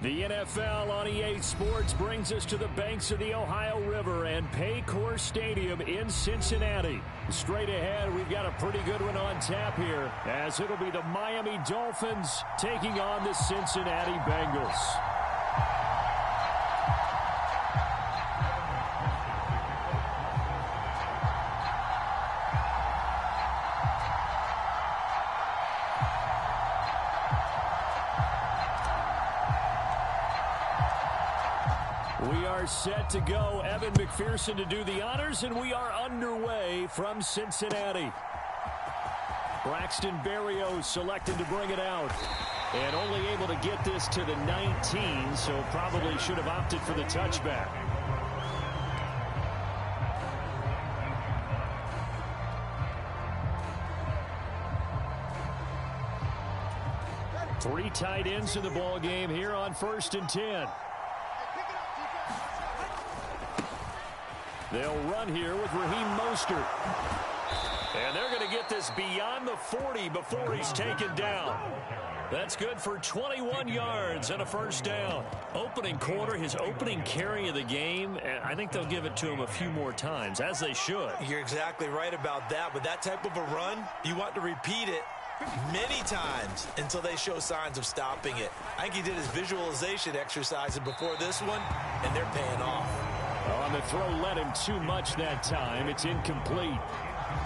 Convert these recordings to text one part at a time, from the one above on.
The NFL on EA Sports brings us to the banks of the Ohio River and Paycor Stadium in Cincinnati. Straight ahead, we've got a pretty good one on tap here, as it'll be the Miami Dolphins taking on the Cincinnati Bengals. We are set to go. Evan McPherson to do the honors, and we are underway from Cincinnati. Braxton Berrios selected to bring it out, and only able to get this to the 19, so probably should have opted for the touchback. Three tight ends in the ball game here on 1st and 10. They'll run here with Raheem Mostert. And they're going to get this beyond the 40 before he's taken down. That's good for 21 yards and a first down. Opening quarter, his opening carry of the game, and I think they'll give it to him a few more times, as they should. You're exactly right about that. With that type of a run, you want to repeat it many times until they show signs of stopping it. I think he did his visualization exercises before this one, and they're paying off. On the throw, led him too much that time. It's incomplete.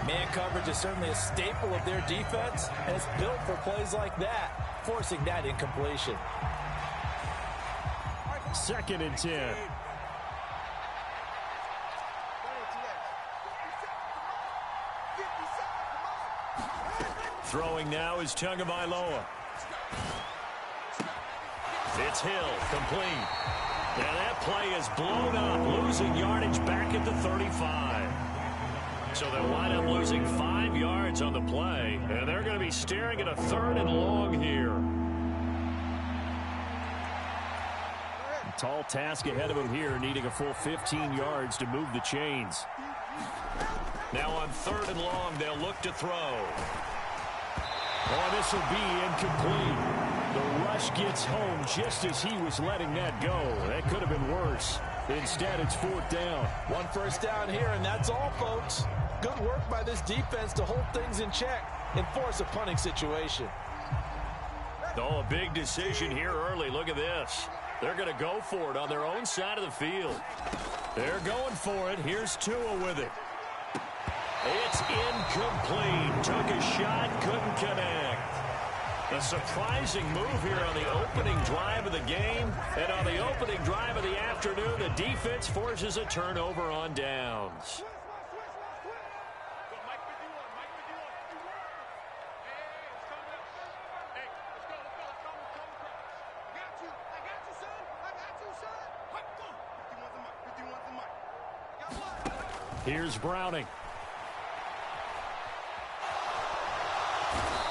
Man coverage is certainly a staple of their defense, and it's built for plays like that, forcing that incompletion. 2nd and 10. Throwing now is Tagovailoa. It's Hill, complete. And that play is blown up, losing yardage back at the 35. So they'll wind up losing 5 yards on the play, and they're going to be staring at a 3rd and long here. A tall task ahead of him here, needing a full 15 yards to move the chains. Now on 3rd and long, they'll look to throw. Oh, this will be incomplete. The rush gets home just as he was letting that go. That could have been worse. Instead, it's 4th down. 1 first down here, and that's all, folks. Good work by this defense to hold things in check and force a punting situation. Oh, a big decision here early. Look at this. They're going to go for it on their own side of the field. They're going for it. Here's Tua with it. It's incomplete. Took a shot, couldn't connect. A surprising move here on the opening drive of the game. And on the opening drive of the afternoon, the defense forces a turnover on downs. Here's Browning.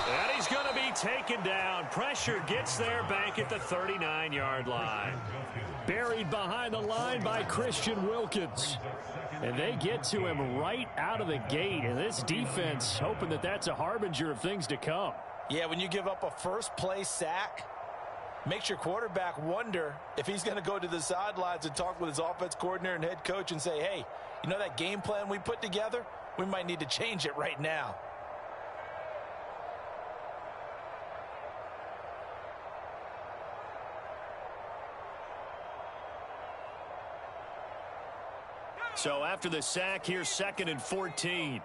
And he's going to be taken down. Pressure gets there back at the 39-yard line. Buried behind the line by Christian Wilkins. And they get to him right out of the gate. And this defense hoping that that's a harbinger of things to come. Yeah, when you give up a first-play sack, makes your quarterback wonder if he's going to go to the sidelines and talk with his offense coordinator and head coach and say, hey, you know that game plan we put together? We might need to change it right now. So after the sack, here's 2nd and 14.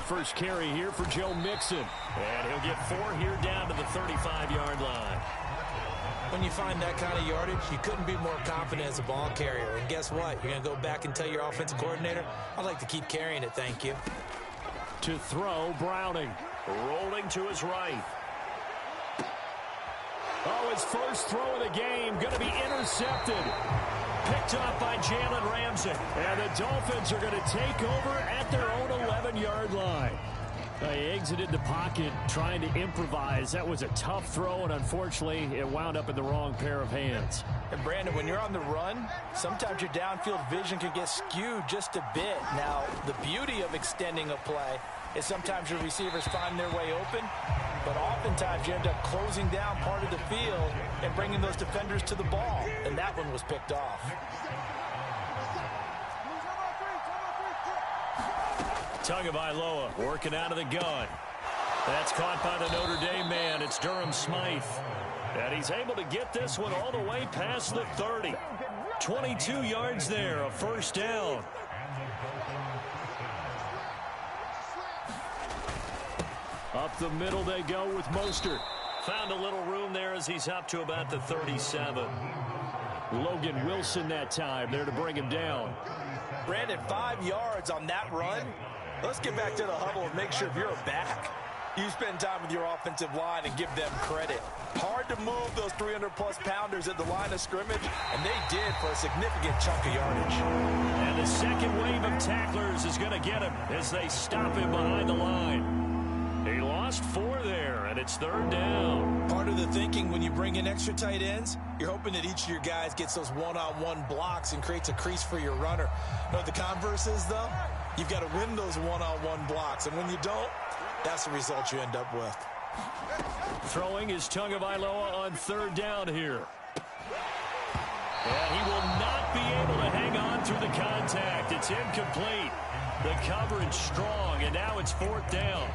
First carry here for Joe Mixon. And he'll get 4 here down to the 35-yard line. When you find that kind of yardage, you couldn't be more confident as a ball carrier. And guess what? You're going to go back and tell your offensive coordinator, I'd like to keep carrying it, thank you. To throw, Browning. Rolling to his right. Oh, his first throw of the game going to be intercepted. Picked up by Jalen Ramsey. And the Dolphins are going to take over at their own 11-yard line. He exited the pocket trying to improvise. That was a tough throw, and unfortunately, it wound up in the wrong pair of hands. And Brandon, when you're on the run, sometimes your downfield vision can get skewed just a bit. Now, the beauty of extending a play is sometimes your receivers find their way open, but oftentimes you end up closing down part of the field and bringing those defenders to the ball, and that one was picked off. Tagovailoa working out of the gun. That's caught by the Notre Dame man. It's Durham Smythe. And he's able to get this one all the way past the 30. 22 yards there, a first down. Up the middle they go with Mostert. Found a little room there as he's up to about the 37. Logan Wilson that time there to bring him down. Brandon, 5 yards on that run. Let's get back to the huddle and make sure if you're a back, you spend time with your offensive line and give them credit. Hard to move those 300-plus pounders at the line of scrimmage, and they did for a significant chunk of yardage. And the second wave of tacklers is going to get him as they stop him behind the line. He lost 4 there, and it's third down. Part of the thinking when you bring in extra tight ends, you're hoping that each of your guys gets those one-on-one blocks and creates a crease for your runner. You know what the converse is, though? You've got to win those one-on-one blocks, and when you don't, that's the result you end up with. Throwing is Tagovailoa on third down here. And he will not be able to hang on through the contact. It's incomplete. The coverage strong, and now it's fourth down.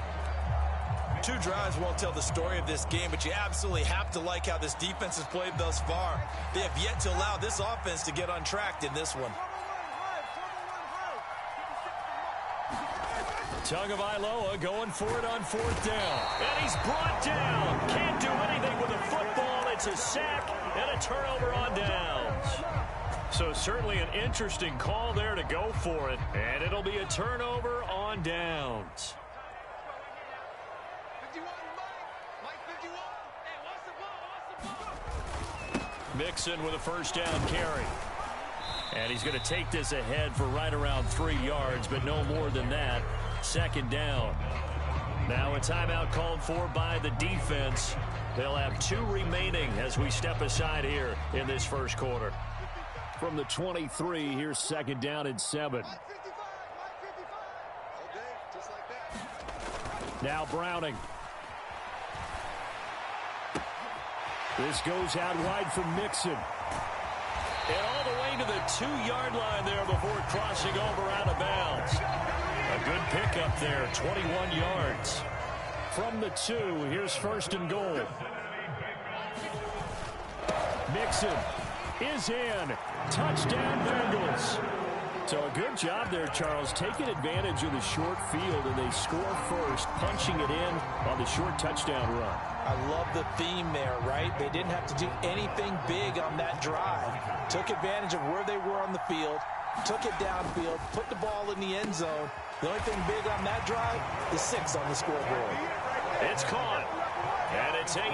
2 drives won't tell the story of this game, but you absolutely have to like how this defense has played thus far. They have yet to allow this offense to get untracked in this one. Tagovailoa going for it on fourth down. And he's brought down. Can't do anything with a football. It's a sack and a turnover on downs. So certainly an interesting call there to go for it. And it'll be a turnover on downs. Mixon with a first down carry. And he's going to take this ahead for right around 3 yards, but no more than that. Second down. Now a timeout called for by the defense. They'll have 2 remaining as we step aside here in this first quarter. From the 23, here's second down and 7. Now Browning. This goes out wide for Mixon. And all the way to the 2-yard line there before crossing over out of bounds. A good pickup there, 21 yards. From the 2, here's first and goal. Mixon is in. Touchdown Bengals. So a good job there, Charles, taking advantage of the short field, and they score first, punching it in on the short touchdown run. I love the theme there, right? They didn't have to do anything big on that drive. Took advantage of where they were on the field, took it downfield, put the ball in the end zone. The only thing big on that drive is 6 on the scoreboard. It's caught, and it's 8-0.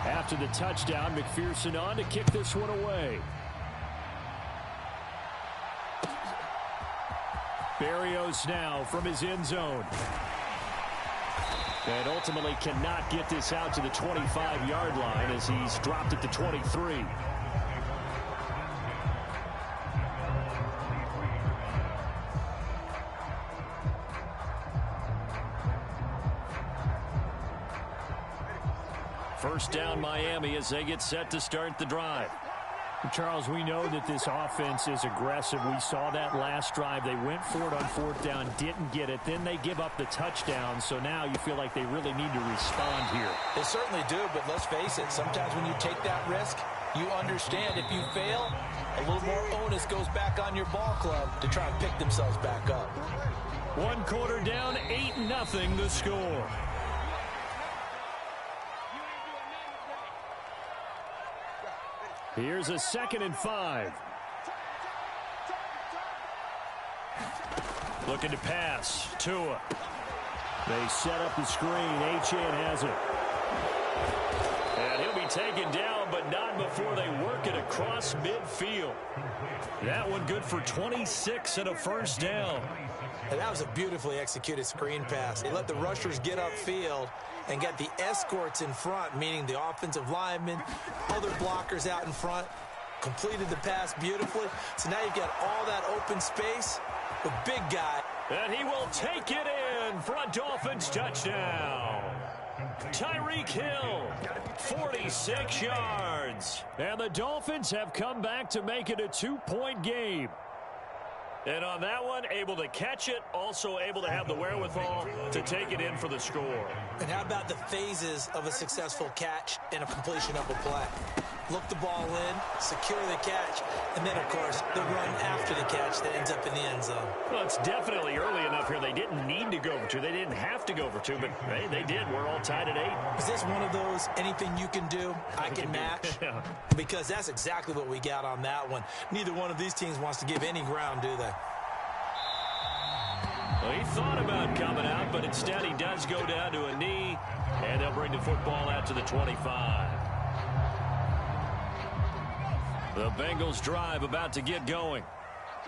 After the touchdown, McPherson on to kick this one away. Berrios now from his end zone. And ultimately cannot get this out to the 25-yard line as he's dropped it to 23. First down Miami as they get set to start the drive. Charles, we know that this offense is aggressive. We saw that last drive. They went for it on fourth down, didn't get it. Then they give up the touchdown. So now you feel like they really need to respond here. They certainly do, but let's face it. Sometimes when you take that risk, you understand if you fail, a little more onus goes back on your ball club to try and pick themselves back up. 1 quarter down, 8-0 the score. Here's a 2nd and 5. Looking to pass. Tua. They set up the screen. Achane has it. And he'll be taken down, but not before they work it across midfield. That one good for 26 and a first down. And that was a beautifully executed screen pass. They let the rushers get upfield and got the escorts in front, meaning the offensive linemen, other blockers out in front, completed the pass beautifully. So now you've got all that open space. The big guy. And he will take it in for a Dolphins touchdown. Tyreek Hill, 46 yards. And the Dolphins have come back to make it a 2-point game. And on that one, able to catch it, also able to have the wherewithal to take it in for the score. And how about the phases of a successful catch and a completion of a play? Look the ball in, secure the catch, and then, of course, the run after the catch that ends up in the end zone. Well, it's definitely early enough here. They didn't need to go for two. They didn't have to go for two, but hey, they did. We're all tied at 8. Is this one of those anything you can do, I can match? Yeah. Because that's exactly what we got on that one. Neither one of these teams wants to give any ground, do they? Well, he thought about coming out, but instead he does go down to a knee, and they'll bring the football out to the 25. The Bengals drive about to get going.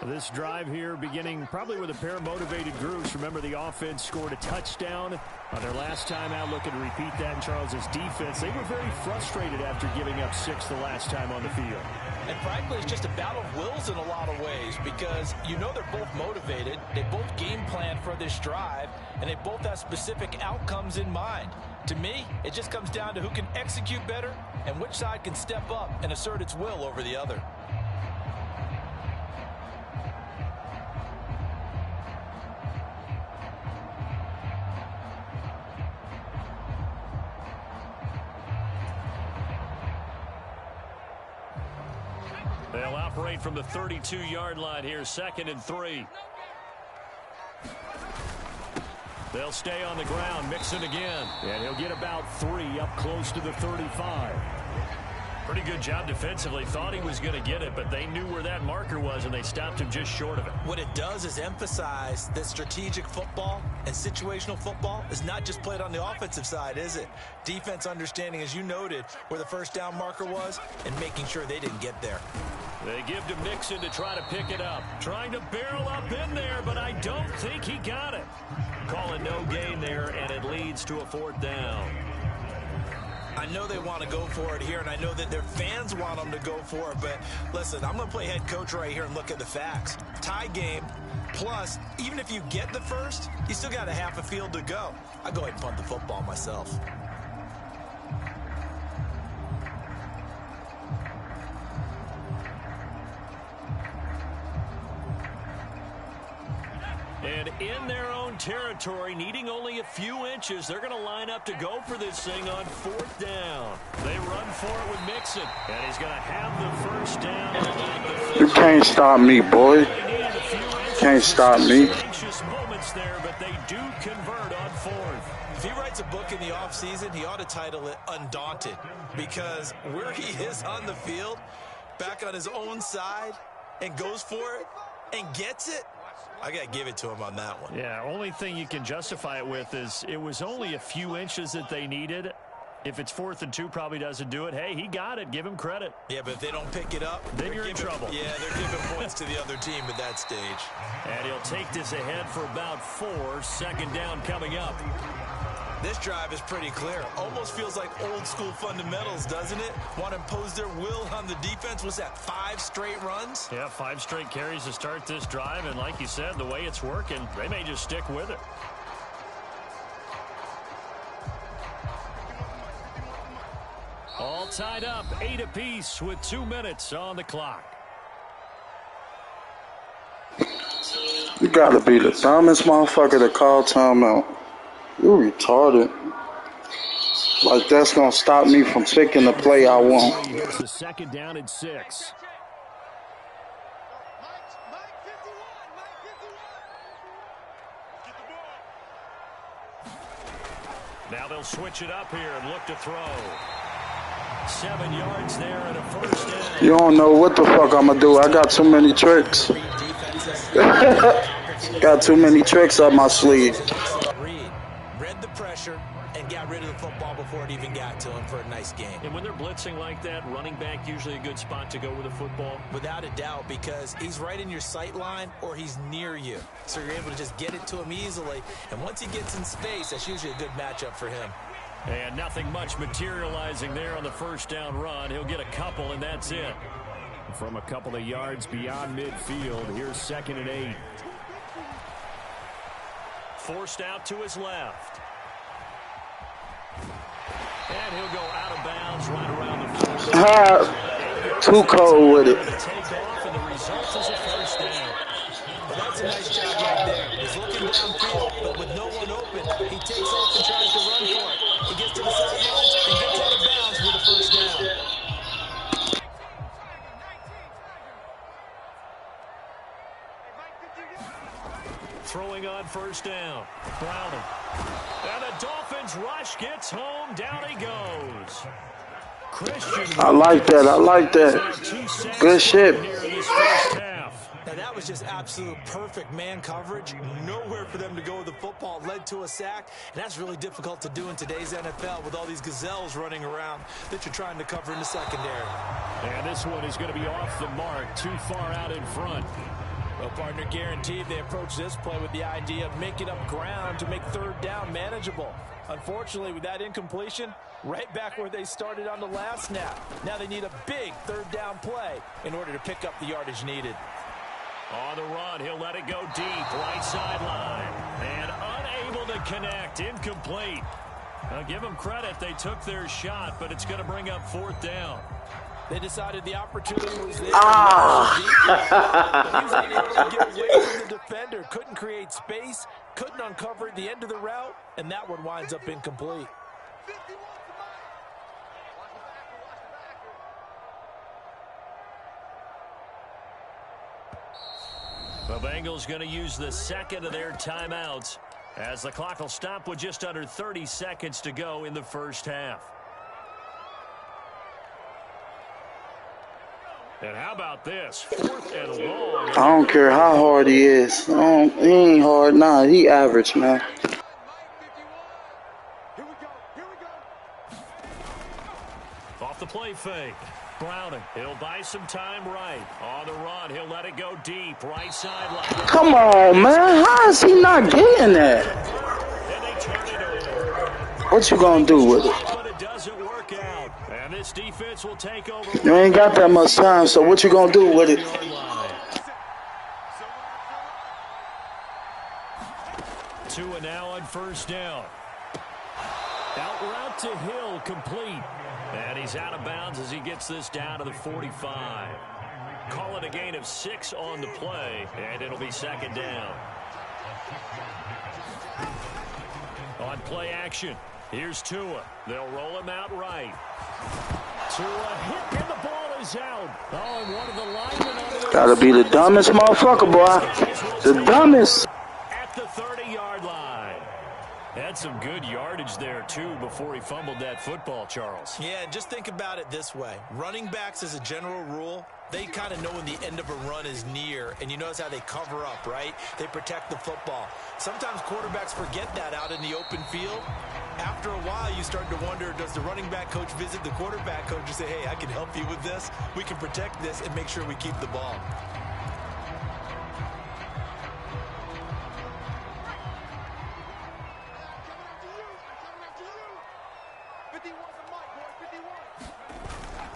This drive here beginning probably with a pair of motivated groups. Remember, the offense scored a touchdown on their last time out. Looking to repeat that in Charles's defense. They were very frustrated after giving up 6 the last time on the field. And frankly, it's just a battle of wills in a lot of ways because you know they're both motivated. They both game plan for this drive, and they both have specific outcomes in mind. To me, it just comes down to who can execute better and which side can step up and assert its will over the other. They'll operate from the 32-yard line here, 2nd and 3. They'll stay on the ground, Mixon again. And he'll get about 3 up close to the 35. Pretty good job defensively. Thought he was going to get it, but they knew where that marker was, and they stopped him just short of it. What it does is emphasize that strategic football and situational football is not just played on the offensive side, is it? Defense understanding, as you noted, where the first down marker was and making sure they didn't get there. They give to Mixon to try to pick it up. Trying to barrel up in there, but I don't think he got it. Calling no gain there, and it leads to a 4th down. I know they want to go for it here, and I know that their fans want them to go for it, but listen, I'm going to play head coach right here and look at the facts. Tie game, plus, even if you get the first, you still got a half a field to go. I'll go ahead and punt the football myself. And in their own territory, needing only a few inches, they're going to line up to go for this thing on 4th down. They run for it with Mixon, and he's going to have the first down. You can't stop me, boy. Can't stop me. Anxious moments there, but they do convert on 4th. If he writes a book in the offseason, he ought to title it Undaunted, because where he is on the field, back on his own side, and goes for it, and gets it, I got to give it to him on that one. Yeah, only thing you can justify it with is it was only a few inches that they needed. If it's 4th and 2, probably doesn't do it. Hey, he got it. Give him credit. Yeah, but if they don't pick it up, then you're in trouble. Yeah, they're giving points to the other team at that stage. And he'll take this ahead for about 4. 2nd down coming up. This drive is pretty clear. Almost feels like old school fundamentals, doesn't it? Want to impose their will on the defense. Was that 5 straight runs? Yeah, 5 straight carries to start this drive. And like you said, the way it's working, they may just stick with it. All tied up, 8 apiece with 2 minutes on the clock. You gotta be the dumbest motherfucker to call timeout. You retarded. Like that's gonna stop me from picking the play I want. Here's the 2nd down and 6. Now they'll switch it up here and look to throw. 7 yards there and a first down. You don't know what the fuck I'm gonna do. I got too many tricks. Got too many tricks up my sleeve. Read the pressure and got rid of the football before before it even got to him for a nice game. And when they're blitzing like that, running back usually a good spot to go with the football? Without a doubt, because he's right in your sight line or he's near you. So you're able to just get it to him easily. And once he gets in space, that's usually a good matchup for him. And nothing much materializing there on the first down run. He'll get a couple, and that's it. From a couple of yards beyond midfield, here's 2nd and 8. Forced out to his left. And he'll go out of bounds right around the 40. Too cold with it. Take off, and the result is a first down. Well, that's a nice job right there. He's looking downfield, but with no one open, he takes off and tries to run for it. He gets to the sidelines and gets out of bounds with a first down. Throwing on first down. Browning. And the Dolphins rush gets home. Down he goes. Christian. I like that. I like that. Good shit. Now that was just absolute perfect man coverage. Nowhere for them to go with the football. Led to a sack. And that's really difficult to do in today's NFL with all these gazelles running around that you're trying to cover in the secondary. And this one is going to be off the mark. Too far out in front. Well, partner, guaranteed they approach this play with the idea of making up ground to make third down manageable. Unfortunately, with that incompletion, right back where they started on the last snap. Now they need a big third down play in order to pick up the yardage needed. On the run, he'll let it go deep, right sideline. And unable to connect, incomplete. Now give them credit, they took their shot, but it's going to bring up 4th down. They decided the opportunity was there. Ah! He was unable to get away from the defender. Couldn't create space. Couldn't uncover at the end of the route. And that one winds up incomplete. The Bengals going to use the second of their timeouts as the clock will stop with just under 30 seconds to go in the first half. And how about this? 4th and long. I don't care how hard he is. He ain't hard. Nah, he average, man. Off the play fake. Browning. He'll buy some time right. On the run, he'll let it go deep. Right sideline. Come on, man. How is he not getting that? And they turn it over. What you gonna do with it? But it doesn't work out. And this defense will take over. You ain't got that much time, so what you gonna do with it? Two and now on first down. Out route to Hill, complete. And he's out of bounds as he gets this down to the 45. Call it a gain of 6 on the play, and it'll be 2nd down. On play action, here's Tua. They'll roll him out right. Tua hit, and the ball is out. Oh, and one of the linemen. Gotta be the dumbest motherfucker, boy. The dumbest. At the 30-yard line. Had some good yardage there, too, before he fumbled that football, Charles. Yeah, just think about it this way. Running backs, as a general rule, they kind of know when the end of a run is near, and you notice how they cover up, right? They protect the football. Sometimes quarterbacks forget that out in the open field. After a while, you start to wonder, does the running back coach visit the quarterback coach and say, hey, I can help you with this. We can protect this and make sure we keep the ball.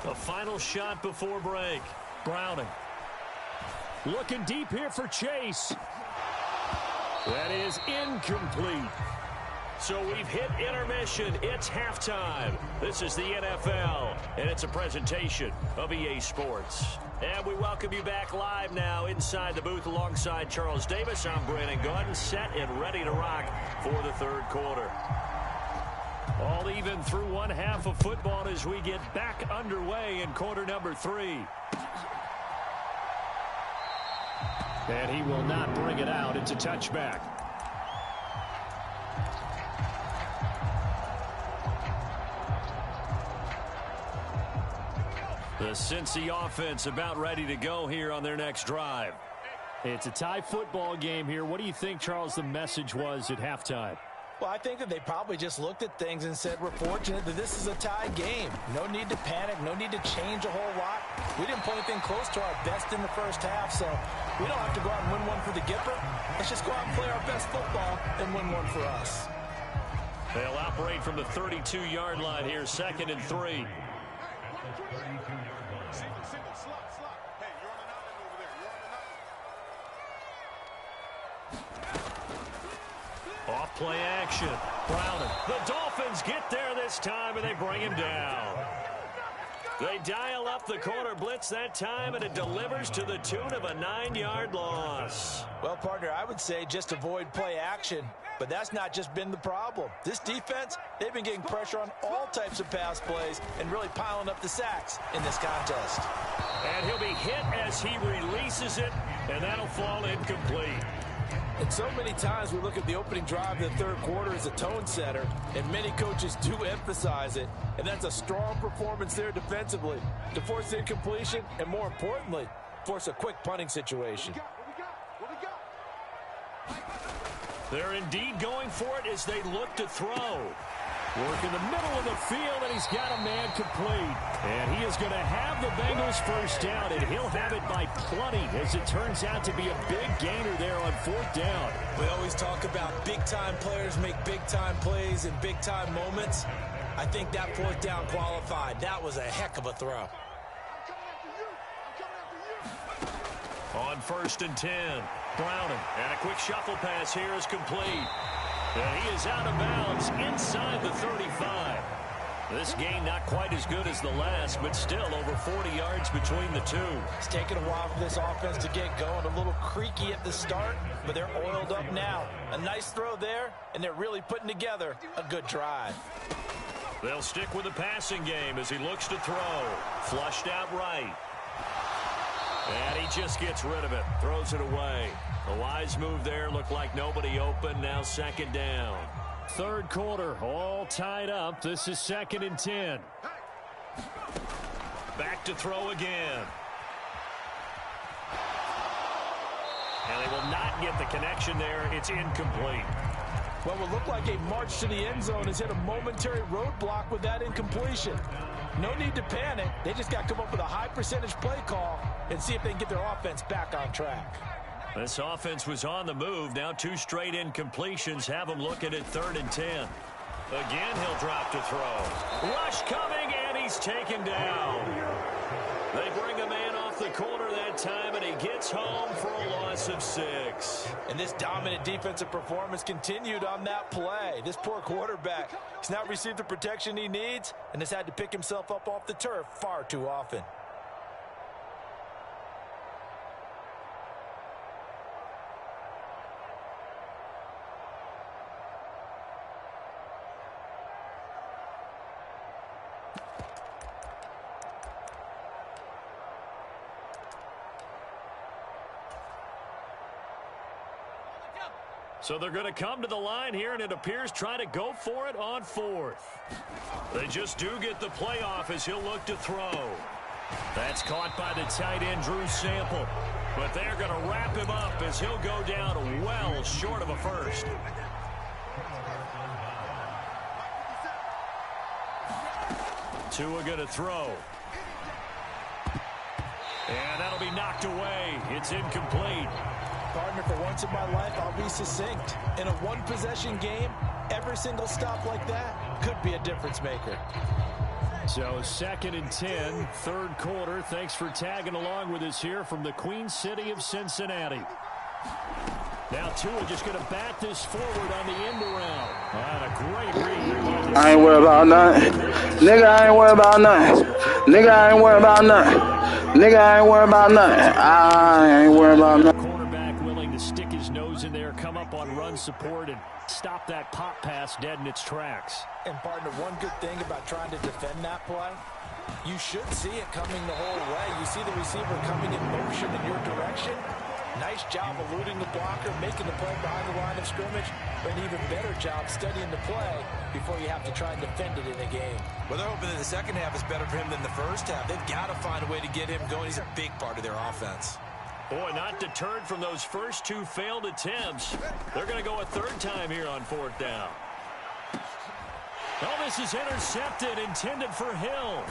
A final shot before break. Browning. Looking deep here for Chase. That is incomplete. So we've hit intermission. It's halftime. This is the NFL, and it's a presentation of EA Sports. And we welcome you back live now inside the booth alongside Charles Davis. I'm Brandon Gordon, set and ready to rock for the third quarter. All even through one half of football as we get back underway in quarter number 3. And he will not bring it out. It's a touchback. The Cincy offense about ready to go here on their next drive. It's a tie football game here. What do you think, Charles, the message was at halftime? Well, I think that they probably just looked at things and said, we're fortunate that this is a tie game. No need to panic. No need to change a whole lot. We didn't play anything close to our best in the first half, so we don't have to go out and win one for the Gipper. Let's just go out and play our best football and win one for us. They'll operate from the 32-yard line here, 2nd and 3. Off play action. Browning. The Dolphins get there this time, and they bring him down. They dial up the corner blitz that time, and it delivers to the tune of a 9-yard loss. Well, partner, I would say just avoid play action, but that's not just been the problem. This defense, they've been getting pressure on all types of pass plays and really piling up the sacks in this contest. And he'll be hit as he releases it, and that'll fall incomplete. And so many times we look at the opening drive of the third quarter as a tone setter, and many coaches do emphasize it, and that's a strong performance there defensively to force incompletion and, more importantly, force a quick punting situation. They're indeed going for it as they look to throw. Work in the middle of the field, and he's got a man complete. And he is going to have the Bengals first down, and he'll have it by plenty, as it turns out to be a big gainer there on 4th down. We always talk about big-time players make big-time plays in big-time moments. I think that 4th down qualified. That was a heck of a throw. On 1st and 10, Browning. And a quick shuffle pass here is complete. And he is out of bounds inside the 35. This gain not quite as good as the last, but still over 40 yards between the two. It's taken a while for this offense to get going. A little creaky at the start, but they're oiled up now. A nice throw there, and they're really putting together a good drive. They'll stick with the passing game as he looks to throw. Flushed out right. And he just gets rid of it. Throws it away. A wise move there. Looked like nobody open. Now 2nd down. 3rd quarter, all tied up. This is 2nd and 10. Back to throw again. And they will not get the connection there. It's incomplete. Well, what looked like a march to the end zone has hit a momentary roadblock with that incompletion. No need to panic. They just got to come up with a high percentage play call and see if they can get their offense back on track. This offense was on the move. Now 2 straight incompletions have them looking at 3rd and 10. Again, he'll drop to throw. Rush coming, and he's taken down. They bring a man off the corner that time, and he gets home for a loss of 6. And this dominant defensive performance continued on that play. This poor quarterback has not received the protection he needs and has had to pick himself up off the turf far too often. So they're going to come to the line here, and it appears try to go for it on 4th. They just do get the play off as he'll look to throw. That's caught by the tight end, Drew Sample. But they're going to wrap him up as he'll go down well short of a first. Tua going to throw. And that'll be knocked away. It's incomplete. Partner, for once in my life, I'll be succinct. In a one-possession game, every single stop like that could be a difference maker. So 2nd and 10, 3rd quarter. Thanks for tagging along with us here from the Queen City of Cincinnati. Now Tua just going to bat this forward on the end around. And a great read. I ain't worried about nothing. Nigga, I ain't worried about nothing. Nigga, I ain't worried about nothing. Nigga, I ain't worried about nothing. I ain't worried about nothing. Quarterback willing to stick his nose in there, come up on run support, and stop that pop pass dead in its tracks. And partner, one good thing about trying to defend that play, you should see it coming the whole way. You see the receiver coming in motion in your direction. Nice job eluding the blocker, making the play behind the line of scrimmage, but an even better job studying the play before you have to try and defend it in a game. Well, they're hoping that the second half is better for him than the first half. They've got to find a way to get him going. He's a big part of their offense. Boy, not deterred from those first 2 failed attempts. They're going to go a 3rd time here on 4th down. Oh, this is intercepted, intended for Hill.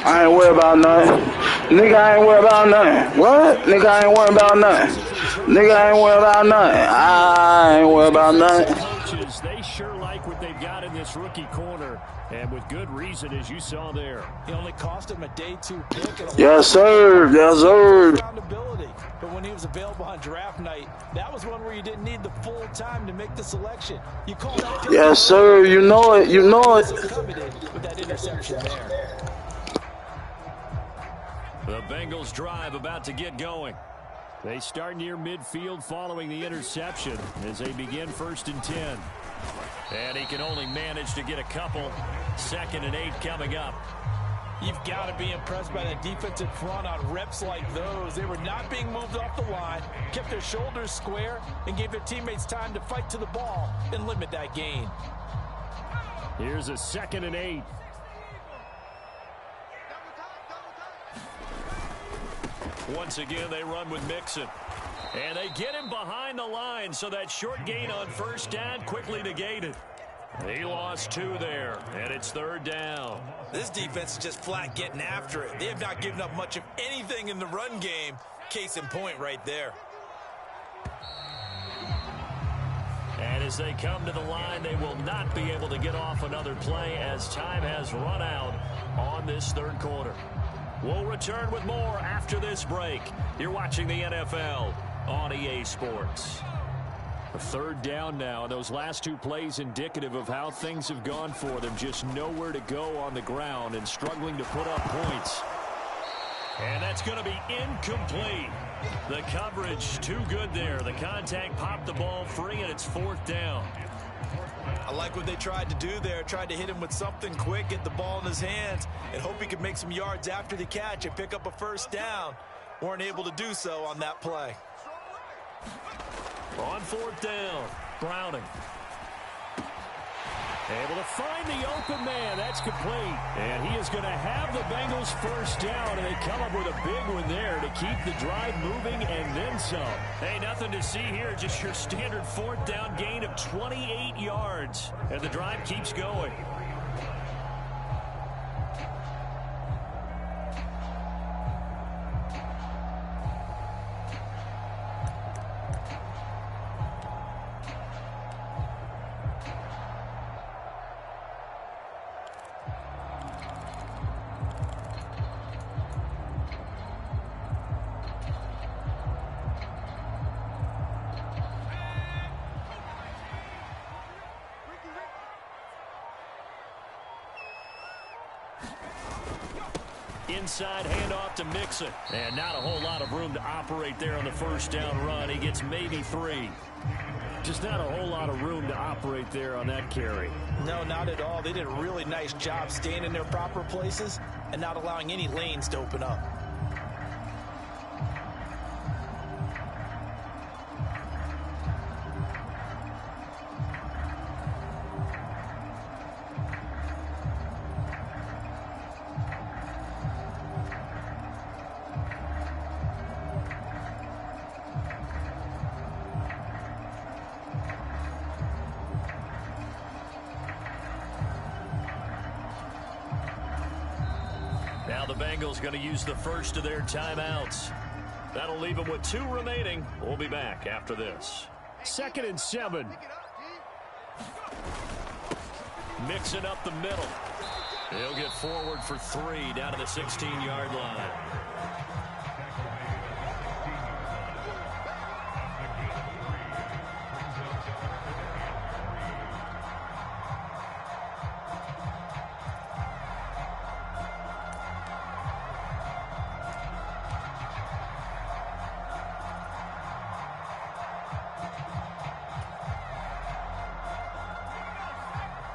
I ain't worried about nothing. Nigga, I ain't worried about nothing. What? Nigga, I ain't worried about nothing. Nigga, I ain't worried about nothing. I ain't worried about nothing. Coaches, they sure like what they've got in this rookie corner, and with good reason, as you saw there. He only cost him a day 2 pick. And Yes, sir. Yes, sir. But when he was available on draft night, that was one where you didn't need the full time to make the selection. You call that pick. Yes, sir. You know it. You know it. Coveted with that interception there. The Bengals drive about to get going. They start near midfield following the interception as they begin 1st and 10. And he can only manage to get a couple. 2nd and 8 coming up. You've got to be impressed by that defensive front on reps like those. They were not being moved off the line, kept their shoulders square, and gave their teammates time to fight to the ball and limit that gain. Here's a 2nd and 8. Once again, they run with Mixon. And they get him behind the line, so that short gain on 1st down quickly negated. He lost 2 there, and it's 3rd down. This defense is just flat getting after it. They have not given up much of anything in the run game. Case in point right there. And as they come to the line, they will not be able to get off another play as time has run out on this 3rd quarter. We'll return with more after this break. You're watching the NFL on EA Sports. A 3rd down now, and those last 2 plays indicative of how things have gone for them. Just nowhere to go on the ground and struggling to put up points. And that's going to be incomplete. The coverage too good there. The contact popped the ball free, and it's 4th down. I like what they tried to do there. Tried to hit him with something quick, get the ball in his hands, and hope he could make some yards after the catch and pick up a 1st down. Weren't able to do so on that play. On 4th down, Browning. Able to find the open man. That's complete. And he is going to have the Bengals 1st down, and they come up with a big one there to keep the drive moving and then some. Hey, nothing to see here. Just your standard 4th down gain of 28 yards. And the drive keeps going. Inside handoff to Mixon. And not a whole lot of room to operate there on the 1st down run. He gets maybe 3. Just not a whole lot of room to operate there on that carry. No, not at all. They did a really nice job staying in their proper places and not allowing any lanes to open up. Now the Bengals going to use the first of their timeouts. That'll leave them with 2 remaining. We'll be back after this. 2nd and 7. Mixing up the middle. He'll get forward for 3 down to the 16-yard line.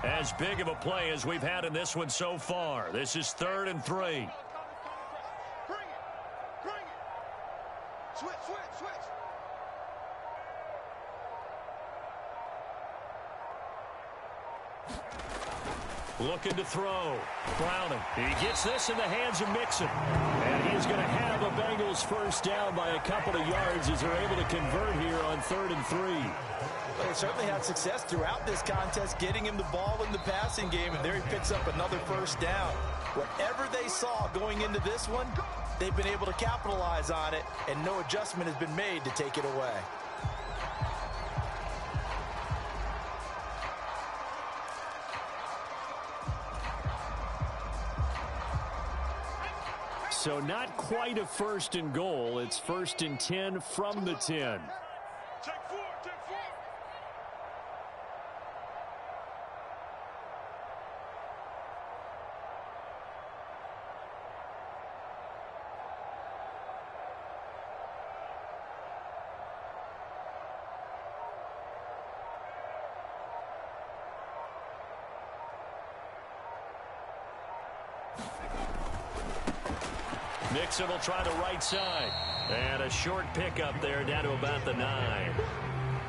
As big of a play as we've had in this one so far. This is 3rd and 3. Bring it. Switch. Looking to throw. Browning. He gets this in the hands of Mixon. And he is going to have a Bengals first down by a couple of yards as they're able to convert here on 3rd and 3. They certainly had success throughout this contest, getting him the ball in the passing game, and there he picks up another first down. Whatever they saw going into this one, they've been able to capitalize on it, and no adjustment has been made to take it away. So not quite a 1st and goal. It's 1st and 10 from the 10. Mixon will try the right side. And a short pickup there down to about the 9.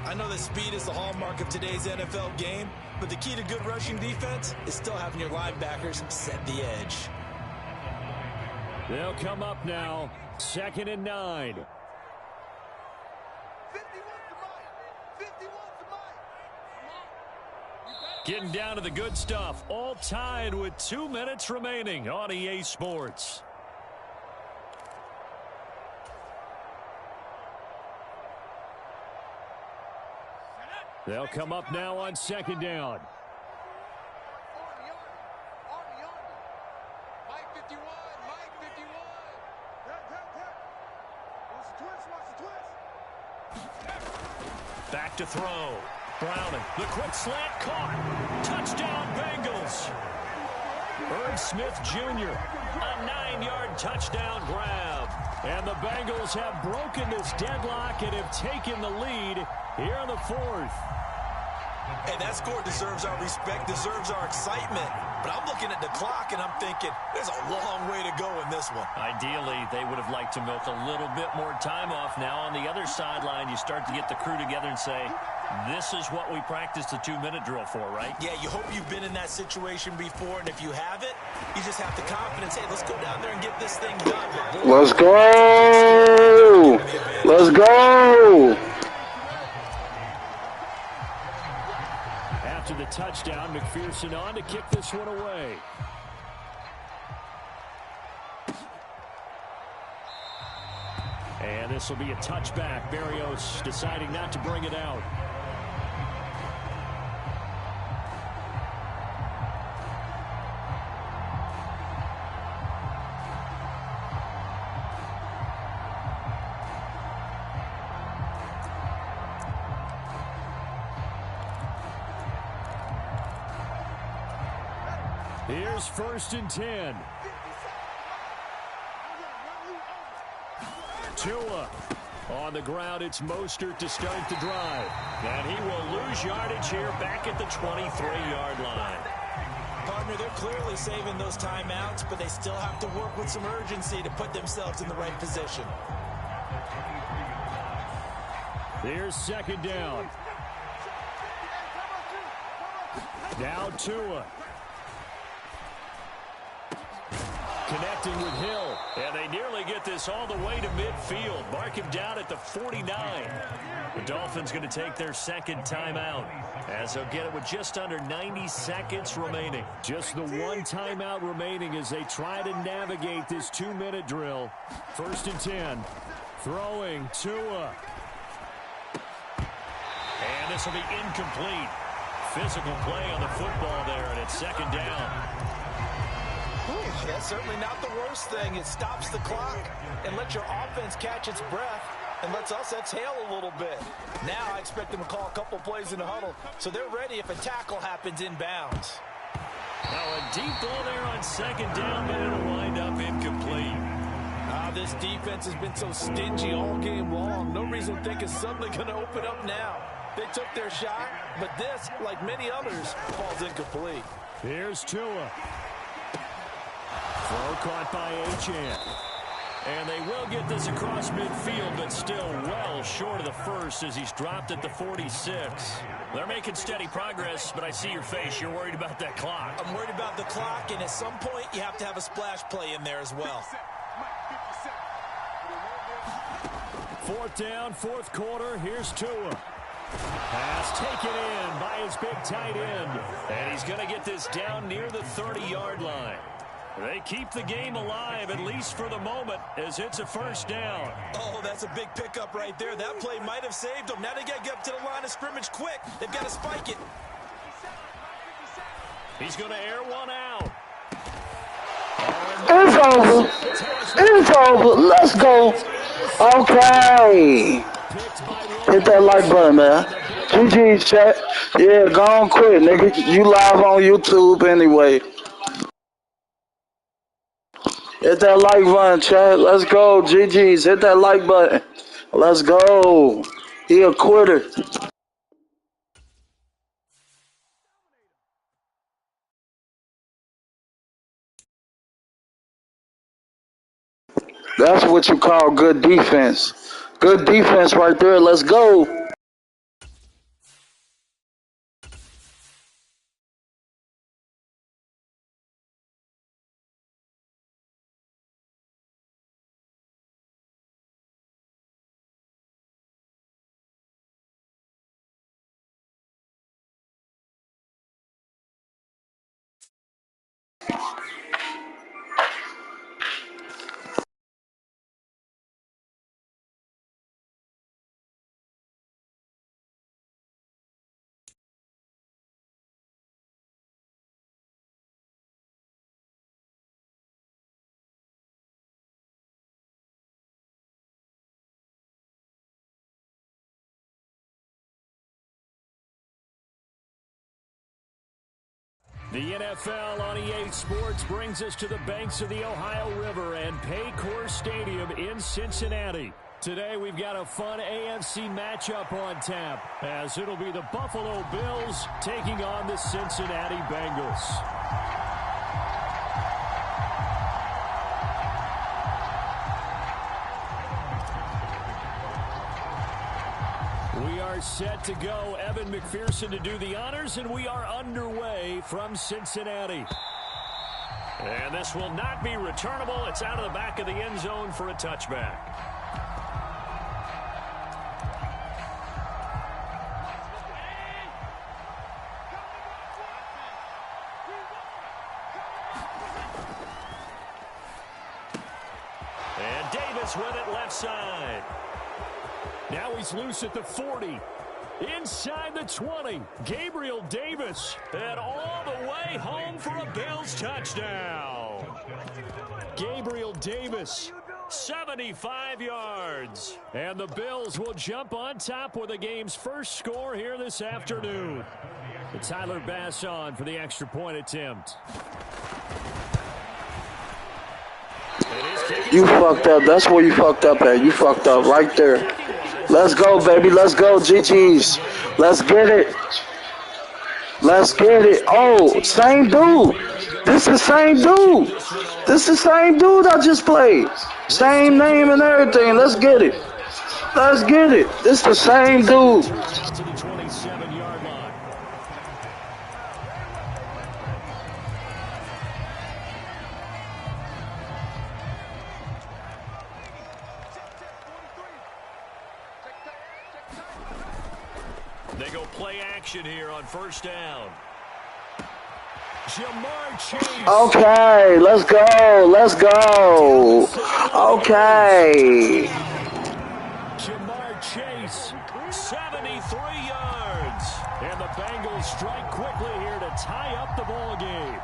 I know that speed is the hallmark of today's NFL game, but the key to good rushing defense is still having your linebackers set the edge. They'll come up now. 2nd and 9. 51 to Mike. 51 to Mike. Getting down to the good stuff. All tied with 2 minutes remaining on EA Sports. They'll come up now on 2nd down. Mike 51. Mike 51. Watch the twist. Back to throw. Browning. The quick slant caught. Touchdown Bengals. Irv Smith Jr. A 9-yard touchdown grab. And the Bengals have broken this deadlock and have taken the lead here in the 4th. Hey, that score deserves our respect, deserves our excitement. But I'm looking at the clock, and I'm thinking, there's a long way to go in this one. Ideally, they would have liked to milk a little bit more time off. Now, on the other sideline, you start to get the crew together and say, this is what we practiced the 2-minute drill for, right? Yeah, you hope you've been in that situation before, and if you haven't, you just have the confidence, hey, let's go down there and get this thing done. Let's go! Let's go! After the touchdown, McPherson on to kick this one away. And this will be a touchback. Berrios deciding not to bring it out. Here's 1st and 10. Tua. On the ground, it's Mostert to start the drive. And he will lose yardage here back at the 23-yard line. Partner, they're clearly saving those timeouts, but they still have to work with some urgency to put themselves in the right position. Here's 2nd down. Now Tua. Connecting with Hill. And they nearly get this all the way to midfield. Mark him down at the 49. The Dolphins going to take their 2nd timeout, as they'll get it with just under 90 seconds remaining. Just the 1 timeout remaining as they try to navigate this 2-minute drill. 1st and 10. Throwing Tua. And this will be incomplete. Physical play on the football there, and it's 2nd down. That's certainly not the worst thing. It stops the clock and lets your offense catch its breath and lets us exhale a little bit. Now I expect them to call a couple plays in the huddle, so they're ready if a tackle happens inbounds. Now a deep ball there on 2nd down, but it'll wind up incomplete. This defense has been so stingy all game long. No reason to think it's suddenly going to open up now. They took their shot, but this, like many others, falls incomplete. Here's Tua. Throw caught by Achane. And they will get this across midfield, but still well short of the first as he's dropped at the 46. They're making steady progress, but I see your face. You're worried about that clock. I'm worried about the clock, and at some point, you have to have a splash play in there as well. 4th down, 4th quarter. Here's Tua. Pass taken in by his big tight end. And he's going to get this down near the 30-yard line. They keep the game alive, at least for the moment, as it's a first down. Oh, that's a big pickup right there. That play might have saved them. Now they got to get up to the line of scrimmage quick. They've got to spike it. He's going to air one out. It's over. It's over. Let's go. Okay. Hit that like button, man. GG, chat. Yeah, go on quick, nigga. You live on YouTube anyway. Hit that like button, chat. Let's go. GG's. Hit that like button. Let's go. He a quitter. That's what you call good defense. Good defense right there. Let's go. The NFL on EA Sports brings us to the banks of the Ohio River and Paycor Stadium in Cincinnati. Today we've got a fun AFC matchup on tap, as it'll be the Buffalo Bills taking on the Cincinnati Bengals. We are set to go. Evan McPherson to do the honors, and we are underway from Cincinnati. And this will not be returnable. It's out of the back of the end zone for a touchback. And Davis with it left side. Now he's loose at the 40. Inside the 20. Gabriel Davis. And all the way home for a Bills touchdown. Gabriel Davis. 75 yards. And the Bills will jump on top with the game's first score here this afternoon. Tyler Bass on for the extra point attempt. You fucked up. That's where you fucked up at. You fucked up right there. Let's go, baby. Let's go, GG's. Let's get it. Let's get it. Oh, same dude. This is the same dude. This is the same dude I just played. Same name and everything. Let's get it. Let's get it. This is the same dude. To the 27-yard line. They go play action here on first down. Jamar Chase. Okay, let's go. Let's go. Okay. Jamar Chase, 73 yards. And the Bengals strike quickly here to tie up the ball game.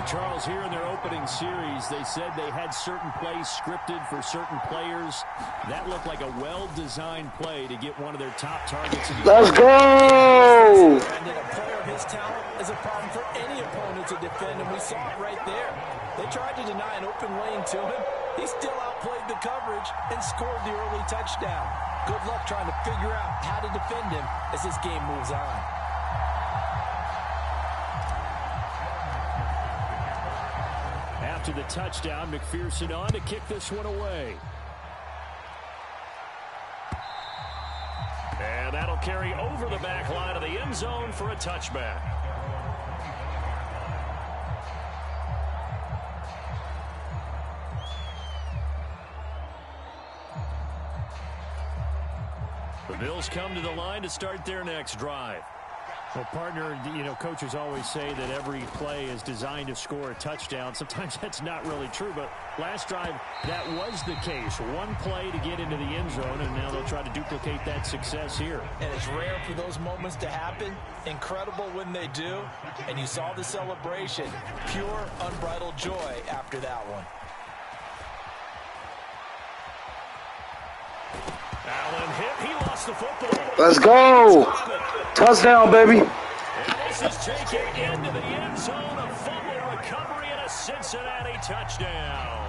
Charles, here in their opening series, they said they had certain plays scripted for certain players. That looked like a well-designed play to get one of their top targets. Let's go. And a player of his talent is a problem for any opponent to defend, and we saw it right there. They tried to deny an open lane to him. He still outplayed the coverage and scored the early touchdown. Good luck trying to figure out how to defend him as this game moves on. after the touchdown. McPherson on to kick this one away. And that'll carry over the back line of the end zone for a touchback. The Bills come to the line to start their next drive. Well, partner, you know, coaches always say that every play is designed to score a touchdown. Sometimes that's not really true, but last drive, that was the case. One play to get into the end zone, and now they'll try to duplicate that success here. And it's rare for those moments to happen. Incredible when they do. And you saw the celebration. Pure, unbridled joy after that one. Allen hit. He lost the football. Let's go. Touchdown, baby. And this is taken into the end zone. A fumble recovery and a Cincinnati touchdown.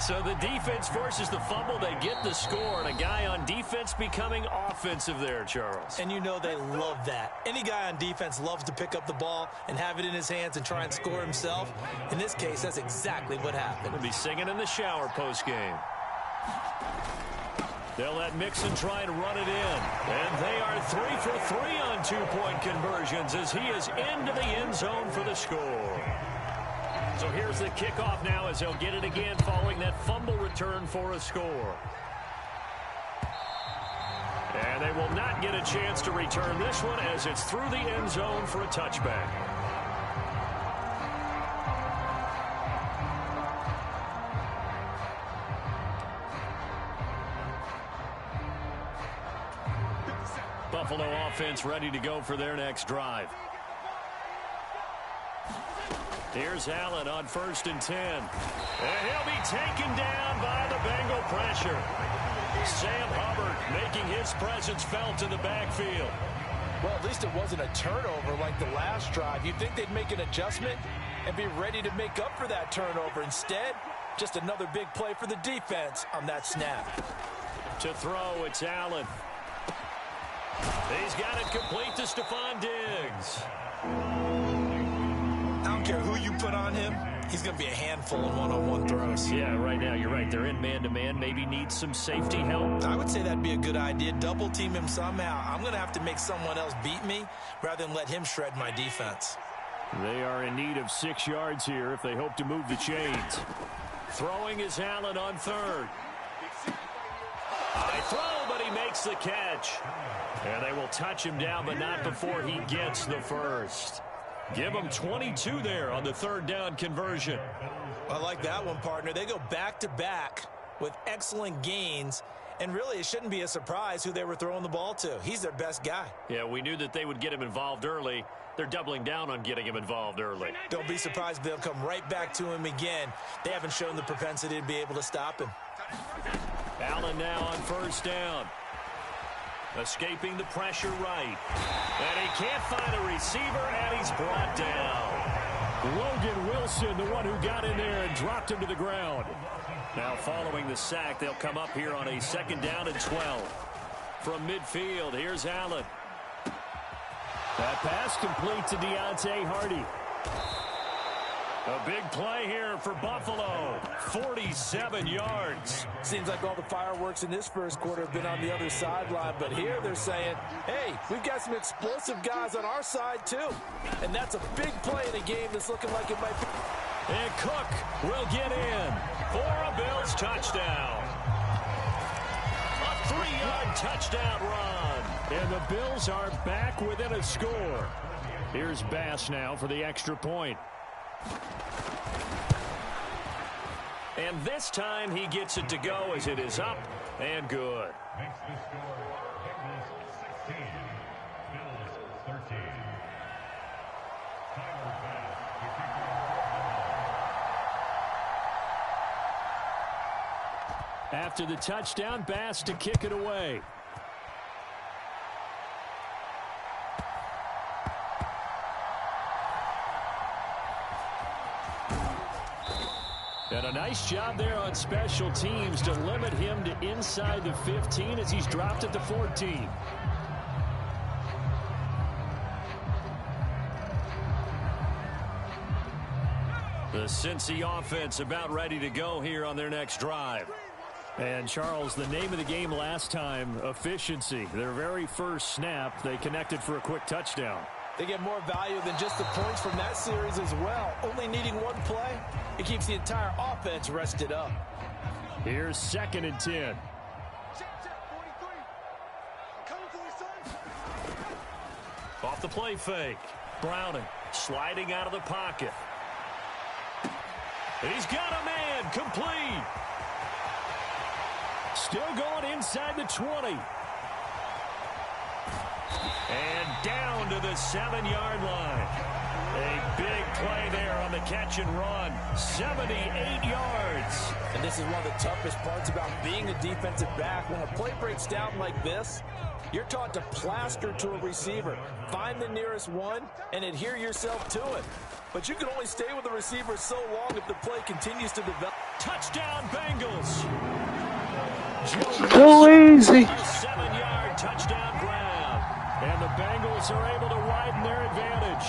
So the defense forces the fumble. They get the score. And a guy on defense becoming offensive there, Charles. And you know they love that. Any guy on defense loves to pick up the ball and have it in his hands and try and score himself. In this case, that's exactly what happened. He'll be singing in the shower postgame. They'll let Mixon try and run it in. And they are 3 for 3 on two-point conversions as he is into the end zone for the score. So here's the kickoff now as they'll get it again following that fumble return for a score. And they will not get a chance to return this one as it's through the end zone for a touchback. Buffalo offense ready to go for their next drive. Here's Allen on 1st and 10. And he'll be taken down by the Bengal pressure. Sam Hubbard making his presence felt in the backfield. Well, at least it wasn't a turnover like the last drive. You'd think they'd make an adjustment and be ready to make up for that turnover. Instead, just another big play for the defense on that snap. To throw, it's Allen. He's got it complete to Stephon Diggs. I don't care who you put on him. He's going to be a handful in one-on-one throws. Yeah, right now, you're right. They're in man-to-man. Maybe needs some safety help. I would say that'd be a good idea. Double team him somehow. I'm going to have to make someone else beat me rather than let him shred my defense. They are in need of 6 yards here if they hope to move the chains. Throwing is Allen on 3rd. High throw, but he makes the catch. And they will touch him down, but not before he gets the first. Give them 22 there on the 3rd down conversion. I like that one, partner. They go back-to-back with excellent gains. And really, it shouldn't be a surprise who they were throwing the ball to. He's their best guy. Yeah, we knew that they would get him involved early. They're doubling down on getting him involved early. Don't be surprised if they'll come right back to him again. They haven't shown the propensity to be able to stop him. Allen now on 1st down. Escaping the pressure right. And he can't find a receiver, and he's brought down. Logan Wilson, the one who got in there and dropped him to the ground. Now following the sack, they'll come up here on a 2nd down and 12. From midfield, here's Allen. That pass complete to Deontay Hardy. A big play here for Buffalo. 47 yards. Seems like all the fireworks in this first quarter have been on the other sideline, but here they're saying, hey, we've got some explosive guys on our side too. And that's a big play in a game that's looking like it might be. And Cook will get in for a Bills touchdown. A 3-yard touchdown run. And the Bills are back within a score. Here's Bass now for the extra point. And this time he gets it to go as it is up and good. Makes the score Bengals 16, Bills 13. Tyler Bass, the kicker. After the touchdown, Bass to kick it away. And a nice job there on special teams to limit him to inside the 15 as he's dropped at the 14. The Cincy offense about ready to go here on their next drive. And, Charles, the name of the game last time, efficiency. Their very first snap, they connected for a quick touchdown. They get more value than just the points from that series as well. Only needing one play, it keeps the entire offense rested up. Here's 2nd and 10. Off the play fake. Browning sliding out of the pocket. And he's got a man complete. Still going inside the 20. And down to the 7-yard line. A big play there on the catch and run. 78 yards. And this is one of the toughest parts about being a defensive back. When a play breaks down like this, you're taught to plaster to a receiver. Find the nearest one and adhere yourself to it. But you can only stay with the receiver so long if the play continues to develop. Touchdown, Bengals. Too easy. A 7-yard touchdown grab. And the Bengals are able to widen their advantage.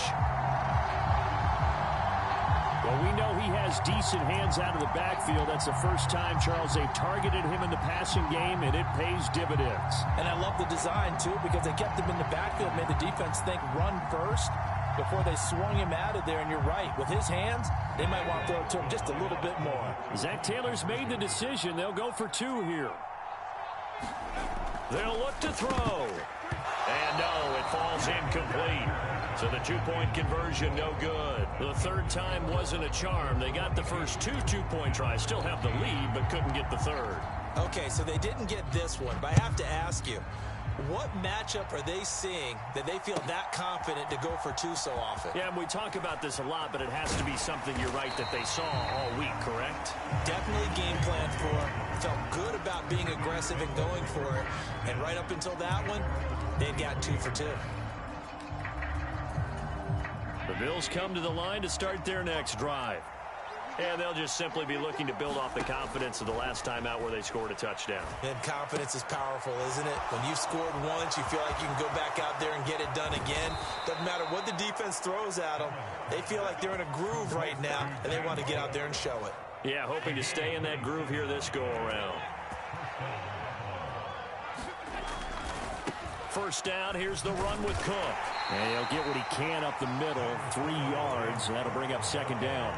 Well, we know he has decent hands out of the backfield. That's the first time, Charles, they've targeted him in the passing game, and it pays dividends. And I love the design, too, because they kept him in the backfield, made the defense think run first before they swung him out of there. And you're right, with his hands, they might want to throw it to him just a little bit more. Zach Taylor's made the decision. They'll go for 2 here. They'll look to throw. And no, it falls incomplete. So the 2-point conversion, no good. The third time wasn't a charm. They got the first 2 two-point tries. Still have the lead, but couldn't get the third. Okay, so they didn't get this one, but I have to ask you, what matchup are they seeing that they feel that confident to go for 2 so often? Yeah, and we talk about this a lot, but it has to be something, you're right, that they saw all week, correct? Definitely game plan for. Felt good about being aggressive and going for it. And right up until that one, they'd got 2 for 2. The Bills come to the line to start their next drive. And they'll just simply be looking to build off the confidence of the last time out where they scored a touchdown. And confidence is powerful, isn't it? When you've scored once, you feel like you can go back out there and get it done again. Doesn't matter what the defense throws at them. They feel like they're in a groove right now, and they want to get out there and show it. Yeah, hoping to stay in that groove here this go-around. First down, here's the run with Cook. And he'll get what he can up the middle, 3 yards. That'll bring up 2nd down.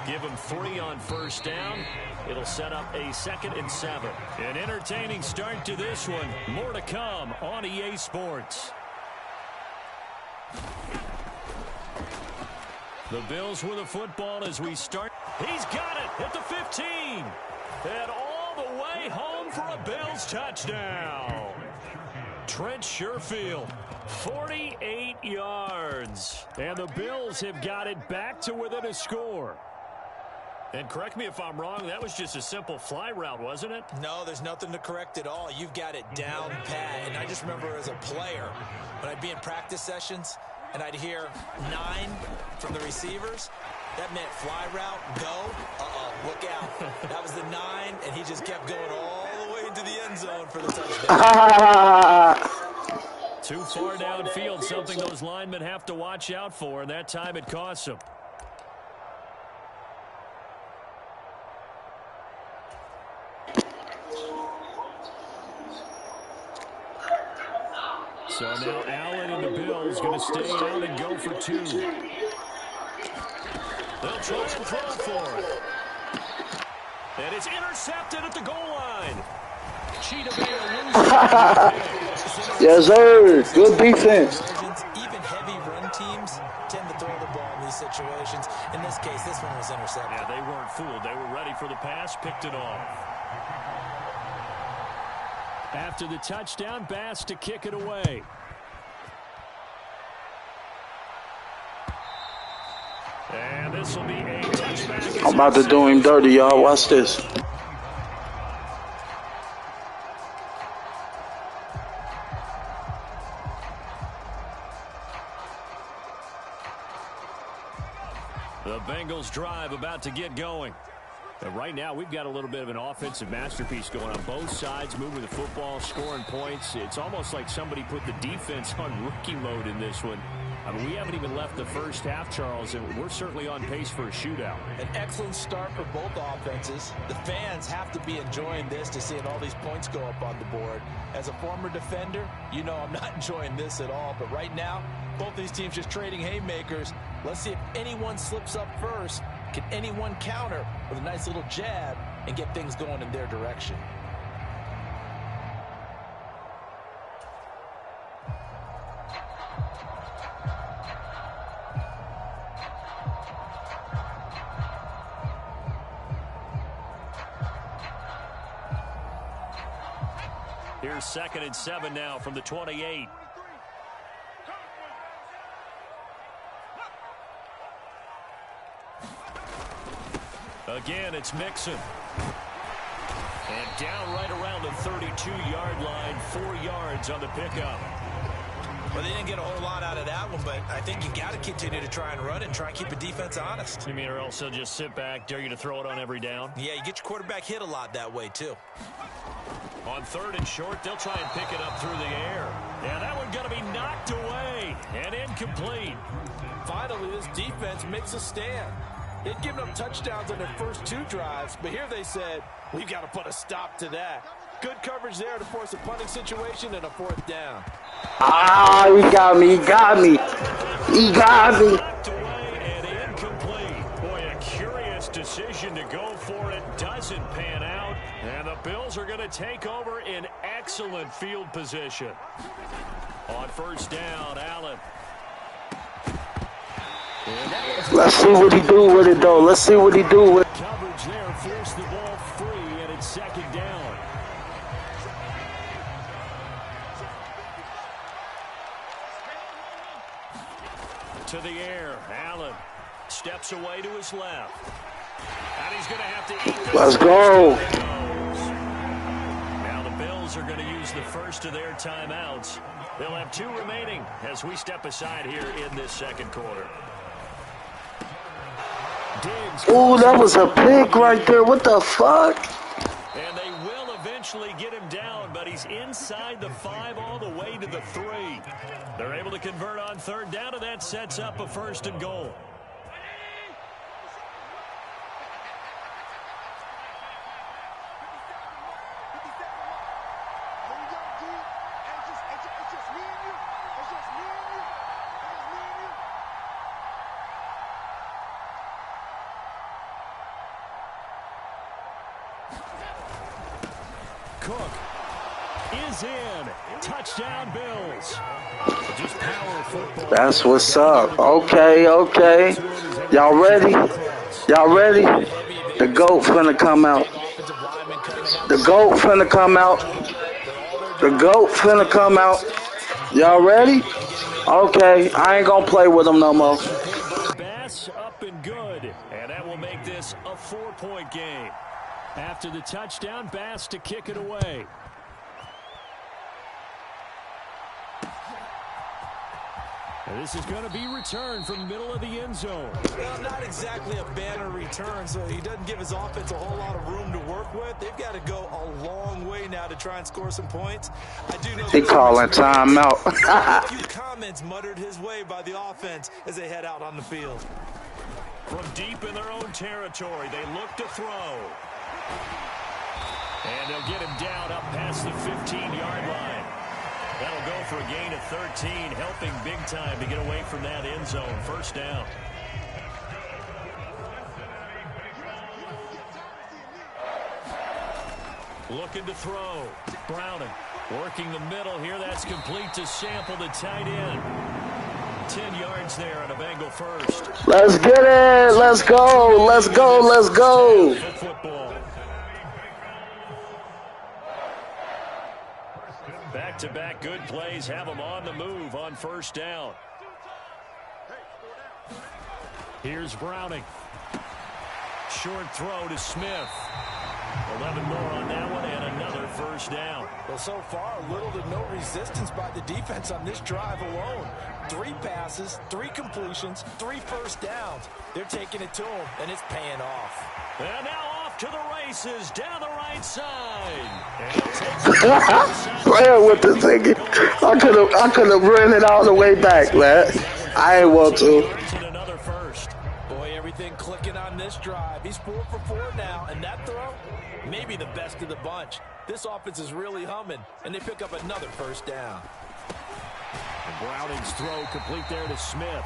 Give him 3 on first down. It'll set up a 2nd and 7. An entertaining start to this one. More to come on EA Sports. The Bills with the football as we start. He's got it at the 15. And all the way home for a Bills touchdown. Trent Sherfield, 48 yards. And the Bills have got it back to within a score. And correct me if I'm wrong, that was just a simple fly route, wasn't it? No, there's nothing to correct at all. You've got it down pat. And I just remember as a player, when I'd be in practice sessions and I'd hear 9 from the receivers, that meant fly route, go, look out. That was the 9, and he just kept going all the way into the end zone for the touchdown. Too far downfield, something those linemen have to watch out for, and that time it costs them. So now Allen and the Bills going to stay out and go for 2. They'll try and throw for it. And it's intercepted at the goal line. Cheetah Yes, sir. Good defense. Even heavy run teams tend to throw the ball in these situations. In this case, this one was intercepted. Yeah, they weren't fooled. They were ready for the pass, picked it off. After the touchdown, Bass to kick it away. And this will be a touchback. I'm about to do him dirty, y'all. Watch this. The Bengals drive about to get going. But right now, we've got a little bit of an offensive masterpiece going on both sides, moving the football, scoring points. It's almost like somebody put the defense on rookie mode in this one. I mean, we haven't even left the first half, Charles, and we're certainly on pace for a shootout. An excellent start for both offenses. The fans have to be enjoying this to seeing all these points go up on the board. As a former defender, you know I'm not enjoying this at all. But right now, both these teams just trading haymakers. Let's see if anyone slips up first. Can anyone counter with a nice little jab and get things going in their direction? Here's 2nd and 7 now from the 28. Again, it's Mixon. And down right around the 32-yard line, 4 yards on the pickup. Well, they didn't get a whole lot out of that one, but I think you got to continue to try and run it and try and keep the defense honest. You mean, or else they'll just sit back, dare you to throw it on every down? Yeah, you get your quarterback hit a lot that way, too. On 3rd and short, they'll try and pick it up through the air. Yeah, that one's going to be knocked away and incomplete. Finally, this defense makes a stand. They'd given up touchdowns on their first 2 drives, but here they said, we've got to put a stop to that. Good coverage there to force a punting situation and a 4th down. Ah, he got me. He got me. He got me. Knocked away and incomplete. Boy, a curious decision to go for it. Doesn't pan out. And the Bills are going to take over in excellent field position. On 1st down, Allen. Let's see what he do with it, though. Let's see what he do with it. Coverage there, force the ball free, and it's 2nd down. To the air, Allen steps away to his left. And he's going to have to eat this. Let's go. Now the Bills are going to use the first of their timeouts. They'll have 2 remaining as we step aside here in this 2nd quarter. Ooh, that was a pick right there. What the fuck? And they will eventually get him down, but he's inside the 5 all the way to the 3. They're able to convert on 3rd down, and that sets up a 1st and goal. Cook is in. Touchdown, Bills. Just power football. That's what's up. Okay, okay. Y'all ready? Y'all ready? The GOAT finna come out. The GOAT finna come out. The GOAT finna come out. Y'all ready? Okay, I ain't gonna play with him no more. Bass up and good. And that will make this a 4-point game. After the touchdown, Bass to kick it away. And this is going to be returned from the middle of the end zone. Well, not exactly a banner return, so he doesn't give his offense a whole lot of room to work with. They've got to go a long way now to try and score some points. I do know He calling timeout. a few comments muttered his way by the offense as they head out on the field. From deep in their own territory, they look to throw. And they'll get him down up past the 15-yard line. That'll go for a gain of 13, helping big time to get away from that end zone. 1st down. Looking to throw. Browning working the middle here. That's complete to Sample, the tight end. 10 yards there on a Bengal 1st. Let's get it. Let's go. Let's go. Let's go. Football. Back-to-back good plays have them on the move on 1st down. Here's Browning. Short throw to Smith. 11 more on that one and another first down. Well, so far, little to no resistance by the defense on this drive alone. 3 passes, 3 completions, 3 first downs. They're taking it to them, and it's paying off. And now off to the races down the right side. Playing with the ticket. I could have ran it all the way back, man. I ain't want to. Another first. Boy, everything clicking on this drive. He's 4 for 4 now, and that throw, maybe the best of the bunch. This offense is really humming, and they pick up another first down. And Browning's throw complete there to Smith.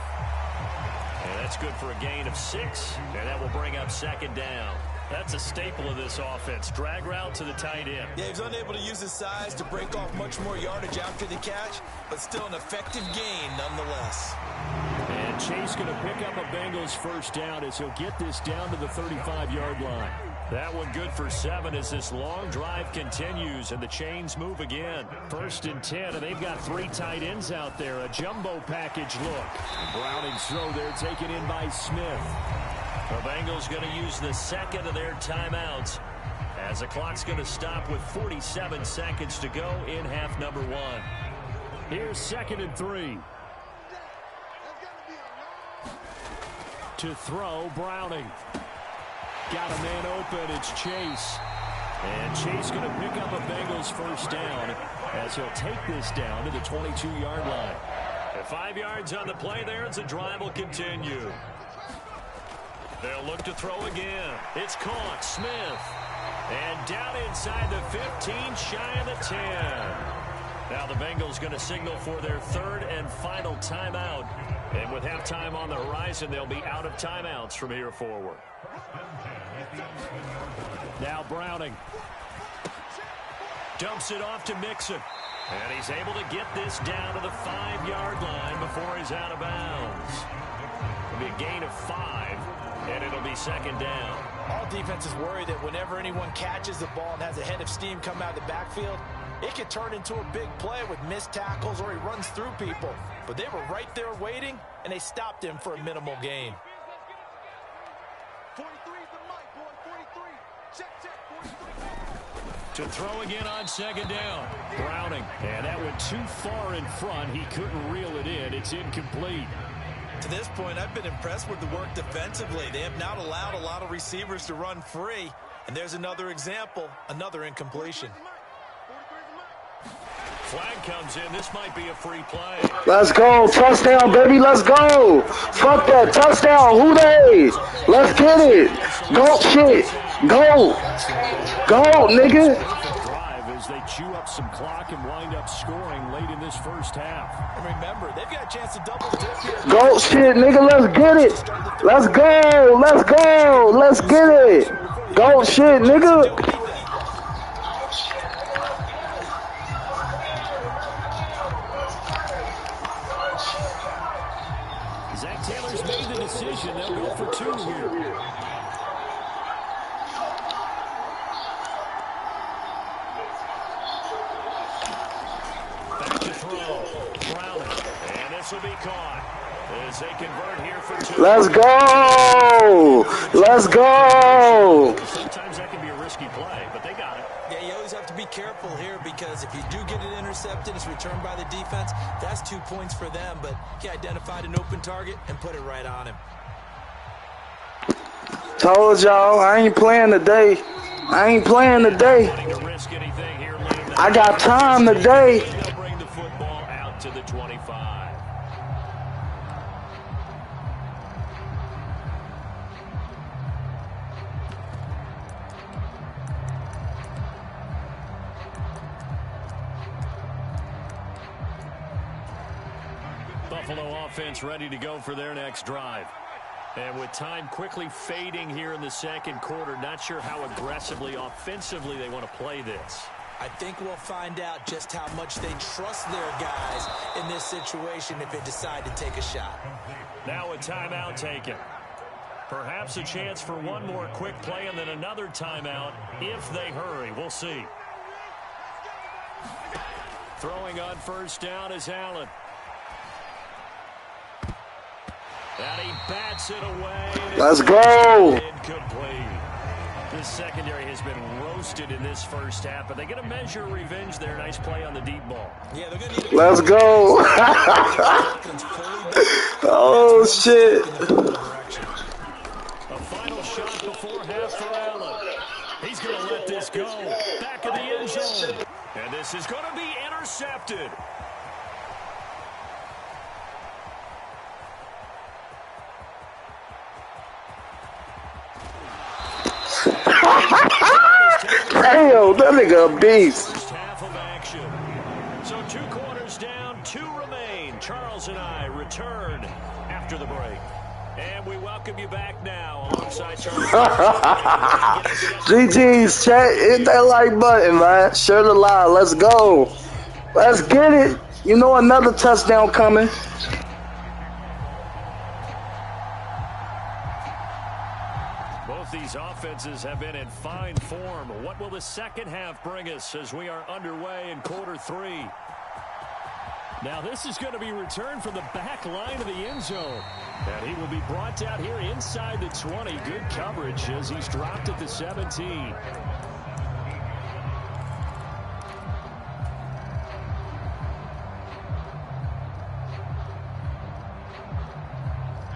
And that's good for a gain of 6, and that will bring up second down. That's a staple of this offense. Drag route to the tight end. Yeah, he's unable to use his size to break off much more yardage after the catch, but still an effective gain nonetheless. And Chase going to pick up a Bengals first down as he'll get this down to the 35-yard line. That one good for 7 as this long drive continues and the chains move again. 1st and 10, and they've got 3 tight ends out there. A jumbo package look. Browning's throw there taken in by Smith. The Bengals going to use the second of their timeouts as the clock's going to stop with 47 seconds to go in half number 1. Here's 2nd and 3. To throw, Browning. Got a man open, it's Chase. And Chase going to pick up a Bengals first down as he'll take this down to the 22-yard line. And 5 yards on the play there as the drive will continue. They'll look to throw again. It's caught. Smith. And down inside the 15, shy of the 10. Now the Bengals going to signal for their 3rd and final timeout. And with halftime on the horizon, they'll be out of timeouts from here forward. Now Browning. Dumps it off to Mixon. And he's able to get this down to the 5-yard line before he's out of bounds. It'll be a gain of 5, and it'll be second down. All defenses worry that whenever anyone catches the ball and has a head of steam come out of the backfield, it could turn into a big play with missed tackles or he runs through people. But they were right there waiting, and they stopped him for a minimal gain. 43's the mic, boy. 43. Check, 43. To throw again on second down. Browning. And that went too far in front. He couldn't reel it in. It's incomplete. To this point, I've been impressed with the work defensively. They have not allowed a lot of receivers to run free. And there's another example, another incompletion. Flag comes in. This might be a free play. Let's go. Touchdown, baby. Let's go. Fuck that. Touchdown. Who they? Let's get it. Go, shit. Go. Go, nigga. Drive as they chew up some clock and wind up scoring late in this first half. And remember, they've got a chance to double dip here. Go, shit, nigga. Let's get it. Let's go. Let's go. Let's get it. Go, shit, nigga. Zach Taylor's made the decision. They'll go for 2 here. Back to throw. Browning. And this will be caught as they convert here for 2. Let's go. Let's go. Sometimes that can be a risky play, but they got it. Yeah, you always have to be careful here because if you do get it intercepted, it's returned by the defense. That's 2 points for them, but he identified an open target and put it right on him. Told y'all, I ain't playing today. I ain't playing today. To risk anything here late in the I got time today. They'll bring the football out to the 25. Buffalo offense ready to go for their next drive. And with time quickly fading here in the second quarter, not sure how aggressively, offensively they want to play this. I think we'll find out just how much they trust their guys in this situation if they decide to take a shot. Now a timeout taken. Perhaps a chance for one more quick play and then another timeout if they hurry. We'll see. Throwing on first down is Allen. And he bats it away. Let's go. Incomplete. This secondary has been roasted in this first half, but they get a measure of revenge there. Nice play on the deep ball. Yeah, they're going to need Let's go. Oh, shit. A final shot before half for Allen. He's going to let this go. Back of the end zone. And this is going to be intercepted. Damn, that nigga a beast. First half of action. So 2 quarters down, 2 remain. Charles and I return after the break. And we welcome you back now alongside Charles. GG's, chat. Hit that like button, man. Share the live. Let's go. Let's get it. You know another touchdown coming. Both these offenses have been in fine form. What will the second half bring us as we are underway in quarter 3? Now this is going to be returned from the back line of the end zone. And he will be brought out here inside the 20. Good coverage as he's dropped at the 17.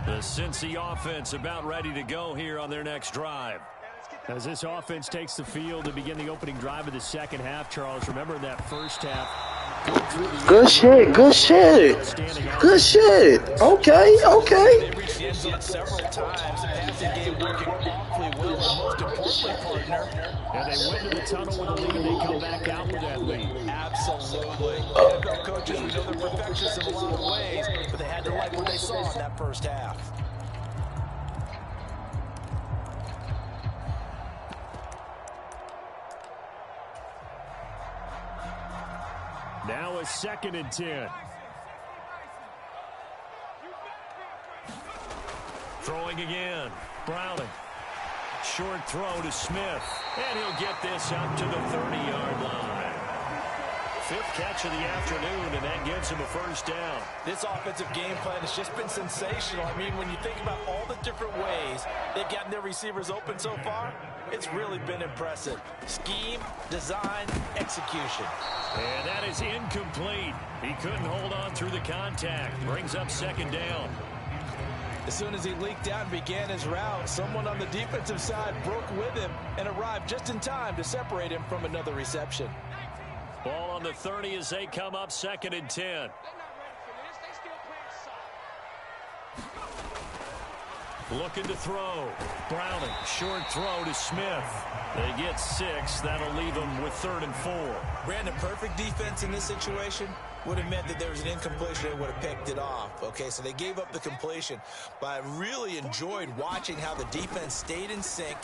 The Cincy offense about ready to go here on their next drive. As this offense takes the field to begin the opening drive of the second half, Charles, remember in that first half. Good shit, good shit. Good shit. Okay, okay. They reached the end zone several times. The passing game working awfully well. And most importantly, partner. And they went to the tunnel with a lead. They come back out with that lead. Absolutely. NFL coaches, we know they're perfectionists in a lot of ways, but they had to like what they saw in that first half. Now a 2nd and 10. Throwing again. Browning. Short throw to Smith. And he'll get this up to the 30-yard line. 5th catch of the afternoon, and that gives him a first down. This offensive game plan has just been sensational. I mean, when you think about all the different ways they've gotten their receivers open so far, it's really been impressive. Scheme, design, execution. And that is incomplete. He couldn't hold on through the contact. Brings up 2nd down. As soon as he leaked out and began his route, someone on the defensive side broke with him and arrived just in time to separate him from another reception. Ball on the 30 as they come up 2nd and 10. Looking to throw. Browning. Short throw to Smith. They get 6. That'll leave them with 3rd and 4. Brandon, perfect defense in this situation would have meant that there was an incompletion and would have picked it off. Okay, so they gave up the completion. But I really enjoyed watching how the defense stayed in sync,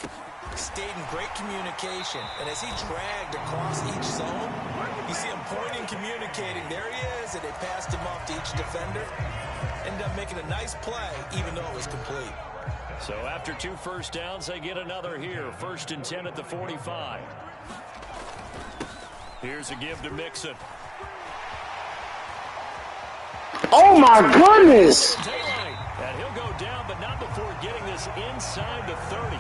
stayed in great communication. And as he dragged across each zone, you see him pointing, communicating. There he is, and they passed him off to each defender. Ended up making a nice play, even though it was complete. So after 2 first downs, they get another here. 1st and 10 at the 45. Here's a give to Mixon. Oh my goodness! And he'll go down, but not before getting this inside the 30. A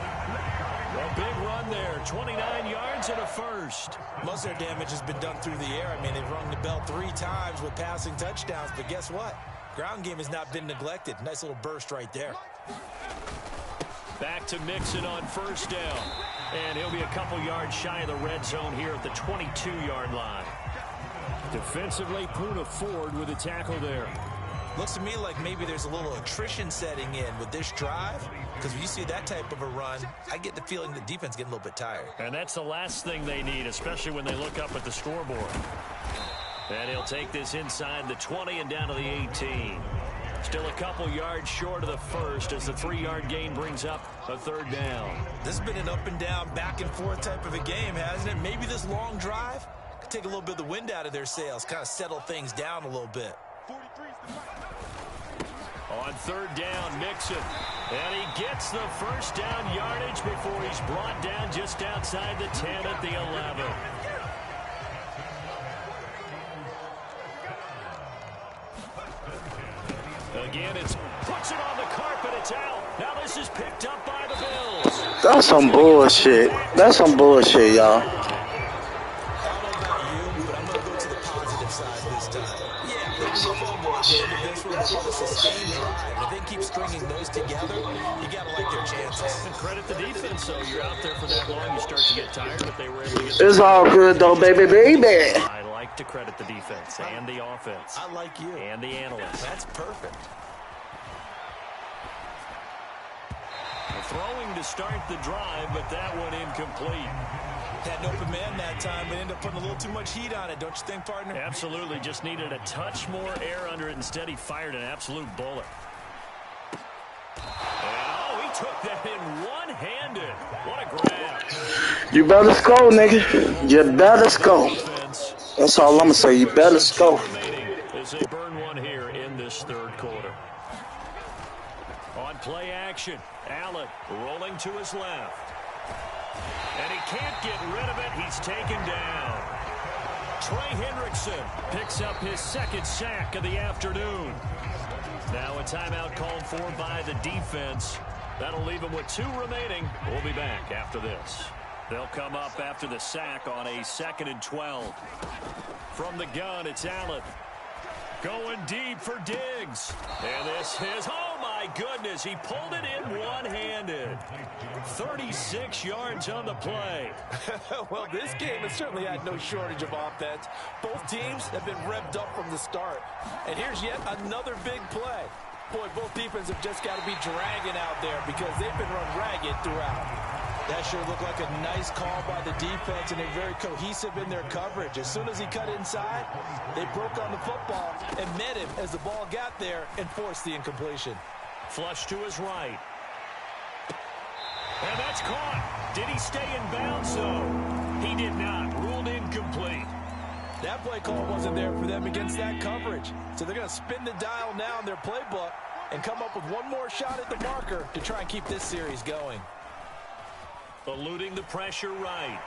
big run there, 29 yards and a first. Most of their damage has been done through the air. I mean, they've rung the bell 3 times with passing touchdowns, but guess what? Ground game has not been neglected. Nice little burst right there. Back to Mixon on 1st down. And he'll be a couple yards shy of the red zone here at the 22-yard line. Defensively, Poona Ford with a tackle there. Looks to me like maybe there's a little attrition setting in with this drive, because when you see that type of a run, I get the feeling the defense getting a little bit tired. And that's the last thing they need, especially when they look up at the scoreboard. And he'll take this inside the 20 and down to the 18. Still a couple yards short of the first as the 3-yard gain brings up a 3rd down. This has been an up and down, back and forth type of a game, hasn't it? Maybe this long drive could take a little bit of the wind out of their sails, kind of settle things down a little bit. On 3rd down, Mixon. And he gets the first down yardage before he's brought down just outside the 10 at the 11. Again, puts it on the carpet. It's out. Now this is picked up by the Bills. That's some bullshit. That's some bullshit, y'all. I don't know about you, but I'm going to go to the positive side this time. Yeah, maybe a fumble at the end of this one, but what a sustained drive. And if they keep stringing those together, you got to like their chances. And credit the defense, so you're out there for that long, you start to get tired, but they were able to get It's all good though, baby. I like to credit the defense and the offense. I like you. And the analysts. That's perfect. Throwing to start the drive, but that one incomplete. Had an open man that time, but ended up putting a little too much heat on it, don't you think, partner? Absolutely. Just needed a touch more air under it. Instead, he fired an absolute bullet. Oh, he took that in one-handed. What a grab. You better score, nigga. You better score. That's all I'm going to say. You better score. As they burn one here in this third quarter. On play action, Allen rolling to his left. And he can't get rid of it. He's taken down. Trey Hendrickson picks up his second sack of the afternoon. Now a timeout called for by the defense. That'll leave him with 2 remaining. We'll be back after this. They'll come up after the sack on a 2nd and 12. From the gun, it's Allen. Going deep for Diggs. And this is, oh my goodness, he pulled it in one-handed. 36 yards on the play. Well, this game has certainly had no shortage of offense. Both teams have been revved up from the start. And here's yet another big play. Boy, both defenses have just got to be dragging out there because they've been run ragged throughout. That sure looked like a nice call by the defense, and they're very cohesive in their coverage. As soon as he cut inside, they broke on the football and met him as the ball got there and forced the incompletion. Flush to his right. And that's caught. Did he stay in bounds, though? He did not. Ruled incomplete. That play call wasn't there for them against that coverage. So they're going to spin the dial now in their playbook and come up with one more shot at the marker to try and keep this series going. Eluding the pressure right.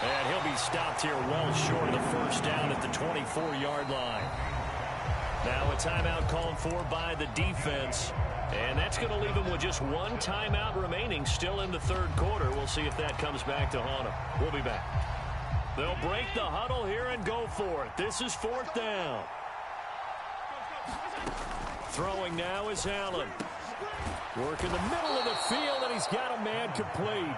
And he'll be stopped here well short of the first down at the 24-yard line. Now a timeout called for by the defense. And that's going to leave him with just 1 timeout remaining still in the third quarter. We'll see if that comes back to haunt him. We'll be back. They'll break the huddle here and go for it. This is 4th down. Throwing now is Allen. Work in the middle of the field, and he's got a man complete.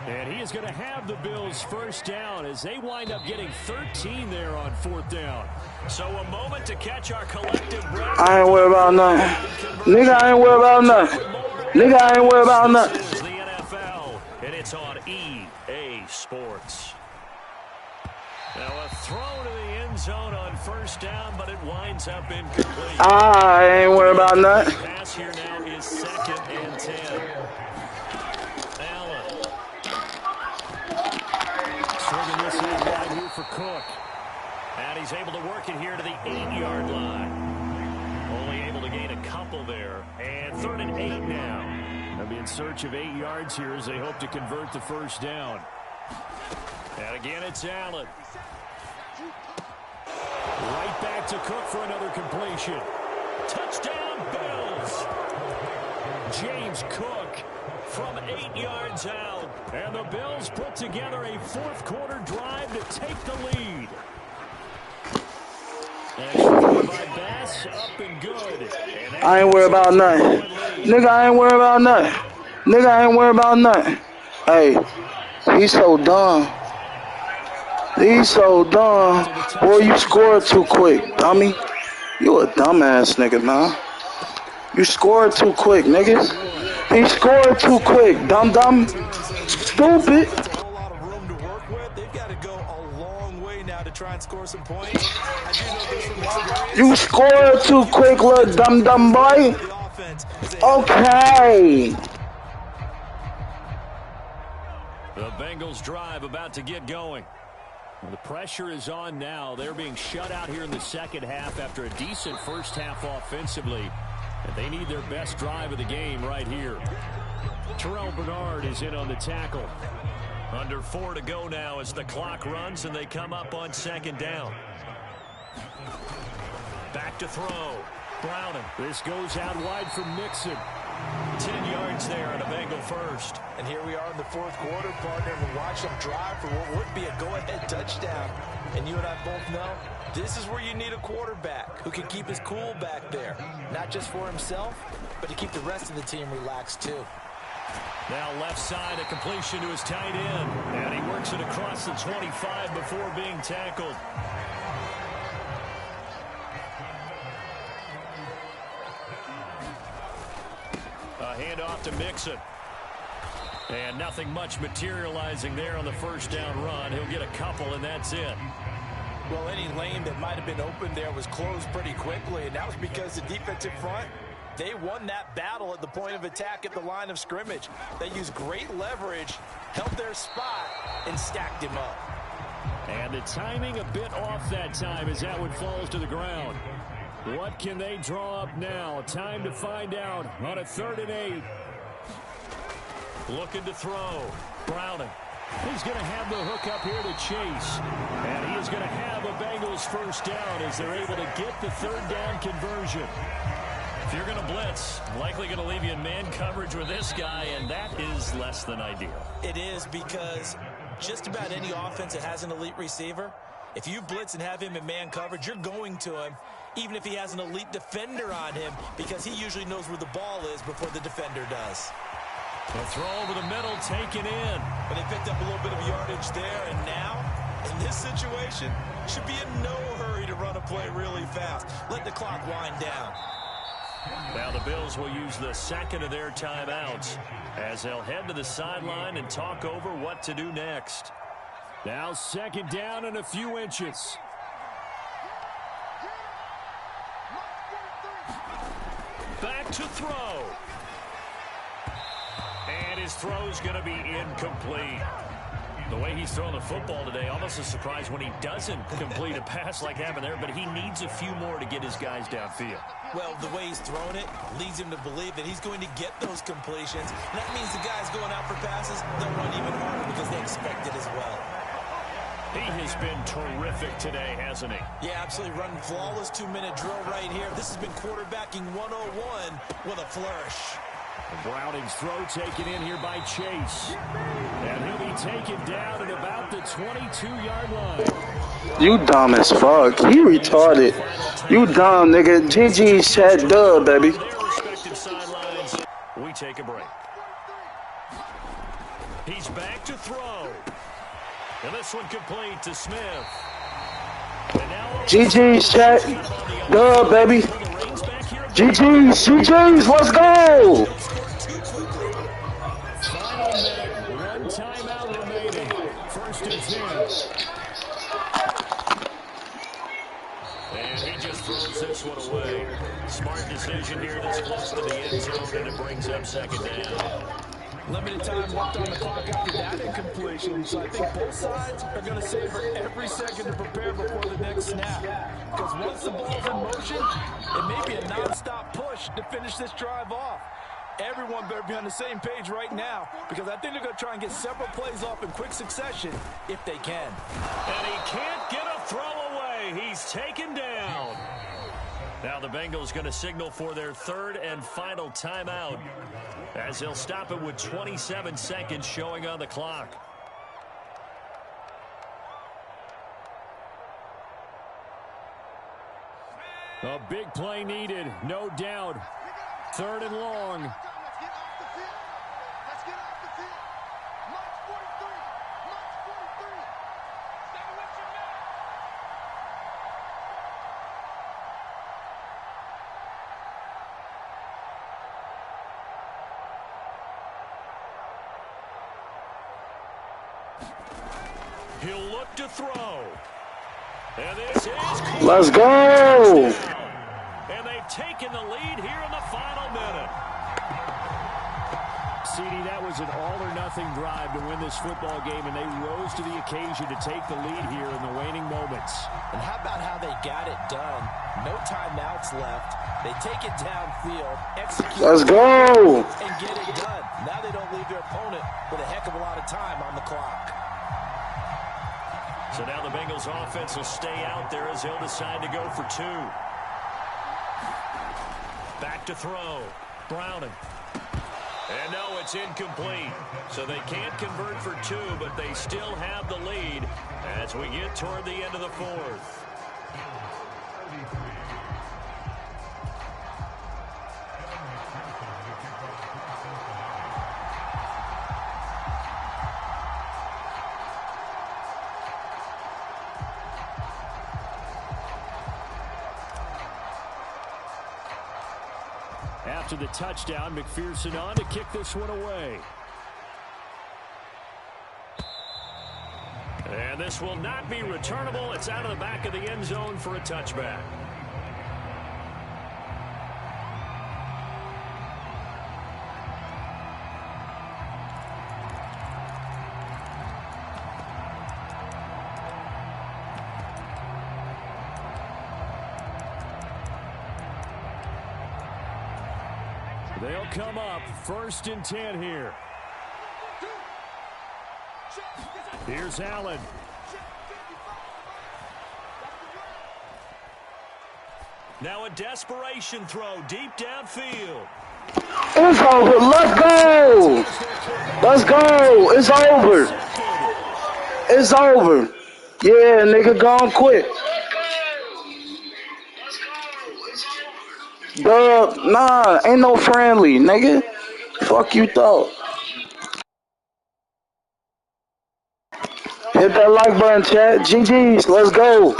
And he is going to have the Bills first down as they wind up getting 13 there on 4th down. So a moment to catch our collective breath. I ain't worried about nothing. Nigga, I ain't worried about nothing. Nigga, I ain't worried about nothing. This is the NFL, and it's on EA Sports. Now a throw to the end zone on first down, but it winds up incomplete. I ain't worried about nothing. Pass here now is 2nd and 10. Allen. Swinging this in wide here for Cook. And he's able to work it here to the 8-yard line. Only able to gain a couple there. And 3rd and 8 now. They'll be in search of 8 yards here as they hope to convert the first down. And again, it's Allen. Right back to Cook for another completion. Touchdown, Bills. James Cook from 8 yards out. And the Bills put together a 4th quarter drive to take the lead. And by Bass, up and good. And I ain't worried about nothing. Nigga, I ain't worried about nothing. Nigga, I ain't worried about nothing. Hey, he's so dumb. He's so dumb. Boy, you scored too quick, dummy. You a dumbass nigga, man. You scored too quick, nigga. He scored too quick, dumb. Stupid. A whole lot of room to work with. They've got to go a long way now to try and score some points. I do know this from experience. You scored too quick, little dumb boy. The offense is a Okay. the Bengals drive about to get going. The pressure is on now. They're being shut out here in the second half after a decent first half offensively. And they need their best drive of the game right here. Terrell Bernard is in on the tackle. Under 4 to go now as the clock runs and they come up on 2nd down. Back to throw. Browning. This goes out wide for Mixon. 10 yards there on a Bengal first. And here we are in the fourth quarter, partner, and watch them drive for what would be a go-ahead touchdown. And you and I both know this is where you need a quarterback who can keep his cool back there. Not just for himself, but to keep the rest of the team relaxed too. Now left side, a completion to his tight end. And he works it across the 25 before being tackled. A handoff to Mixon. And nothing much materializing there on the first down run. He'll get a couple, and that's it. Well, any lane that might have been open there was closed pretty quickly, and that was because the defensive front, they won that battle at the point of attack at the line of scrimmage. They used great leverage, held their spot, and stacked him up. And the timing a bit off that time as that one falls to the ground. What can they draw up now? Time to find out on a 3rd and 8. Looking to throw. Browning. He's going to have the hook up here to Chase. And he is going to have a Bengals first down as they're able to get the 3rd down conversion. If you're going to blitz, likely going to leave you in man coverage with this guy, and that is less than ideal. It is, because just about any offense that has an elite receiver, if you blitz and have him in man coverage, you're going to him, even if he has an elite defender on him, because he usually knows where the ball is before the defender does. A throw over the middle, taken in. But they picked up a little bit of yardage there, and now, in this situation, should be in no hurry to run a play really fast. Let the clock wind down. Now the Bills will use the second of their timeouts as they'll head to the sideline and talk over what to do next. Now 2nd down and a few inches. Back to throw. And his throw's going to be incomplete. The way he's throwing the football today, almost a surprise when he doesn't complete a pass like happened there, but he needs a few more to get his guys downfield. Well, the way he's thrown it leads him to believe that he's going to get those completions. And that means the guys going out for passes, they'll run even harder because they expect it as well. He has been terrific today, hasn't he? Yeah, absolutely. Running flawless 2-minute drill right here. This has been quarterbacking 101 with a flourish. Browning's throw taken in here by Chase. And he'll be taken down at about the 22-yard line. You dumb as fuck. He retarded. You dumb, nigga. GG's chat dub, baby. Their respective sidelines. We take a break. He's back to throw. And this one complete to Smith. GG's chat dub, baby. GG's, let's go. Final minute, 1 timeout remaining. 1st and 10. And he just throws this one away. Smart decision here that's close to the end zone, and it brings up 2nd down. Limited time left on the clock after that incompletion, so I think both sides are going to savor every second to prepare before the next snap. Because once the ball's in motion, it may be a non-stop push to finish this drive off. Everyone better be on the same page right now, because I think they're going to try and get several plays off in quick succession if they can. And he can't get a throw away. He's taken down. Now the Bengals going to signal for their 3rd and final timeout as they'll stop it with 27 seconds showing on the clock. A big play needed, no doubt. 3rd and long. He'll look to throw. And this is... Let's go. And they've taken the lead here in the final minute. CD, that was an all-or-nothing drive to win this football game, and they rose to the occasion to take the lead here in the waning moments. And how about how they got it done? No timeouts left. They take it downfield, execute. Let's go. And get it done. Now they don't leave their opponent with a heck of a lot of time on the clock. So now the Bengals offense will stay out there as they'll decide to go for 2. Back to throw. Browning. And no, it's incomplete. So they can't convert for 2, but they still have the lead as we get toward the end of the fourth. After the touchdown, McPherson on to kick this one away. And this will not be returnable. It's out of the back of the end zone for a touchback. They'll come up 1st and 10 here. Here's Allen. Now a desperation throw deep downfield. It's over. Let's go. Let's go. It's over. It's over. Yeah, nigga, gone quick. Dub, nah, ain't no friendly, nigga. Fuck you thought. Hit that like button, chat. GG's, let's go.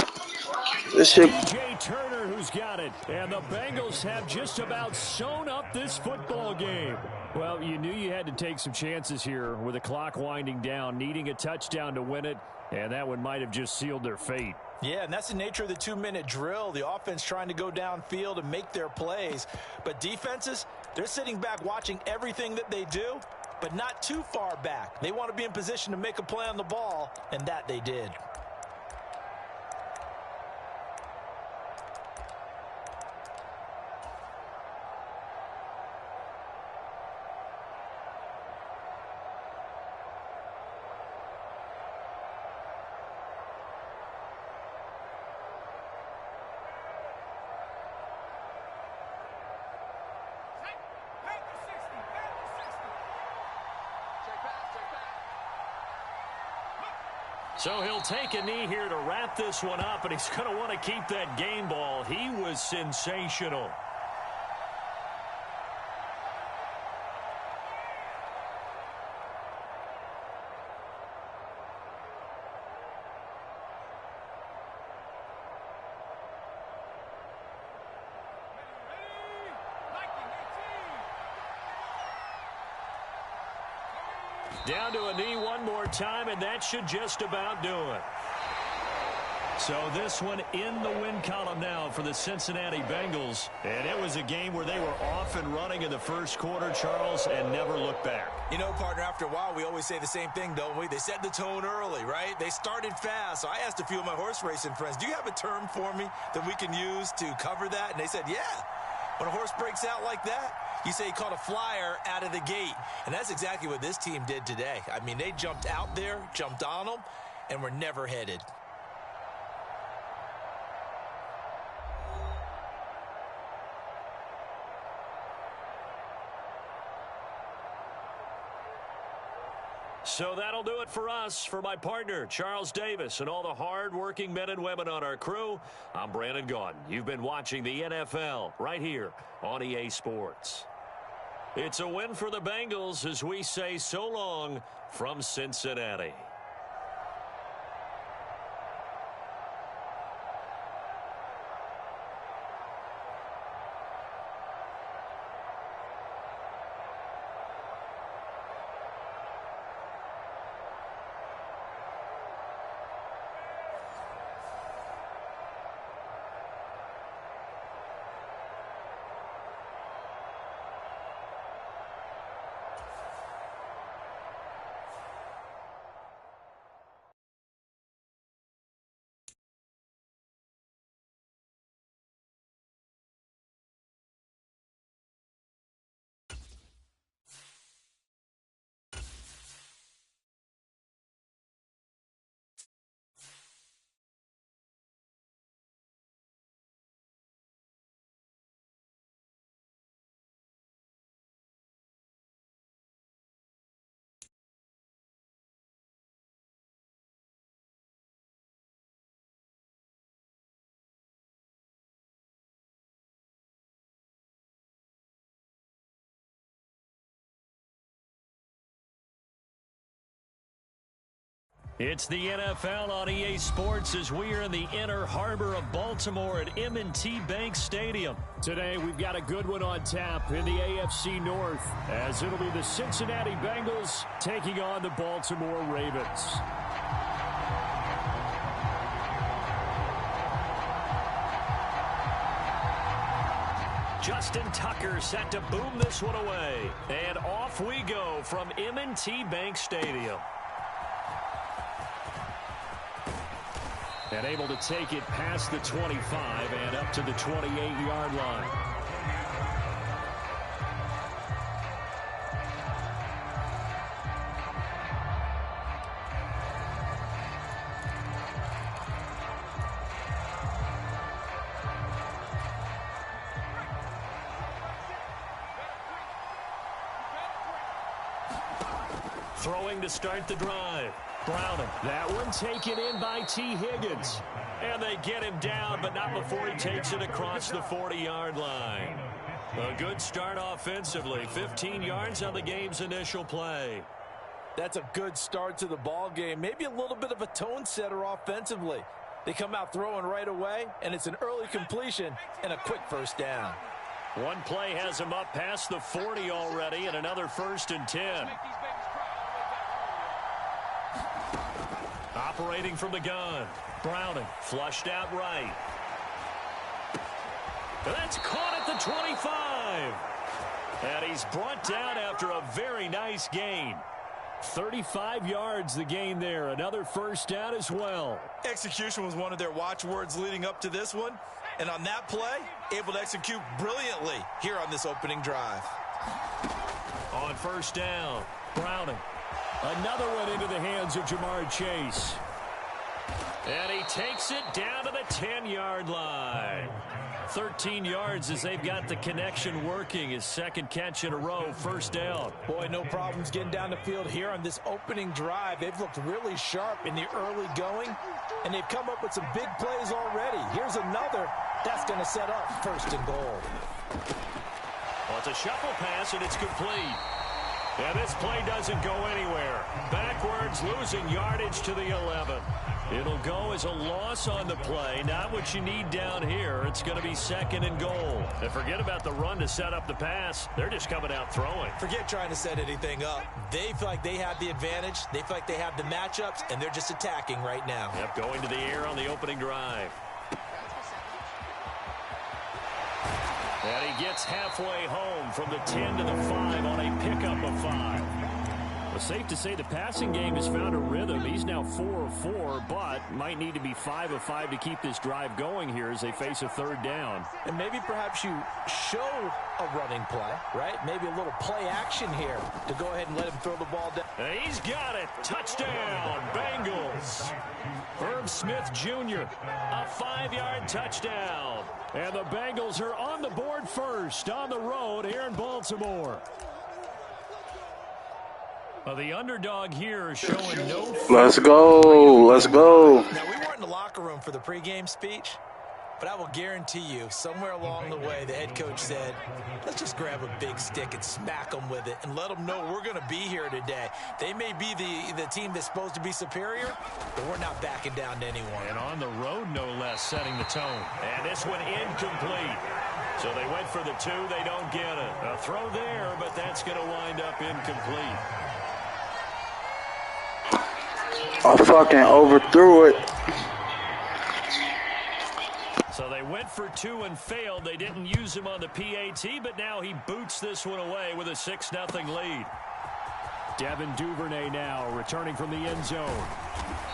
This shit. DJ Turner who's got it. And the Bengals have just about sewn up this football game. Well, you knew you had to take some chances here with the clock winding down, needing a touchdown to win it, and that one might have just sealed their fate. Yeah, and that's the nature of the 2-minute drill. The offense trying to go downfield and make their plays. But defenses, they're sitting back watching everything that they do, but not too far back. They want to be in position to make a play on the ball, and that they did. So he'll take a knee here to wrap this one up, and he's going to want to keep that game ball. He was sensational. Down to a knee one more time, and that should just about do it. So this one in the win column now for the Cincinnati Bengals. And it was a game where they were off and running in the first quarter, Charles, and never looked back. You know, partner, after a while, we always say the same thing, don't we? They set the tone early, right? They started fast. So I asked a few of my horse racing friends, do you have a term for me that we can use to cover that? And they said, yeah. When a horse breaks out like that, you say he caught a flyer out of the gate. And that's exactly what this team did today. I mean, they jumped out there, jumped on them, and were never headed. So that'll do it for us. For my partner, Charles Davis, and all the hard-working men and women on our crew, I'm Brandon Gaudin. You've been watching the NFL right here on EA Sports. It's a win for the Bengals as we say so long from Cincinnati. It's the NFL on EA Sports as we are in the inner harbor of Baltimore at M&T Bank Stadium. Today, we've got a good one on tap in the AFC North, as it'll be the Cincinnati Bengals taking on the Baltimore Ravens. Justin Tucker set to boom this one away. And off we go from M&T Bank Stadium. And able to take it past the 25 and up to the 28-yard line. Throwing to start the drive. Browning. That one taken in by T. Higgins. And they get him down, but not before he takes it across the 40-yard line. A good start offensively. 15 yards on the game's initial play. That's a good start to the ball game. Maybe a little bit of a tone setter offensively. They come out throwing right away, and it's an early completion and a quick first down. One play has him up past the 40 already, and another 1st and 10. Operating from the gun. Browning flushed out right. That's caught at the 25. And he's brought down after a very nice gain. 35 yards the gain there. Another first down as well. Execution was one of their watchwords leading up to this one. And on that play, able to execute brilliantly here on this opening drive. On first down, Browning. Another one into the hands of Jamar Chase. And he takes it down to the 10-yard line. 13 yards as they've got the connection working. His second catch in a row, first down. Boy, no problems getting down the field here on this opening drive. They've looked really sharp in the early going, and they've come up with some big plays already. Here's another that's going to set up 1st and goal. Well, it's a shuffle pass, and it's complete. And this play doesn't go anywhere. Backwards, losing yardage to the 11. It'll go as a loss on the play. Not what you need down here. It's going to be 2nd and goal. And forget about the run to set up the pass. They're just coming out throwing. Forget trying to set anything up. They feel like they have the advantage. They feel like they have the matchups, and they're just attacking right now. Yep, going to the air on the opening drive. And he gets halfway home from the 10 to the 5 on a pickup of 5. Well, safe to say the passing game has found a rhythm. He's now 4 of 4, but might need to be 5 of 5 to keep this drive going here as they face a 3rd down. And maybe perhaps you show a running play, right? Maybe a little play action here to go ahead and let him throw the ball down. And he's got it. Touchdown, Bengals. Herb Smith Jr., a 5-yard touchdown. And the Bengals are on the board first on the road here in Baltimore. Well, the underdog here showing no... Let's go. Let's go. Now, we weren't in the locker room for the pregame speech, but I will guarantee you, somewhere along the way, the head coach said, let's just grab a big stick and smack them with it and let them know we're going to be here today. They may be the team that's supposed to be superior, but we're not backing down to anyone. And on the road, no less, setting the tone. And this one incomplete. So they went for the 2. They don't get it. A throw there, but that's going to wind up incomplete. I fucking overthrew it. So they went for 2 and failed. They didn't use him on the PAT, but now he boots this one away with a 6-0 lead. Devin Duvernay now returning from the end zone.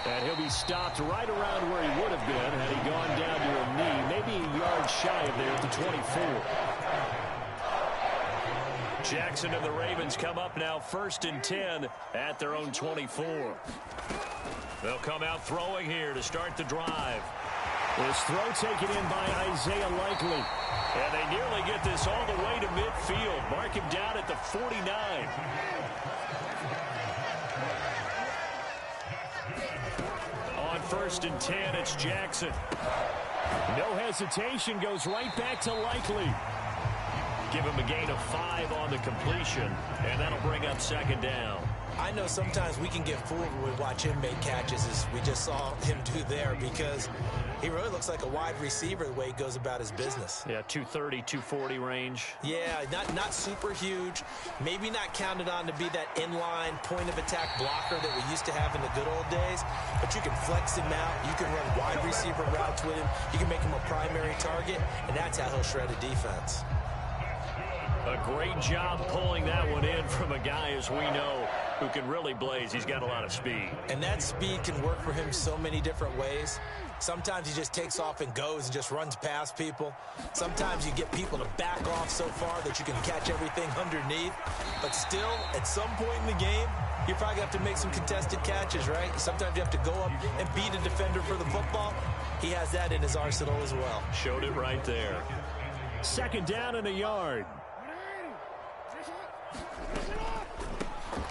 And he'll be stopped right around where he would have been had he gone down to a knee, maybe a yard shy of there at the 24. Jackson and the Ravens come up now 1st and 10 at their own 24. They'll come out throwing here to start the drive. This throw taken in by Isaiah Likely. And they nearly get this all the way to midfield. Mark him down at the 49. On 1st and 10, it's Jackson. No hesitation, goes right back to Likely. Give him a gain of 5 on the completion, and that'll bring up 2nd down. I know sometimes we can get fooled when we watch him make catches, as we just saw him do there, because he really looks like a wide receiver the way he goes about his business. Yeah, 230, 240 range. Yeah, not super huge. Maybe not counted on to be that inline point-of-attack blocker that we used to have in the good old days, but you can flex him out. You can run wide receiver routes with him. You can make him a primary target, and that's how he'll shred a defense. A great job pulling that one in from a guy, as we know, who can really blaze. He's got a lot of speed. And that speed can work for him so many different ways. Sometimes he just takes off and goes and just runs past people. Sometimes you get people to back off so far that you can catch everything underneath. But still, at some point in the game, you probably have to make some contested catches, right? Sometimes you have to go up and beat a defender for the football. He has that in his arsenal as well. Showed it right there. 2nd down and a yard.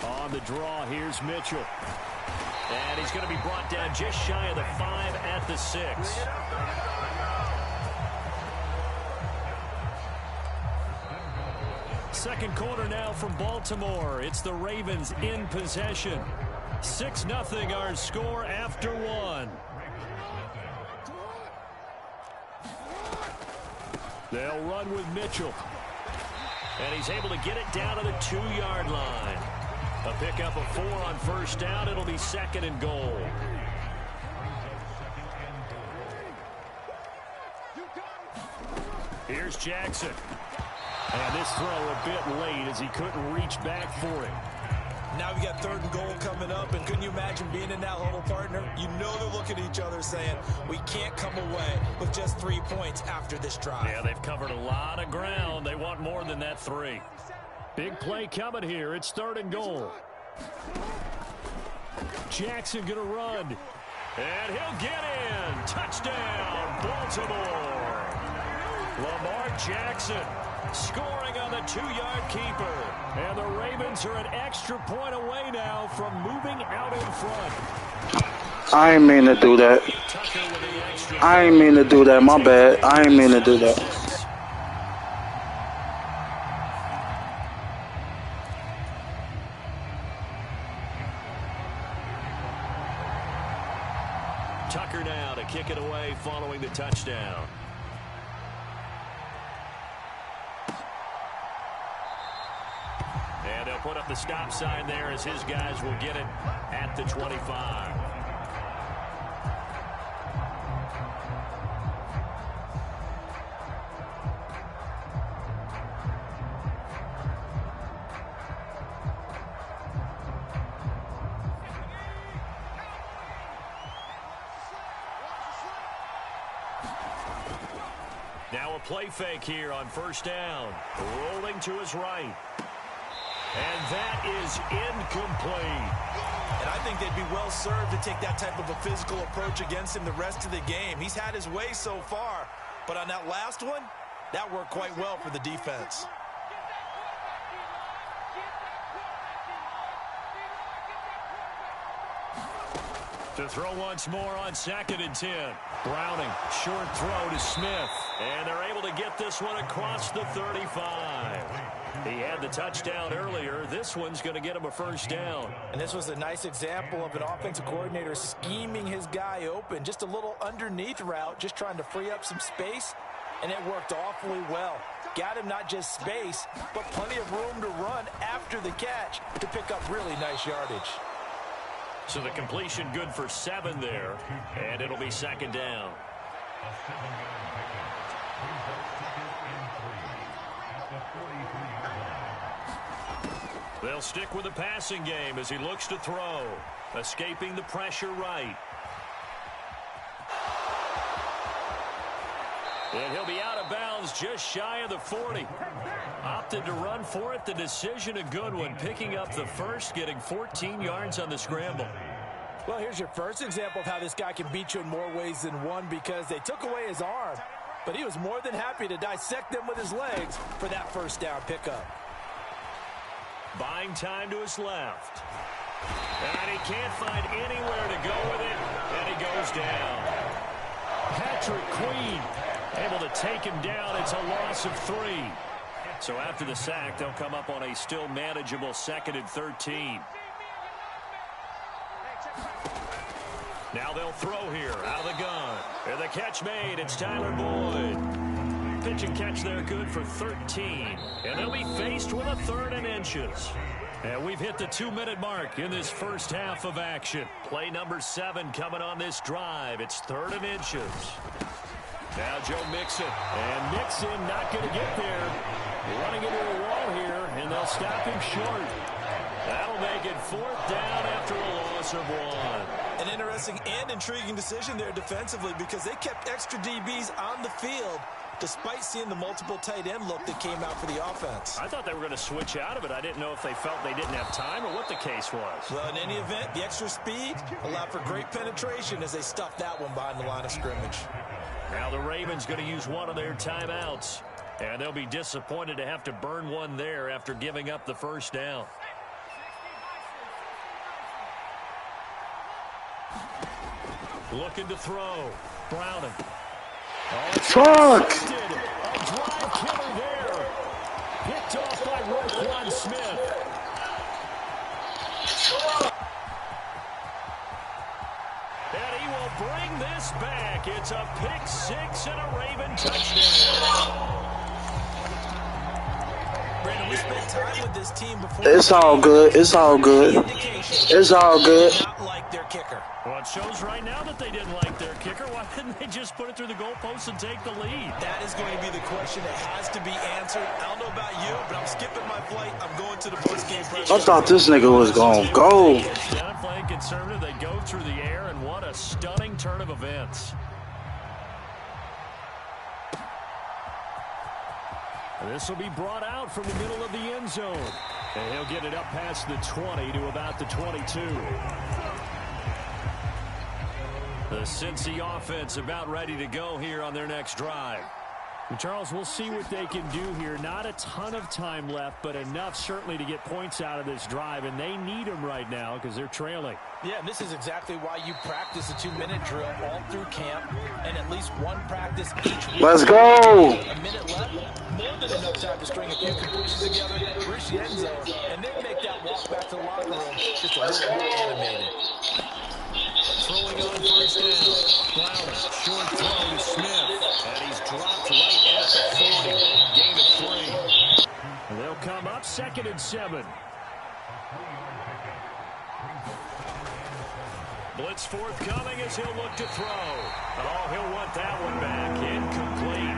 On the draw, here's Mitchell. And he's going to be brought down just shy of the 5 at the 6. Second quarter now from Baltimore. It's the Ravens in possession. 6-0 our score after 1. They'll run with Mitchell. And he's able to get it down to the 2-yard line. A pickup of 4 on 1st down. It'll be 2nd and goal. Here's Jackson. And this throw a bit late as he couldn't reach back for it. Now we got 3rd and goal coming up, and couldn't you imagine being in that huddle, partner? You know they're looking at each other saying, we can't come away with just 3 points after this drive. Yeah, they've covered a lot of ground. They want more than that 3. Big play coming here. It's 3rd and goal. Jackson going to run. And he'll get in. Touchdown, Baltimore. Lamar Jackson scoring on the 2-yard keeper. And the Ravens are an extra point away now from moving out in front. I ain't mean to do that. I ain't mean to do that. My bad. I ain't mean to do that. Tucker now to kick it away following the touchdown. And they'll put up the stop sign there as his guys will get it at the 25. Now a play fake here on 1st down. Rolling to his right. And that is incomplete. And I think they'd be well served to take that type of a physical approach against him the rest of the game. He's had his way so far, but on that last one, that worked quite well for the defense. To throw once more on 2nd and 10. Browning, short throw to Smith. And they're able to get this one across the 35. He had the touchdown earlier. This one's going to get him a 1st down. And this was a nice example of an offensive coordinator scheming his guy open. Just a little underneath route, just trying to free up some space. And it worked awfully well. Got him not just space, but plenty of room to run after the catch to pick up really nice yardage. So the completion good for 7 there. And it'll be 2nd down. They'll stick with the passing game as he looks to throw. Escaping the pressure right. And he'll be out of bounds just shy of the 40. Opted to run for it. The decision a good one. Picking up the 1st, getting 14 yards on the scramble. Well, here's your first example of how this guy can beat you in more ways than one, because they took away his arm, but he was more than happy to dissect them with his legs for that 1st down pickup. Buying time to his left. And he can't find anywhere to go with it, and he goes down. Patrick Queen able to take him down. It's a loss of 3. So after the sack, they'll come up on a still manageable 2nd and 13. Now they'll throw here out of the gun. And the catch made. It's Tyler Boyd. Pitch and catch there good for 13. And they'll be faced with a 3rd and inches. And we've hit the 2-minute mark in this first half of action. Play number 7 coming on this drive. It's 3rd and inches. Now Joe Mixon. And Mixon not going to get there. Running into a wall here, and they'll stop him short. That'll make it 4th down after a loss of 1. An interesting and intriguing decision there defensively because they kept extra DBs on the field despite seeing the multiple tight end look that came out for the offense. I thought they were going to switch out of it. I didn't know if they felt they didn't have time or what the case was. Well, in any event, the extra speed allowed for great penetration as they stuffed that one behind the line of scrimmage. Now the Ravens going to use one of their timeouts. And they'll be disappointed to have to burn one there after giving up the first down. Looking to throw. Browning. Fuck! A drive killer there. Picked off by Roquan Smith. And he will bring this back. It's a pick 6 and a Raven touchdown. Brandon, we spent time with this team before. It's all good. It's all good. It's all good. Not like their kicker. Well, it shows right now that they didn't like their kicker. Why didn't they just put it through the goalpost and take the lead? That is going to be the question that has to be answered. I don't know about you, but I'm skipping my flight. I'm going to the post-game press. I thought this nigga was gonna go. Instead of playing conservative, they go through the air, and what a stunning turn of events. This will be brought out from the middle of the end zone. And he'll get it up past the 20 to about the 22. The Cincy offense about ready to go here on their next drive. And Charles, we'll see what they can do here. Not a ton of time left, but enough certainly to get points out of this drive. And they need them right now because they're trailing. Yeah, and this is exactly why you practice a 2-minute drill all through camp and at least one practice each week. Let's go. A minute left, more than enough time to string a few completions together, reach the end zone, and then make that walk back to the locker room just a little more animated. Throwing on first down. Brown, short throw to Smith. And he's dropped right at the 40. Gain of 3. They'll come up 2nd and 7. Blitz forthcoming as he'll look to throw. Oh, he'll want that one back. Incomplete.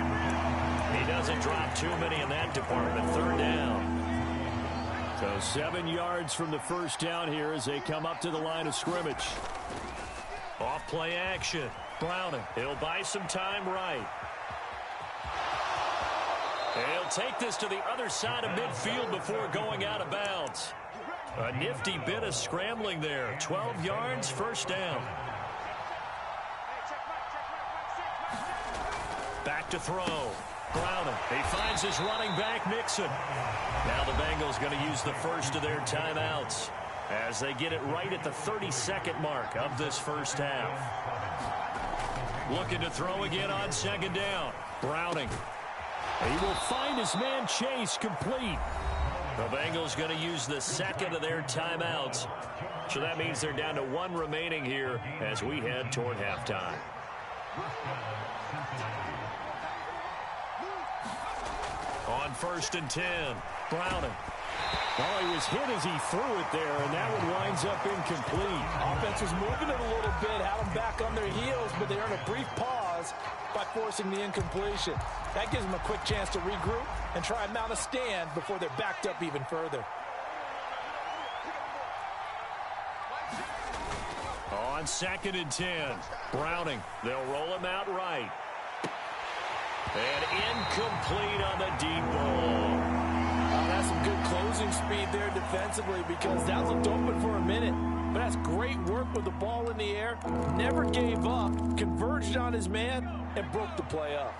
He doesn't drop too many in that department. 3rd down. So 7 yards from the first down here as they come up to the line of scrimmage. Off play action. Browning. He'll buy some time right. He'll take this to the other side of midfield before going out of bounds. A nifty bit of scrambling there. 12 yards, first down. Back to throw. Browning. He finds his running back, Mixon. Now the Bengals going to use the first of their timeouts as they get it right at the 32nd mark of this first half. Looking to throw again on 2nd down. Browning. He will find his man Chase complete. The Bengals going to use the 2nd of their timeouts. So that means they're down to 1 remaining here as we head toward halftime. On 1st and 10, Browning. Well, he was hit as he threw it there, and that one winds up incomplete. Offense was moving it a little bit, had them back on their heels, but they earned a brief pause by forcing the incompletion. That gives them a quick chance to regroup and try and mount a stand before they're backed up even further. On 2nd and 10, Browning. They'll roll him out right. And incomplete on the deep ball. That's some good closing speed there defensively because that looked open for a minute. But that's great work with the ball in the air. Never gave up, converged on his man, and broke the play up.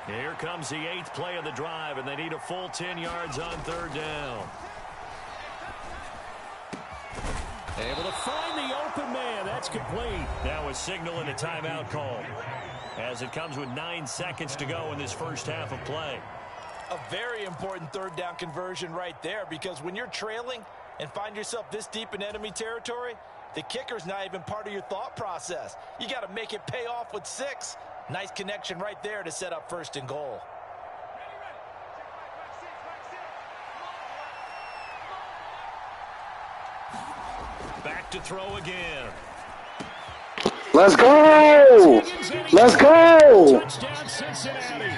Here comes the 8th play of the drive, and they need a full 10 yards on 3rd down. Able to find the open man. That's complete. Now a signal and a timeout call as it comes with 9 seconds to go in this first half of play. A very important 3rd down conversion right there because when you're trailing and find yourself this deep in enemy territory, The kicker's not even part of your thought process. You got to make it pay off with 6. Nice connection right there to set up 1st and goal. Back to throw again. Let's go! Let's go! Touchdown, Cincinnati.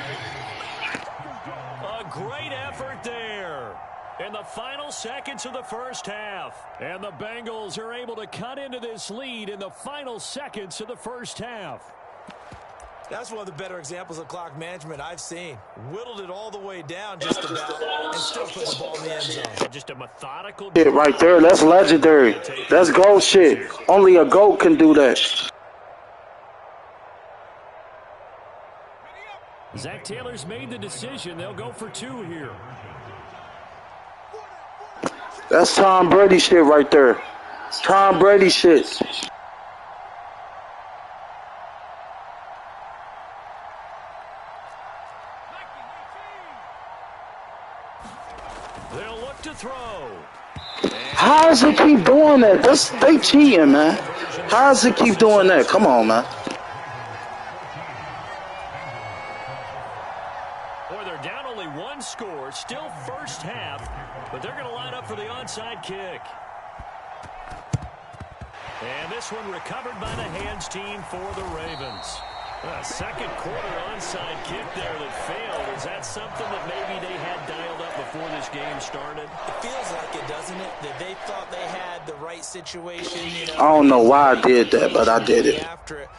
A great effort there in the final seconds of the first half. And the Bengals are able to cut into this lead in the final seconds of the first half. That's one of the better examples of clock management I've seen. Whittled it all the way down just about and still put the ball in the end zone. Just a methodical Shit right there. That's legendary. That's GOAT shit. Only a GOAT can do that. Zach Taylor's made the decision. They'll go for 2 here. That's Tom Brady shit right there. Tom Brady shit. They'll look to throw. How does it keep doing that? They cheating, man. How does it keep doing that? Come on, man. Boy, they're down only 1 score. Still first half, but they're going to line up for the onside kick. And this one recovered by the hands team for the Ravens. A second quarter onside kick there that failed. Is that something that maybe they had dialed up before this game started? It feels like it, doesn't it? That they thought they had the right situation. You know, I don't know why I did that, but I did it. After it.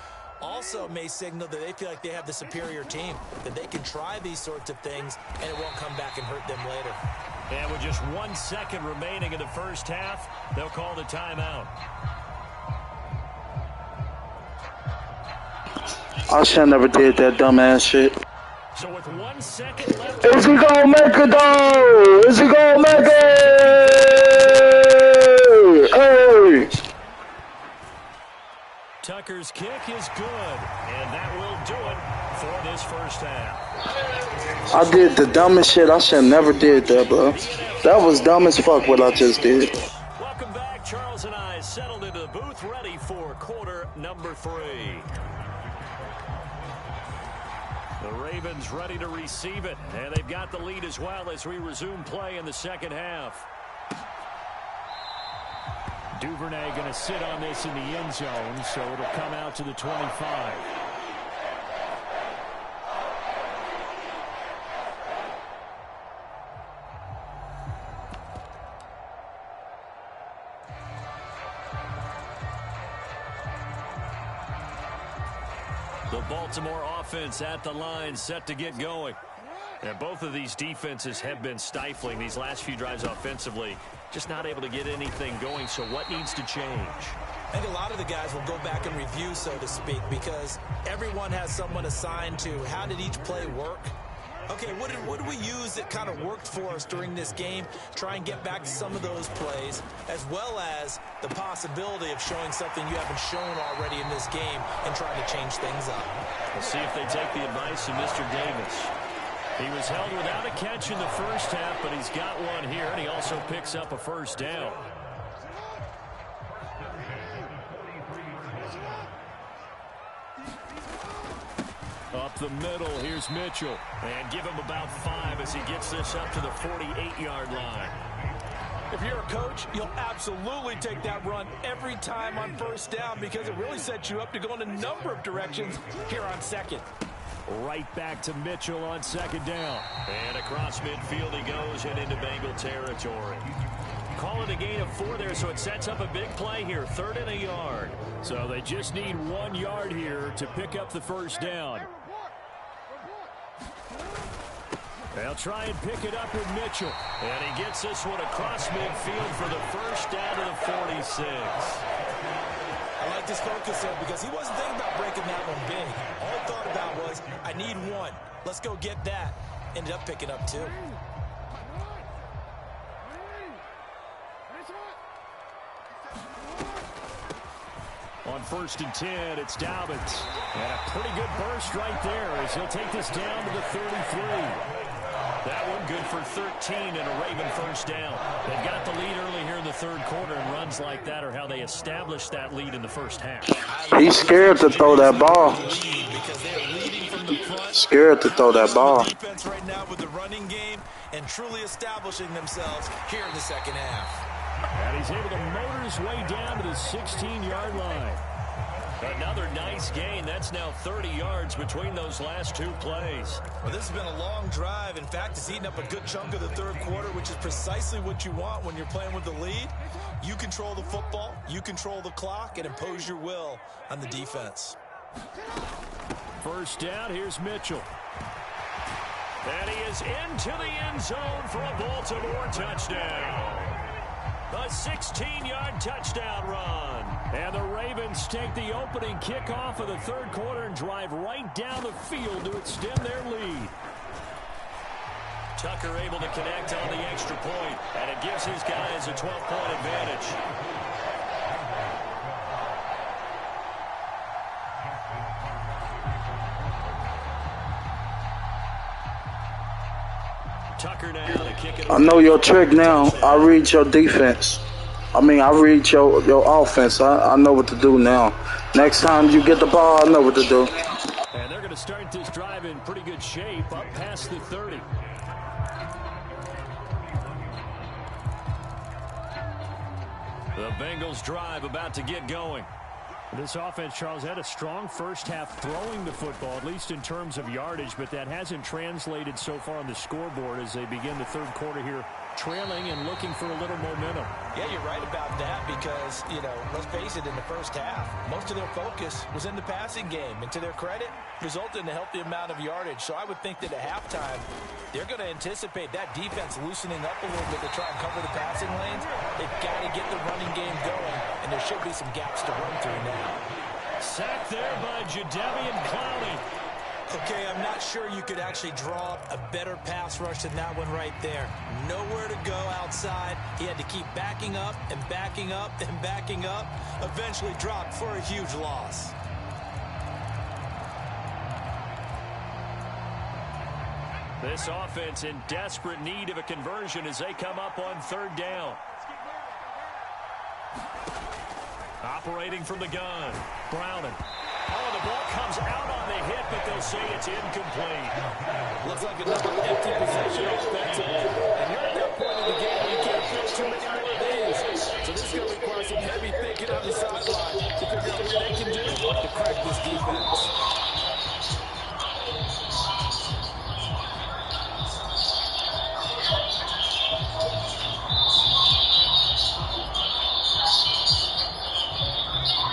Also may signal that they feel like they have the superior team, that they can try these sorts of things and it won't come back and hurt them later. And with just 1 second remaining in the first half, they'll call the timeout. I should never did that dumbass shit. So with 1 second left. Is he gonna make it though? Is he gonna make it? Hey! Tucker's kick is good, and that will do it for this first half. I did the dumbest shit. I should never did that, bro. That was dumb as fuck what I just did. Welcome back. Charles and I settled into the booth ready for quarter number 3. The Ravens ready to receive it, and they've got the lead as well as we resume play in the second half. Duvernay going to sit on this in the end zone, so it'll come out to the 25. The Baltimore offense at the line, set to get going. And both of these defenses have been stifling these last few drives offensively. Just not able to get anything going, so what needs to change? I think a lot of the guys will go back and review, so to speak, because everyone has someone assigned to how did each play work. Okay, what did we use that kind of worked for us during this game? Try and get back to some of those plays, as well as the possibility of showing something you haven't shown already in this game and trying to change things up. We'll see if they take the advice of Mr. Davis. He was held without a catch in the first half, but he's got one here, and he also picks up a first down. Up the middle, here's Mitchell. And give him about 5 as he gets this up to the 48-yard line. If you're a coach, you'll absolutely take that run every time on first down because it really sets you up to go in a number of directions here on second. Right back to Mitchell on second down. And across midfield he goes and into Bengal territory. Call it a gain of 4 there, so it sets up a big play here. 3rd and a yard. So they just need 1 yard here to pick up the first down. They'll try and pick it up with Mitchell. And he gets this one across midfield for the first down to the 46. I like this focus there because he wasn't thinking about breaking that one big. All he thought about was, I need 1. Let's go get that. Ended up picking up 2. On 1st and 10, it's Dobbins. And a pretty good burst right there as he'll take this down to the 33. That one good for 13 and a Raven first down. They've got the lead early here in the third quarter, and runs like that are how they established that lead in the first half. He's scared to throw that ball. Because they're leading from the front. Scared to throw that ball. Defense right now with the running game and truly establishing themselves here in the second half. And he's able to motor his way down to the 16-yard line. Another nice gain. That's now 30 yards between those last two plays. Well, this has been a long drive. In fact, it's eaten up a good chunk of the third quarter, which is precisely what you want when you're playing with the lead. You control the football, you control the clock, and impose your will on the defense. First down, here's Mitchell. And he is into the end zone for a Baltimore touchdown. A 16-yard touchdown run. And the Ravens take the opening kickoff of the third quarter and drive right down the field to extend their lead. Tucker able to connect on the extra point, and it gives his guys a 12-point advantage. Tucker now to kick it. I know your trick now. I read your defense. I read your offense. I know what to do now. Next time you get the ball, I know what to do. And they're going to start this drive in pretty good shape, up past the 30. The Bengals drive about to get going. This offense, Charles, had a strong first half throwing the football, at least in terms of yardage, but that hasn't translated so far on the scoreboard as they begin the third quarter here, trailing and looking for a little momentum. Yeah, you're right about that because, let's face it, in the first half, most of their focus was in the passing game. And to their credit, resulted in a healthy amount of yardage. So I would think that at halftime, they're going to anticipate that defense loosening up a little bit to try and cover the passing lanes. They've got to get the running game going, and there should be some gaps to run through now. Sacked there by Jadeveon Clowney. Okay, I'm not sure you could actually draw up a better pass rush than that one right there. Nowhere to go outside. He had to keep backing up and backing up and backing up. Eventually dropped for a huge loss. This offense in desperate need of a conversion as they come up on third down. Operating from the gun, Browning. Oh, the ball comes out on the hit, but they'll say it's incomplete. Looks like another empty possession offensively. And you're at that point of the game where you can't throw too many more of these. So this is going to require some heavy thinking on the sideline to figure out what they can do to crack this defense.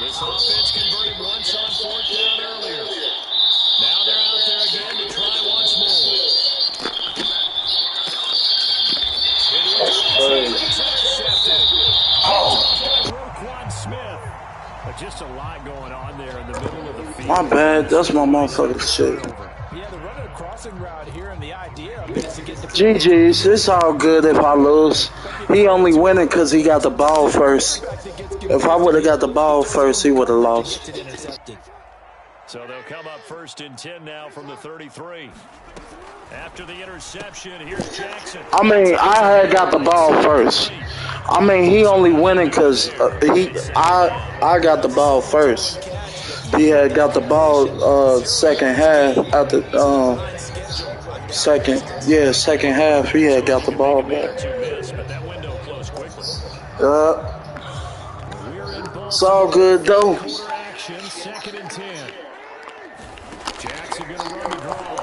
This offense converted once on fourth down earlier. Now they're out there again to try once more. It's intercepted. Roquan Smith. But just a lot going on there in the middle of the field. My bad. That's my motherfucking shit. Yeah, they're running a crossing route here, and the idea of it is to get the GG's. It's all good if I lose. He only winning because he got the ball first. If I would have got the ball first, he would have lost. So they'll come up first and 10 now from the 33. After the interception, here's Jackson. I had got the ball first. He only winning because I got the ball first. He had got the ball second half after second half. He had got the ball back. It's all good though. Second and 10. Jackson going to run the draw.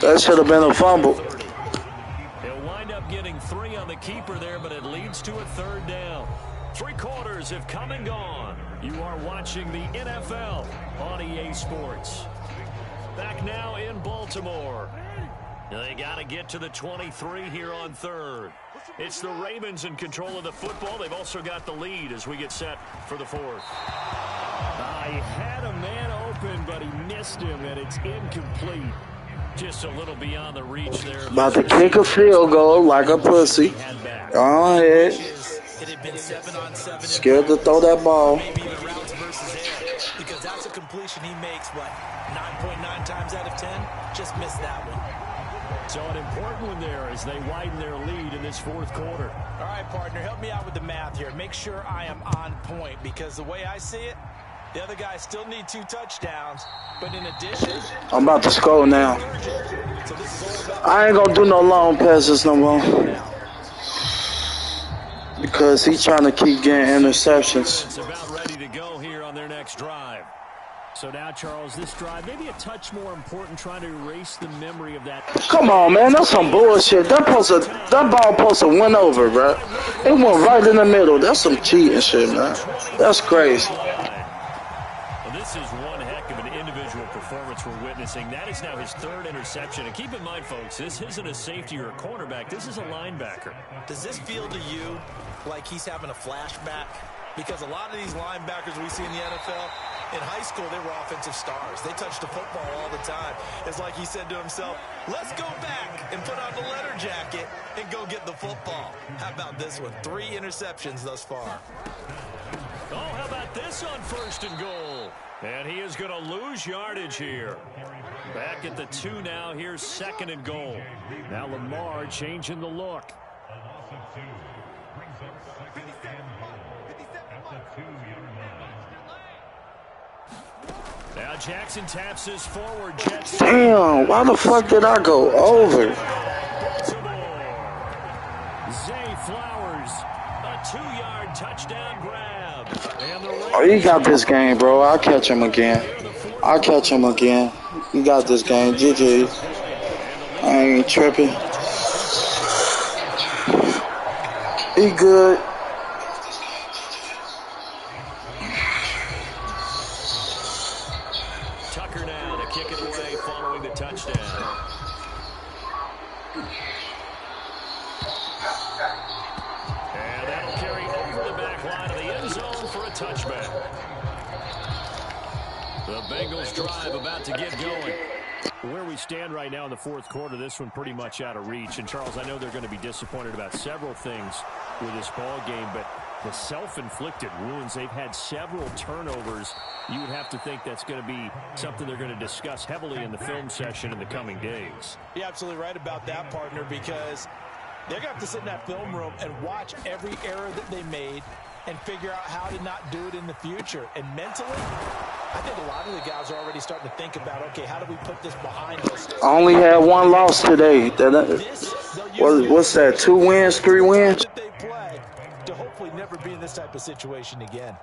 That should have been a fumble. He'll wind up getting 3 on the keeper there, but it leads to a third down. 3 quarters have come and gone. You are watching the NFL on EA Sports. Back now in Baltimore. They got to get to the 23 here on third. It's the Ravens in control of the football. They've also got the lead as we get set for the fourth. He had a man open, but he missed him, and it's incomplete. Just a little beyond the reach there. About to kick a field goal like a pussy. Go ahead. it had been 7-on-7. Scared to throw that ball. Maybe even routes versus air, because that's a completion he makes, what, 9.9 times out of 10? Just missed that one. So an important one there as they widen their lead in this fourth quarter. All right, partner, help me out with the math here. Make sure I am on point, because the way I see it, the other guys still need 2 touchdowns, but in addition, I'm about to score now. so this is all about I ain't gonna do no long passes no more. Because he's trying to keep getting interceptions. It's about ready to go here on their next drive. So now, Charles, this drive maybe a touch more important, trying to erase the memory of that. Come on, man. That's some bullshit. That ball supposed to went over, bro. It went right in the middle. That's some cheating shit, man. That's crazy. Well, this is one heck of an individual performance we're witnessing. That is now his 3rd interception. And keep in mind, folks, this isn't a safety or a cornerback. This is a linebacker. Does this feel to you like he's having a flashback? Because a lot of these linebackers we see in the NFL, in high school, they were offensive stars. They touched the football all the time. It's like he said to himself, let's go back and put on the letter jacket and go get the football. How about this one? 3 interceptions thus far. Oh, how about this on 1st and goal? And he is going to lose yardage here. Back at the 2 now. Here's 2nd and goal. Now Lamar changing the look. A loss of 2 brings up 2nd and goal at the 2-yard line. Now Jackson taps this forward. Jets. Damn, why the fuck did I go over? Zay Flowers, a 2-yard touchdown grab. And Oh, you got this game, bro. I'll catch him again. I'll catch him again. You got this game. GG. I ain't tripping. He good. Tucker now to kick it away following the touchdown. And that'll carry over the back line of the end zone for a touchback. The Bengals drive about to get going. Where we stand right now in the fourth quarter, this one pretty much out of reach. And, Charles, I know they're going to be disappointed about several things with this ball game, but the self-inflicted wounds, they've had several turnovers. You would have to think that's going to be something they're going to discuss heavily in the film session in the coming days. You're absolutely right about that, partner, because they're going to have to sit in that film room and watch every error that they made and figure out how to not do it in the future. And mentally, I think a lot of the guys are already starting to think about, okay, how do we put this behind us? I only had 1 loss today. What's that? 2 wins, 3 wins? They play to hopefully never be in this type of situation again.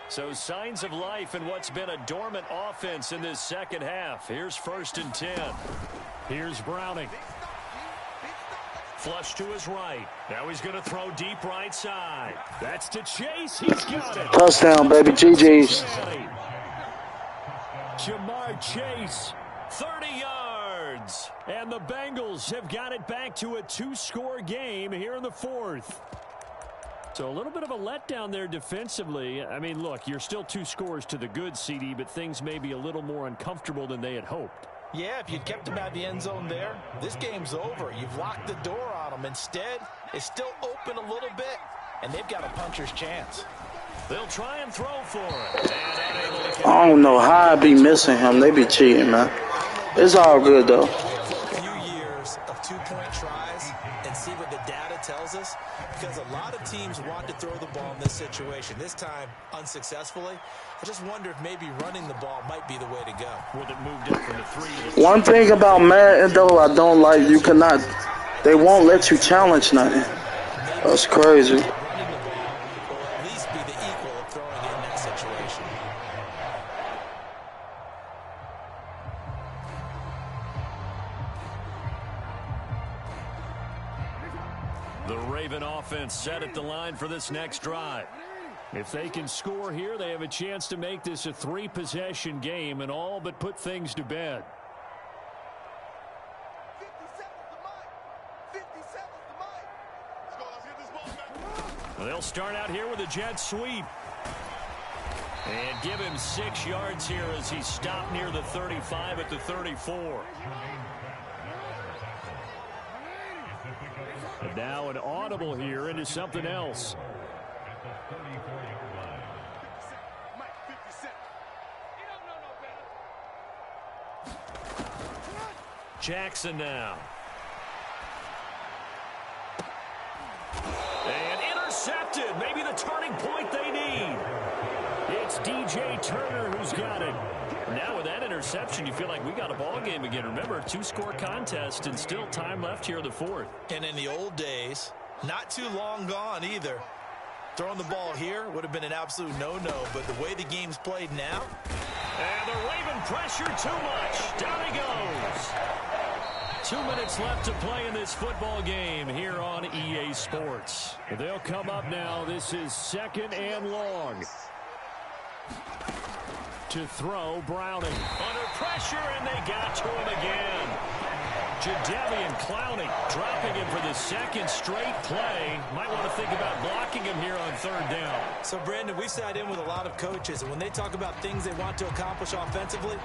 So signs of life in what's been a dormant offense in this second half. Here's 1st and 10. Here's Browning. Flush to his right. Now he's going to throw deep right side. That's to Chase. He's got it. Touchdown, baby. GG's. Jamar Chase, 30 yards. And the Bengals have got it back to a 2-score game here in the fourth. So a little bit of a letdown there defensively. I mean, look, you're still 2 scores to the good, CD, but things may be a little more uncomfortable than they had hoped. Yeah, if you'd kept him out of the end zone there, this game's over. You've locked the door on him. Instead, it's still open a little bit, and they've got a puncher's chance. They'll try and throw for it. I don't know how I be missing him. They be cheating, man. It's all good, though. A few years of 2-point tries and see what the data tells us, because a lot of teams want to throw the ball in this situation. This time, unsuccessfully. I just wonder if maybe running the ball might be the way to go. With it moved up from the 3. One thing about Madden, though, I don't like, they won't let you challenge nothing. That's crazy. Running the ball will at least be the equal of throwing it in that situation. The Raven offense set at the line for this next drive. If they can score here, they have a chance to make this a 3-possession game and all but put things to bed. 50 seconds to Mike. Let's go. Let's get this ball back. They'll start out here with a jet sweep. And give him 6 yards here as he stopped near the 35 at the 34. And now an auto. convertible here into something else. At the 34-yard line. Mike, 57. You don't know no better. Jackson now. And intercepted. Maybe the turning point they need. It's DJ Turner who's got it. Now with that interception, you feel like we got a ball game again. Remember, 2-score contest and still time left here in the fourth. And in the old days, not too long gone either. Throwing the ball here would have been an absolute no-no, but the way the game's played now. And the Raven pressure too much. Down he goes. 2 minutes left to play in this football game here on EA Sports. They'll come up now. This is 2nd and long. To throw, Browning. Under pressure, and they got to him again. Jadeveon Clowney dropping him for the second straight play. Might want to think about blocking him here on 3rd down. So, Brandon, we sat in with a lot of coaches, and when they talk about things they want to accomplish offensively,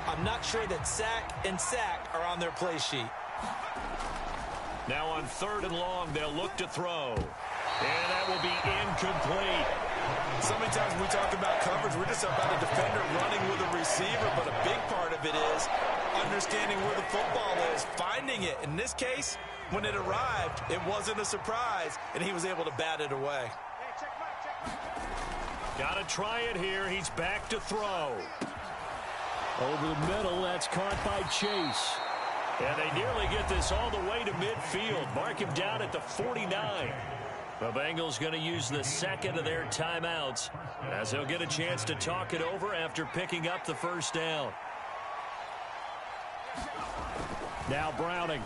I'm not sure that sack and sack are on their play sheet. Now on 3rd and long, they'll look to throw. And that will be incomplete. So many times when we talk about coverage, we're just about a defender running with a receiver, but a big part of it is understanding where the football is, finding it. In this case, when it arrived, it wasn't a surprise, and he was able to bat it away. Got to try it here. He's back to throw. Over the middle, that's caught by Chase. And they nearly get this all the way to midfield. Mark him down at the 49. The Bengals going to use the second of their timeouts as they'll get a chance to talk it over after picking up the 1st down. Now Browning.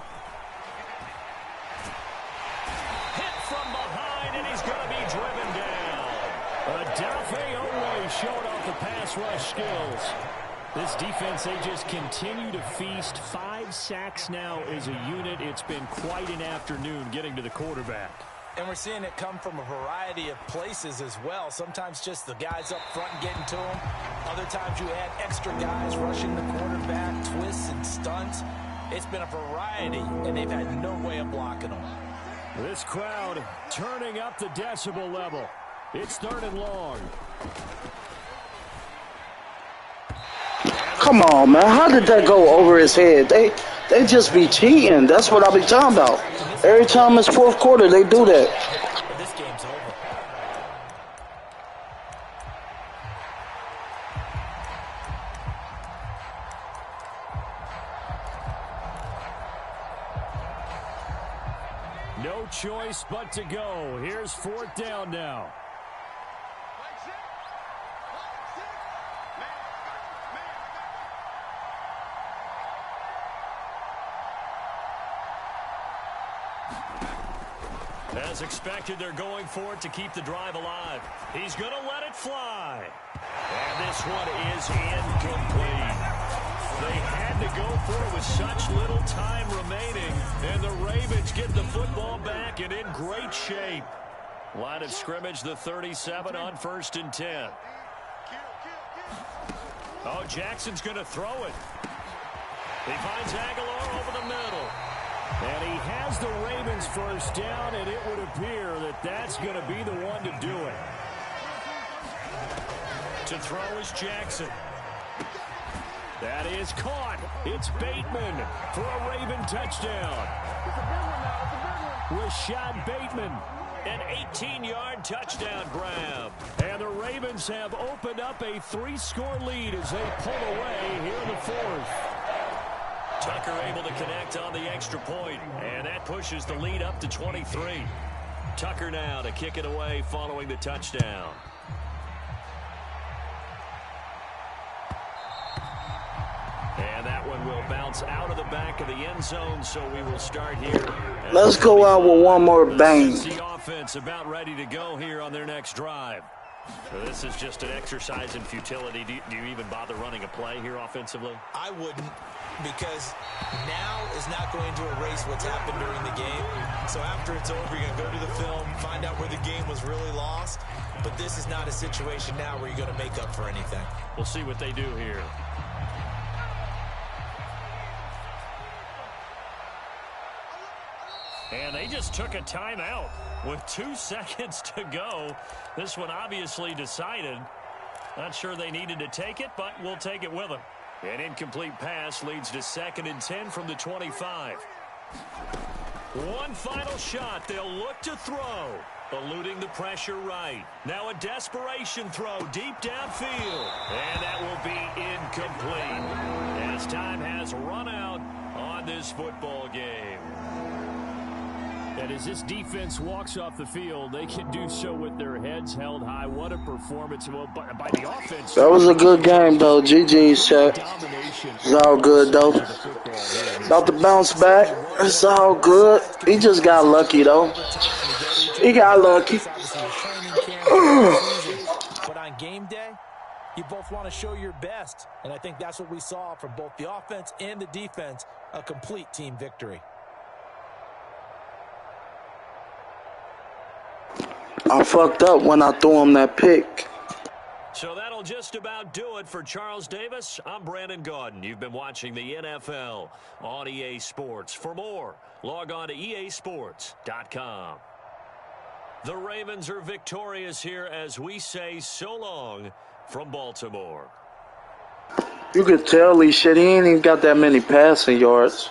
Hit from behind, and he's going to be driven down. Adafe Owe showing off the pass rush skills. This defense, they just continue to feast. 5 sacks now as a unit. It's been quite an afternoon getting to the quarterback. And we're seeing it come from a variety of places as well. Sometimes just the guys up front getting to him. Other times you add extra guys rushing the quarterback, twists and stunts. It's been a variety, and they've had no way of blocking them. This crowd turning up the decibel level. It's 3rd and long. Come on, man. How did that go over his head? They just be cheating. That's what I be talking about. Every time it's 4th quarter, they do that. This game's over. No choice but to go. Here's 4th down now. As expected, they're going for it to keep the drive alive. He's going to let it fly. And this one is incomplete. They had to go for it with such little time remaining. And the Ravens get the football back and in great shape. Line of scrimmage, the 37 on 1st and 10. Oh, Jackson's going to throw it. He finds Aguilar over the middle. And he has the Ravens 1st down, and it would appear that that's going to be the one to do it. To throw is Jackson. That is caught. It's Bateman for a Raven touchdown. Rashad Bateman. An 18-yard touchdown grab. And the Ravens have opened up a 3-score lead as they pull away here in the 4th. Tucker able to connect on the extra point, and that pushes the lead up to 23. Tucker now to kick it away following the touchdown. And that one will bounce out of the back of the end zone, so we will start here. Let's go out with one more bang. The offense about ready to go here on their next drive. So this is just an exercise in futility. Do you even bother running a play here offensively? I wouldn't, because now is not going to erase what's happened during the game. So after it's over, you're going to go to the film, find out where the game was really lost. But this is not a situation now where you're going to make up for anything. We'll see what they do here. And they just took a timeout with 2 seconds to go. This one obviously decided. Not sure they needed to take it, but we'll take it with them. An incomplete pass leads to 2nd and 10 from the 25. One final shot. They'll look to throw. Eluding the pressure right. Now a desperation throw deep downfield. And that will be incomplete as time has run out on this football game. And as this defense walks off the field, they can do so with their heads held high. What a performance by the offense. That was a good game, though. GG's, Chuck. It's all good, though. About to bounce back. It's all good. He just got lucky, though. He got lucky. But on game day, you both want to show your best. And I think that's what we saw from both the offense and the defense. A complete team victory. I fucked up when I threw him that pick. So that'll just about do it for Charles Davis. I'm Brandon Gaudin. You've been watching the NFL on EA Sports. For more, log on to easports.com. The Ravens are victorious here as we say so long from Baltimore. You could tell he ain't even got that many passing yards.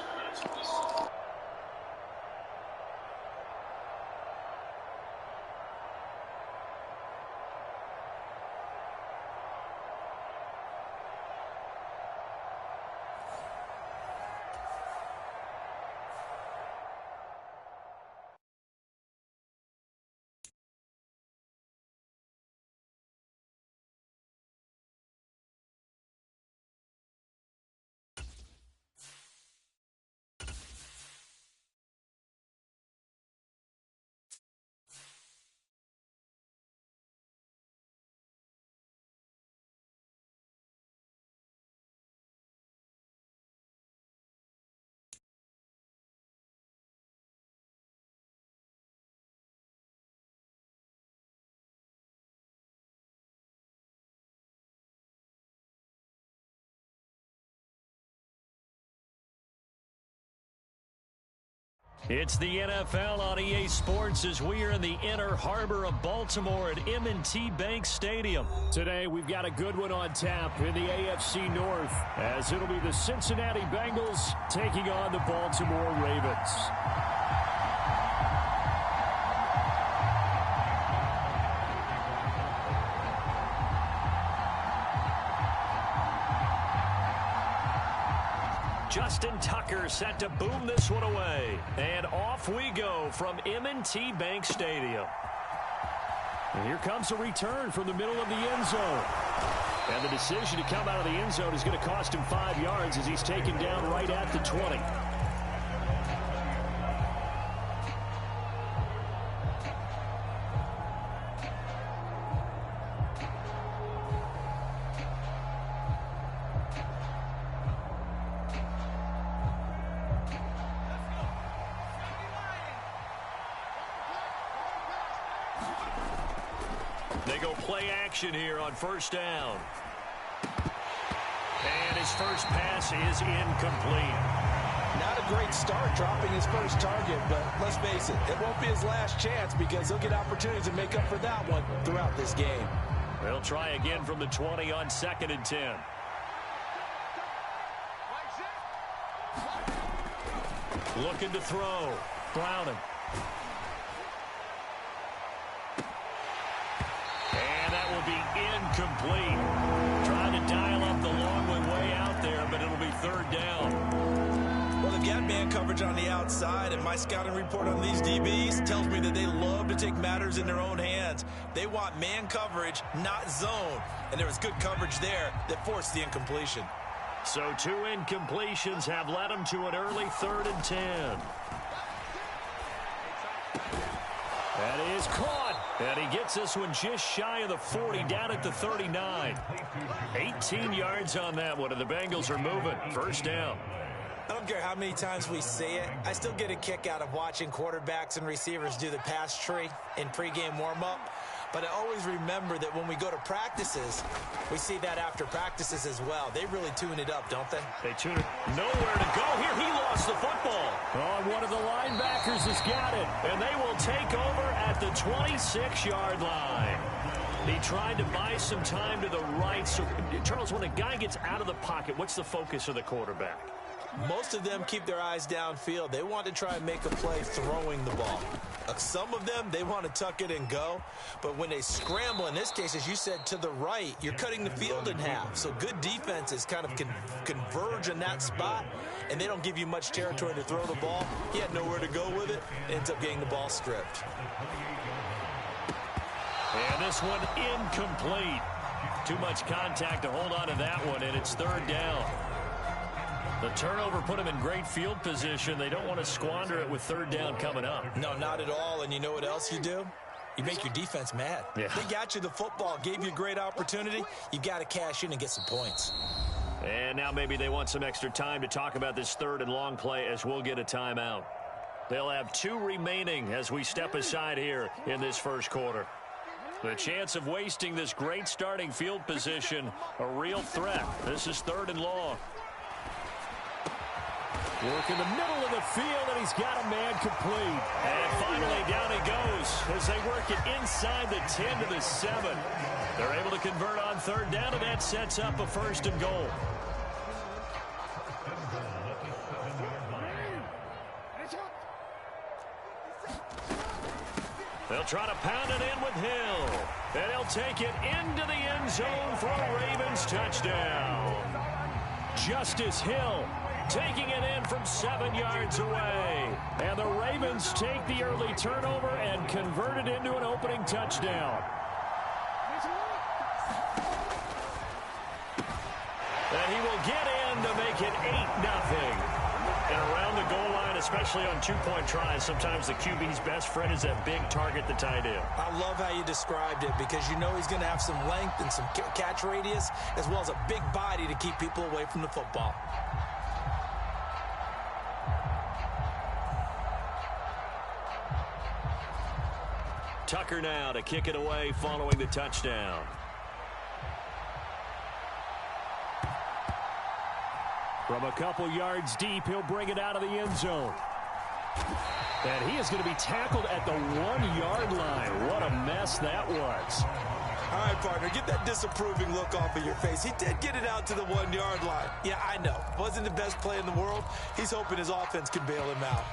It's the NFL on EA Sports as we are in the inner harbor of Baltimore at M&T Bank Stadium. Today, we've got a good one on tap in the AFC North, as it'll be the Cincinnati Bengals taking on the Baltimore Ravens. Justin Tucker set to boom this one away. And off we go from M&T Bank Stadium. And here comes a return from the middle of the end zone. And the decision to come out of the end zone is going to cost him 5 yards as he's taken down right at the 20. They go play action here on first down. And his first pass is incomplete. Not a great start dropping his first target, but let's face it, it won't be his last chance because he'll get opportunities to make up for that one throughout this game. They'll try again from the 20 on 2nd and 10. Looking to throw. Browning. And that will be incomplete. Trying to dial up the long way out there, but it'll be 3rd down. Well, they've got man coverage on the outside, and my scouting report on these DBs tells me that they love to take matters in their own hands. They want man coverage, not zone. And there was good coverage there that forced the incompletion. So 2 incompletions have led him to an early 3rd and 10. That is caught. And he gets this one just shy of the 40, down at the 39. 18 yards on that one, and the Bengals are moving. First down. I don't care how many times we say it, I still get a kick out of watching quarterbacks and receivers do the pass tree in pregame warm-up. But I always remember that when we go to practices, we see that after practices as well. They really tune it up, don't they? They tune it. Nowhere to go here. He lost the football. Oh, and one of the linebackers has got it. And they will take over at the 26-yard line. He tried to buy some time to the right. So, Charles, when a guy gets out of the pocket, what's the focus of the quarterback? Most of them keep their eyes downfield. They want to try and make a play throwing the ball. Some of them, they want to tuck it and go. But when they scramble, in this case, as you said, to the right, you're cutting the field in half. So good defenses kind of converge in that spot, and they don't give you much territory to throw the ball. He had nowhere to go with it. Ends up getting the ball stripped. And this one incomplete. Too much contact to hold on to that one, and it's third down. The turnover put them in great field position. They don't want to squander it with third down coming up. No, not at all. And you know what else you do? You make your defense mad. Yeah. They got you the football, gave you a great opportunity. You got to cash in and get some points. And now maybe they want some extra time to talk about this third and long play as we'll get a timeout. They'll have 2 remaining as we step aside here in this first quarter. The chance of wasting this great starting field position, a real threat. This is third and long. Work in the middle of the field, and he's got a man complete. And finally, down he goes as they work it inside the 10 to the 7. They're able to convert on third down, and that sets up a first and goal. They'll try to pound it in with Hill. And he'll take it into the end zone for a Ravens touchdown. Justice Hill taking it in from 7 yards away. And the Ravens take the early turnover and convert it into an opening touchdown. And he will get in to make it 8-0. And around the goal line, especially on two-point tries, sometimes the QB's best friend is that big target, the tight end. I love how you described it because you know he's going to have some length and some catch radius as well as a big body to keep people away from the football. Tucker now to kick it away following the touchdown. From a couple yards deep, he'll bring it out of the end zone. And he is going to be tackled at the 1-yard line. What a mess that was. All right, partner, get that disapproving look off of your face. He did get it out to the 1-yard line. Yeah, I know. Wasn't the best play in the world. He's hoping his offense can bail him out.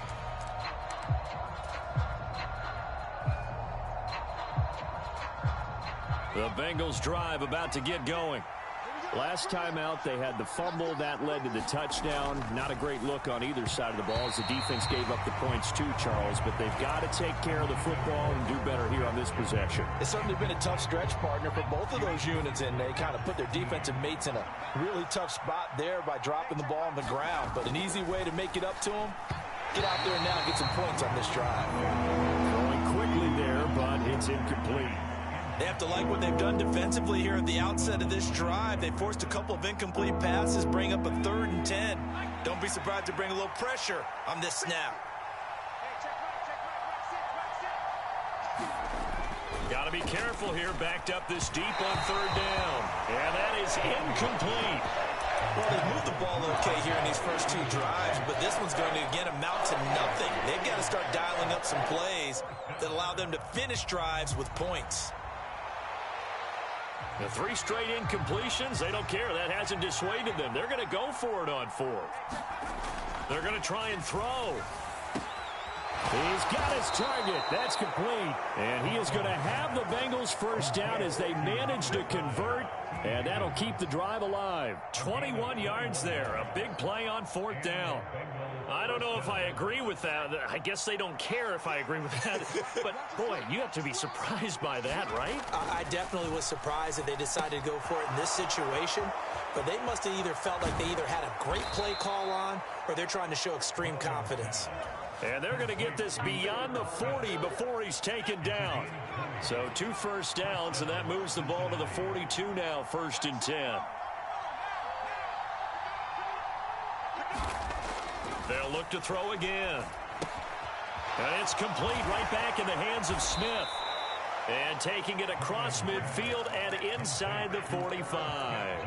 The Bengals drive about to get going. Last time out, they had the fumble. That led to the touchdown. Not a great look on either side of the ball as the defense gave up the points too, Charles. But they've got to take care of the football and do better here on this possession. It's certainly been a tough stretch, partner, for both of those units, and they kind of put their defensive mates in a really tough spot there by dropping the ball on the ground. But an easy way to make it up to them, get out there now and get some points on this drive. Throwing quickly there, but it's incomplete. They have to like what they've done defensively here at the outset of this drive. They forced a couple of incomplete passes, bring up a 3rd and 10. Don't be surprised to bring a little pressure on this snap. Got to be careful here, backed up this deep on 3rd down. And that is incomplete. Well, they've moved the ball okay here in these first 2 drives, but this one's going to, again, amount to nothing. They've got to start dialing up some plays that allow them to finish drives with points. The 3 straight incompletions, they don't care. That hasn't dissuaded them. They're going to go for it on 4th. They're going to try and throw. He's got his target. That's complete. And he is going to have the Bengals first down as they manage to convert. And that'll keep the drive alive. 21 yards there. A big play on 4th down. I don't know if I agree with that. I guess they don't care if I agree with that. But, boy, you have to be surprised by that, right? I definitely was surprised that they decided to go for it in this situation. But they must have either felt like they either had a great play call on or they're trying to show extreme confidence. And they're going to get this beyond the 40 before he's taken down. So 2 first downs, and that moves the ball to the 42 now, 1st and 10. They'll look to throw again. And it's complete right back in the hands of Smith. And taking it across midfield and inside the 45.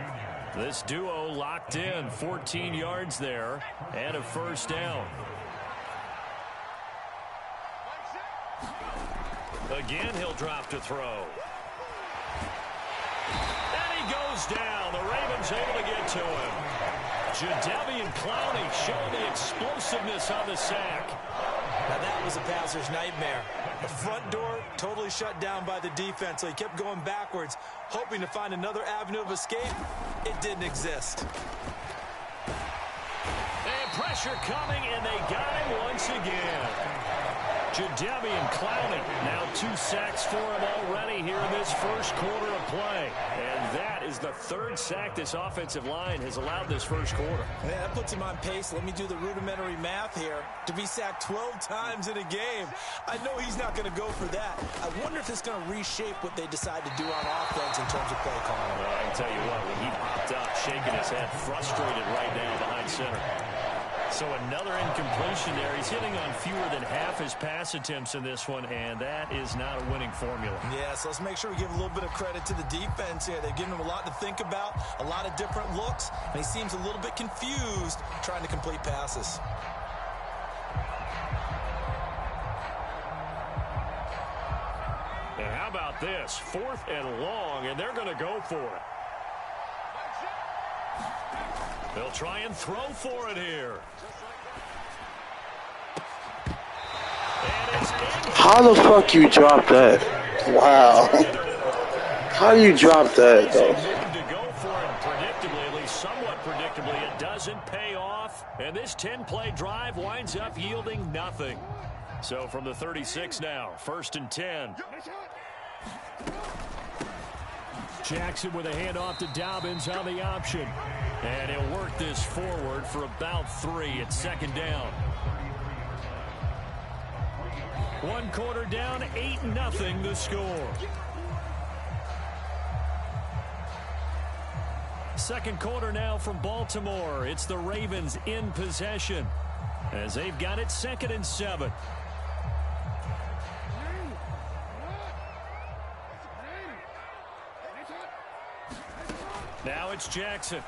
This duo locked in, 14 yards there and a first down. Again, he'll drop to throw. And he goes down. The Ravens able to get to him. Jadeveon Clowney showing the explosiveness on the sack. Now that was a passer's nightmare. The front door totally shut down by the defense, so he kept going backwards, hoping to find another avenue of escape. It didn't exist. And pressure coming, and they got him once again. Jadeveon Clowney, now 2 sacks for him already here in this first quarter of play. And that is the 3rd sack this offensive line has allowed this first quarter. Man, that puts him on pace. Let me do the rudimentary math here. To be sacked 12 times in a game, I know he's not going to go for that. I wonder if it's going to reshape what they decide to do on offense in terms of play calling. Well, I can tell you what, when he popped up, shaking his head, frustrated right now behind center. So another incompletion there. He's hitting on fewer than half his pass attempts in this one, and that is not a winning formula. Yeah, so let's make sure we give a little bit of credit to the defense here. They've given him a lot to think about, a lot of different looks, and he seems a little bit confused trying to complete passes. And how about this? 4th and long, and they're going to go for it. They'll try and throw for it here. How the fuck you drop that? Wow. How you drop that, though? To go for it predictably, at least somewhat predictably, it doesn't pay off. And this 10-play drive winds up yielding nothing. So from the 36 now, 1st and 10. Jackson with a handoff to Dobbins on the option. And he'll work this forward for about 3 at 2nd down. 1 quarter down, 8-0 the score. 2nd quarter now from Baltimore. It's the Ravens in possession as they've got it 2nd and 7. Now it's Jackson.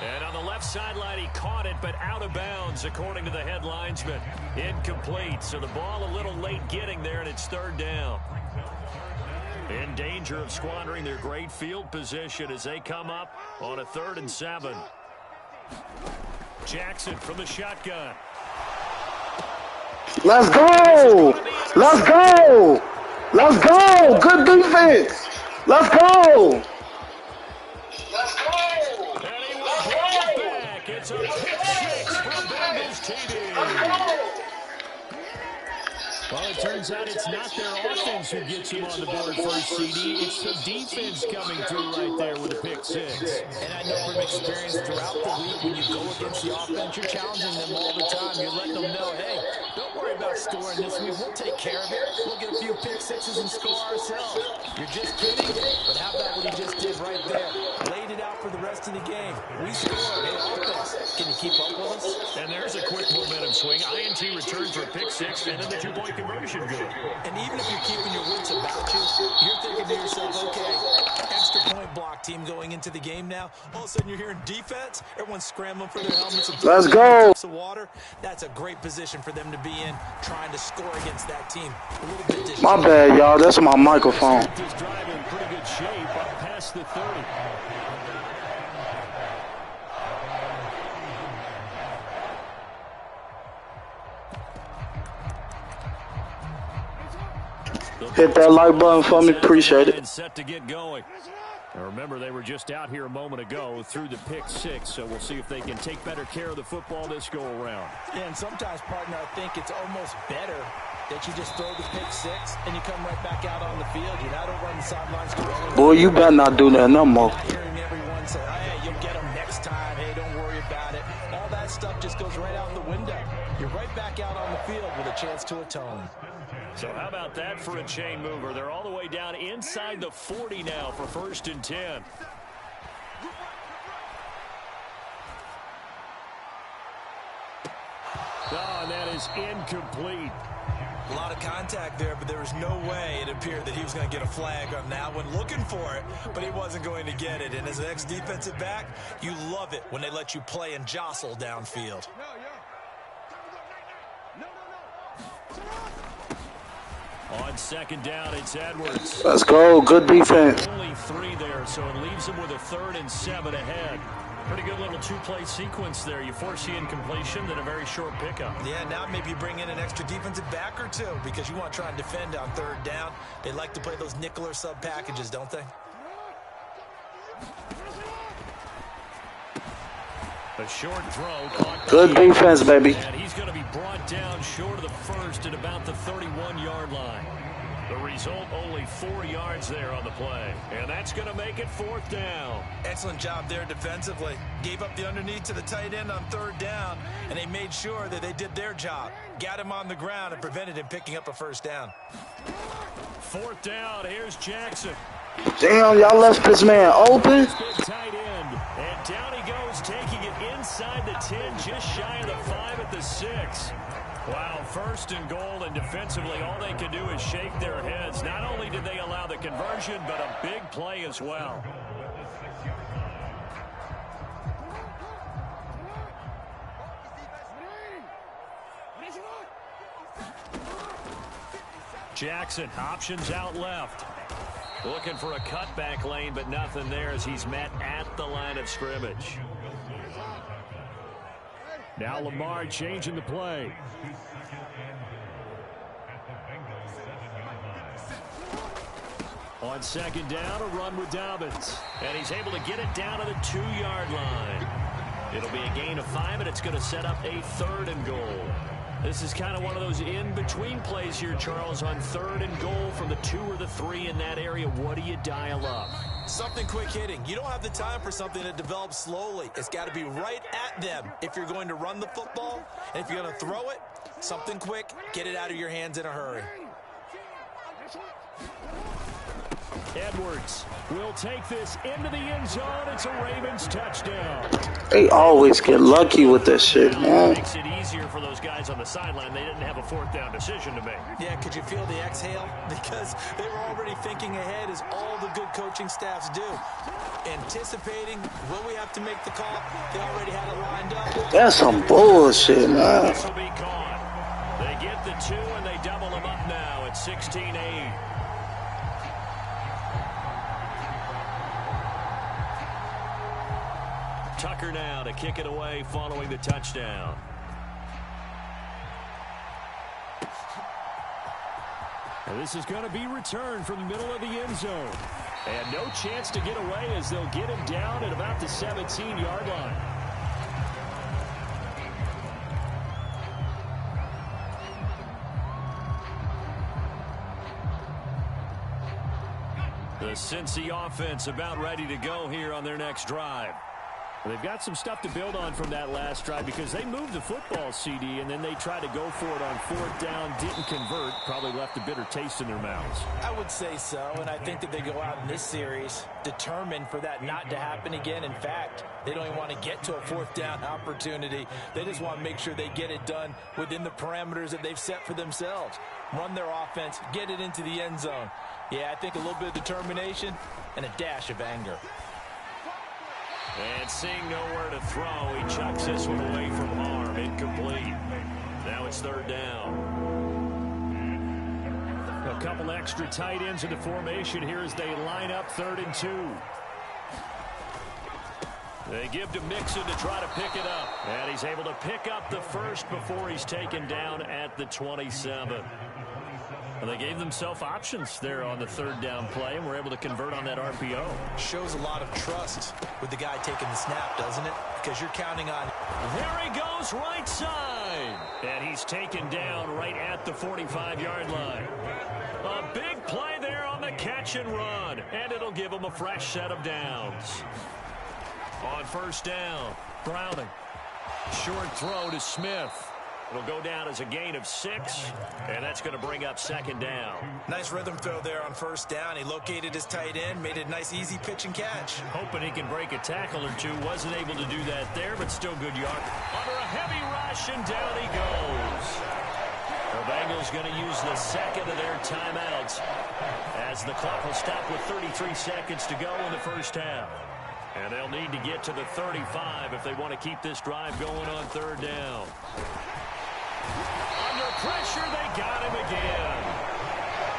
And on the left sideline, he caught it, but out of bounds, according to the head linesman. Incomplete, so the ball a little late getting there, and it's 3rd down. In danger of squandering their great field position as they come up on a 3rd and 7. Jackson from the shotgun. Let's go! Let's go! Let's go! Good defense! Let's go! It's a pick 6 from Bengals TD. Well, it turns out it's not their offense who gets him on the board first, CD. It's the defense coming through right there with a pick 6. And I know from experience throughout the week, when you go against the offense, you're challenging them all the time. You're letting them know, hey, don't worry about scoring this week. We'll take care of it. We'll get a few pick 6s and score ourselves. You're just kidding? But how about what he just did right there? Laid it out for the rest of the game. We scored. Hey, offense, can you keep up with us? And there's a quick momentum swing. INT returns for a pick 6, and then the 2-point conversion good. And even if you're keeping your wits about you, you're thinking to yourself, okay, extra point block team going into the game now. All of a sudden you're hearing defense. Everyone's scrambling for their helmets. Let's go. Of water. That's a great position for them to be in, trying to score against that team. A little bit My bad, y'all. That's my microphone. This drive in pretty good shape up past the 30. Hit that like button for me. Appreciate it. Set to get going. Now remember, they were just out here a moment ago through the pick 6, so we'll see if they can take better care of the football this go around. Yeah, and sometimes, partner, I think it's almost better that you just throw the pick 6 and you come right back out on the field. You're not over on the sidelines. Boy, you better not do that no more. Not hearing everyone say, hey, you'll get them next time. Hey, don't worry about it. All that stuff just goes right out the window. You're right back out on the field with a chance to atone. So how about that for a chain mover? They're all the way down inside the 40 now for 1st and 10. Oh, and that is incomplete. A lot of contact there, but there was no way it appeared that he was going to get a flag on that one. Looking for it, but he wasn't going to get it. And as an ex-defensive back, you love it when they let you play and jostle downfield. On second down, it's Edwards. Let's go. Good defense. Only 3 there, so it leaves him with a 3rd and 7 ahead. Pretty good little 2-play sequence there. You force the incompletion, then a very short pickup. Yeah, now maybe you bring in an extra defensive back or 2 because you want to try and defend on 3rd down. They like to play those nickel or sub packages, don't they? A short throw. Caught Good defense, baby. And he's going to be brought down short of the first at about the 31-yard line. The result, only 4 yards there on the play. And that's going to make it 4th down. Excellent job there defensively. Gave up the underneath to the tight end on 3rd down, and they made sure that they did their job. Got him on the ground and prevented him picking up a 1st down. 4th down, here's Jackson. Damn, y'all left this man open. Tight end. And down he goes, taking it inside the 10, just shy of the 5 at the 6. Wow, 1st and goal, and defensively all they can do is shake their heads. Not only did they allow the conversion, but a big play as well. Jackson, options out left. Looking for a cutback lane, but nothing there as he's met at the line of scrimmage. Now Lamar changing the play. On second down, a run with Dobbins. And he's able to get it down to the 2-yard line. It'll be a gain of 5, and it's going to set up a 3rd and goal. This is kind of one of those in-between plays here, Charles, on 3rd and goal from the 2 or the 3 in that area. What do you dial up? Something quick hitting. You don't have the time for something that develops slowly. It's got to be right at them if you're going to run the football. And if you're going to throw it, something quick, get it out of your hands in a hurry. Edwards will take this into the end zone. It's a Ravens touchdown. They always get lucky with this shit, man. Makes it easier for those guys on the sideline. They didn't have a 4th down decision to make. Yeah, could you feel the exhale? Because they were already thinking ahead, as all the good coaching staffs do. Anticipating, will we have to make the call? They already had it lined up. That's some bullshit, man. This will be caught. They get the 2, and they double them up now at 16-8. Tucker now to kick it away following the touchdown. And this is going to be returned from the middle of the end zone. And no chance to get away as they'll get him down at about the 17-yard line. The Cincy offense about ready to go here on their next drive. They've got some stuff to build on from that last drive because they moved the football, CD, and then they tried to go for it on 4th down, didn't convert, probably left a bitter taste in their mouths. I would say so, and I think that they go out in this series determined for that not to happen again. In fact, they don't even want to get to a 4th down opportunity. They just want to make sure they get it done within the parameters that they've set for themselves. Run their offense, get it into the end zone. Yeah, I think a little bit of determination and a dash of anger. And seeing nowhere to throw, he chucks this one away from harm. Incomplete. Now it's 3rd down. A couple extra tight ends in the formation here as they line up 3rd and 2. They give to Mixon to try to pick it up. And he's able to pick up the first before he's taken down at the 27. Well, they gave themselves options there on the 3rd down play and were able to convert on that RPO. Shows a lot of trust with the guy taking the snap, doesn't it? Because you're counting on... There he goes, right side. And he's taken down right at the 45-yard line. A big play there on the catch and run. And it'll give him a fresh set of downs. On 1st down, Browning. Short throw to Smith. It'll go down as a gain of 6, and that's going to bring up 2nd down. Nice rhythm throw there on 1st down. He located his tight end, made it a nice, easy pitch and catch. Hoping he can break a tackle or 2. Wasn't able to do that there, but still good yard. Under a heavy rush, and down he goes. Well, Bengals going to use the second of their timeouts as the clock will stop with 33 seconds to go in the first half. And they'll need to get to the 35 if they want to keep this drive going on third down. Under pressure, they got him again.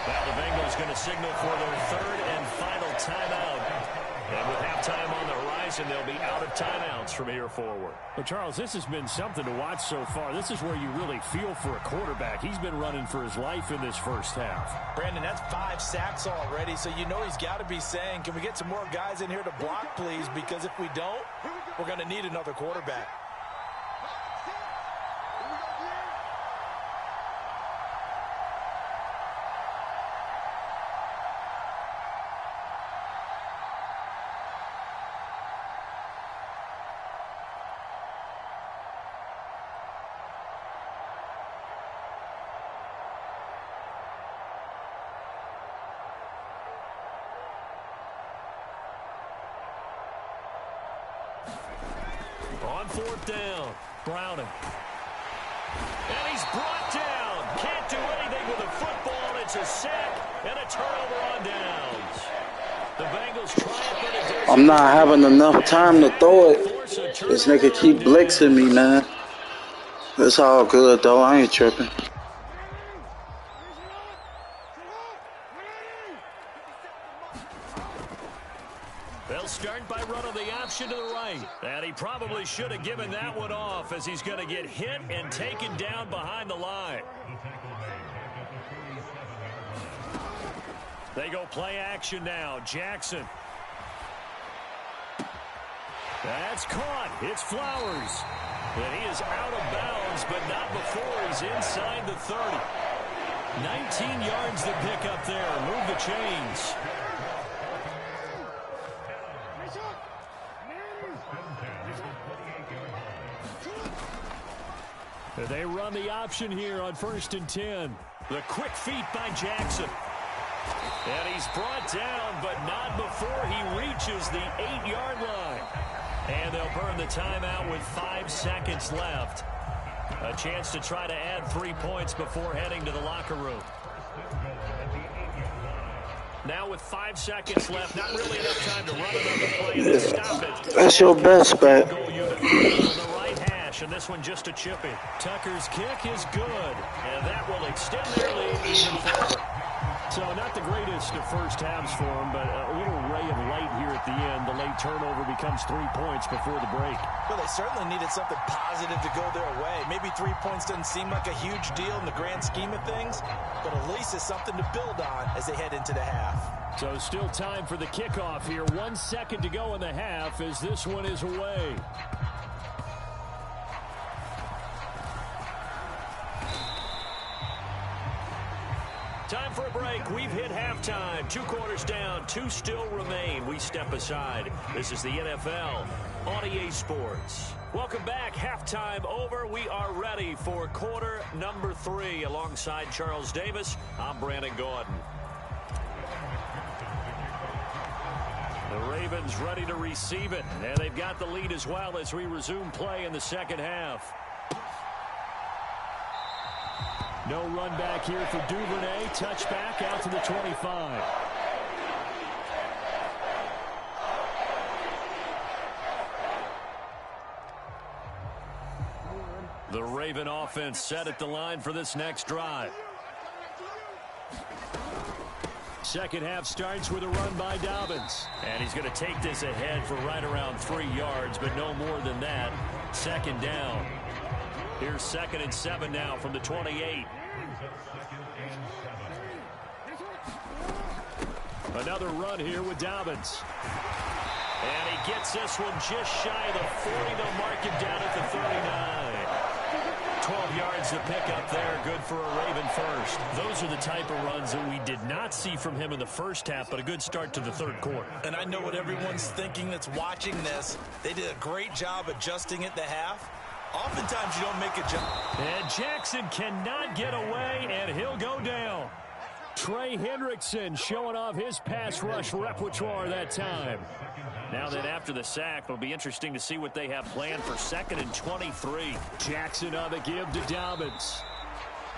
Now the Bengals going to signal for their third and final timeout. And with halftime on the horizon, they'll be out of timeouts from here forward. Well, Charles, this has been something to watch so far. This is where you really feel for a quarterback. He's been running for his life in this first half. Brandon, that's 5 sacks already, so you know he's got to be saying, can we get some more guys in here to block, please? Because if we don't, we're going to need another quarterback. On fourth down, Browning. And he's brought down. Can't do anything with the football. It's a sack and a turnover on downs. The Bengals triumph. I'm not having enough time to throw it. This nigga keep blitzing me, man. It's all good, though. I ain't tripping. They'll start by running the option to the right. And he probably should have given that one off as he's going to get hit and taken down behind the line. They go play action now. Jackson. That's caught. It's Flowers. And he is out of bounds, but not before he's inside the 30. 19 yards to pick up there. Move the chains. They run the option here on 1st and 10. The quick feet by Jackson. And he's brought down, but not before he reaches the 8-yard line. And they'll burn the timeout with 5 seconds left. A chance to try to add 3 points before heading to the locker room. Now with 5 seconds left, not really enough time to run another play and stop it. That's your best bet. And this one just a chip in. Tucker's kick is good, and that will extend their lead even further. So not the greatest of first halves for him, but a little ray of light here at the end. The late turnover becomes 3 points before the break. Well, they certainly needed something positive to go their way. Maybe 3 points doesn't seem like a huge deal in the grand scheme of things, but at least it's something to build on as they head into the half. So still time for the kickoff here. 1 second to go in the half as this one is away. Time for a break. We've hit halftime. 2 quarters down. 2 still remain. We step aside. This is the NFL on EA Sports. Welcome back. Halftime over. We are ready for quarter number 3. Alongside Charles Davis, I'm Brandon Gordon. The Ravens ready to receive it. And they've got the lead as well as we resume play in the second half. No run back here for Duvernay. Touchback out to the 25. The Raven offense set at the line for this next drive. Second half starts with a run by Dobbins. And he's going to take this ahead for right around 3 yards, but no more than that. Second down. Here's 2nd and 7 now from the 28. Another run here with Dobbins. And he gets this one just shy of the 40. They'll mark him down at the 39. 12 yards to pick up there. Good for a Raven first. Those are the type of runs that we did not see from him in the first half, but a good start to the third quarter. And I know what everyone's thinking that's watching this. They did a great job adjusting at the half. Oftentimes you don't make a jump. And Jackson cannot get away, and he'll go down. Trey Hendrickson showing off his pass rush repertoire that time. Now that after the sack, it'll be interesting to see what they have planned for 2nd and 23. Jackson on the give to Dobbins.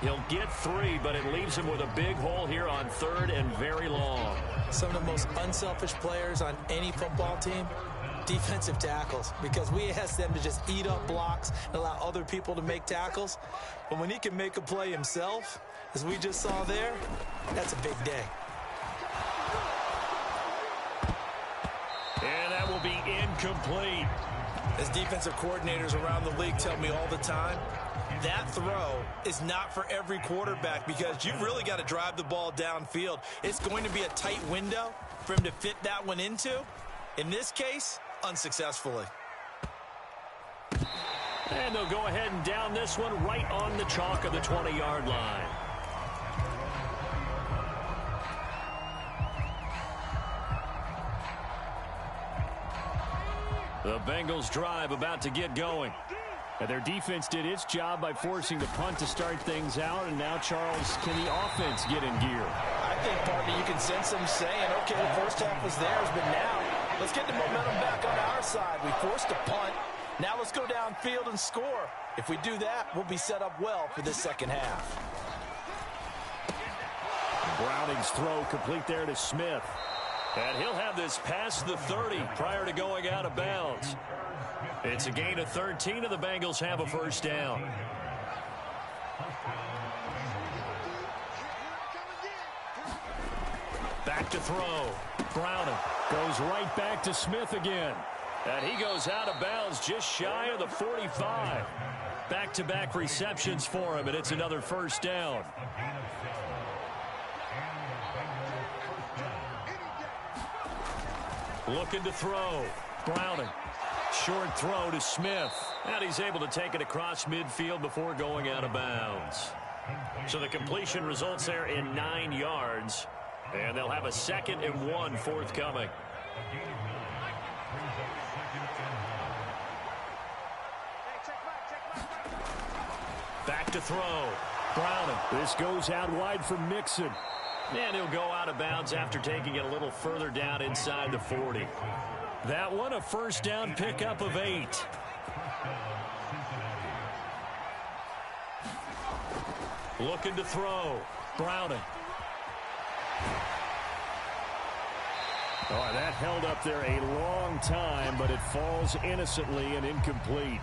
He'll get 3, but it leaves him with a big hole here on 3rd and very long. Some of the most unselfish players on any football team, defensive tackles, because we ask them to just eat up blocks and allow other people to make tackles. But when he can make a play himself, as we just saw there, that's a big day. And that will be incomplete. As defensive coordinators around the league tell me all the time, that throw is not for every quarterback because you've really got to drive the ball downfield. It's going to be a tight window for him to fit that one into. In this case, unsuccessfully. And they'll go ahead and down this one right on the chalk of the 20-yard line. The Bengals drive about to get going. And their defense did its job by forcing the punt to start things out. And now, Charles, can the offense get in gear? I think, partner, you can sense them saying, okay, the first half was theirs, but now let's get the momentum back on our side. We forced a punt. Now let's go downfield and score. If we do that, we'll be set up well for this second half. Browning's throw complete there to Smith. And he'll have this past the 30 prior to going out of bounds. It's a gain of 13, and the Bengals have a first down. Back to throw. Browning goes right back to Smith again. And he goes out of bounds just shy of the 45. Back-to-back receptions for him, and it's another first down. Looking to throw. Browning. Short throw to Smith. And he's able to take it across midfield before going out of bounds. So the completion results there in 9 yards. And they'll have a 2nd and 1 forthcoming. Back to throw. Browning. This goes out wide for Mixon. And he'll go out of bounds after taking it a little further down inside the 40. That one, a first down pickup of 8. Looking to throw. Browning. Oh, that held up there a long time, but it falls innocently and incomplete.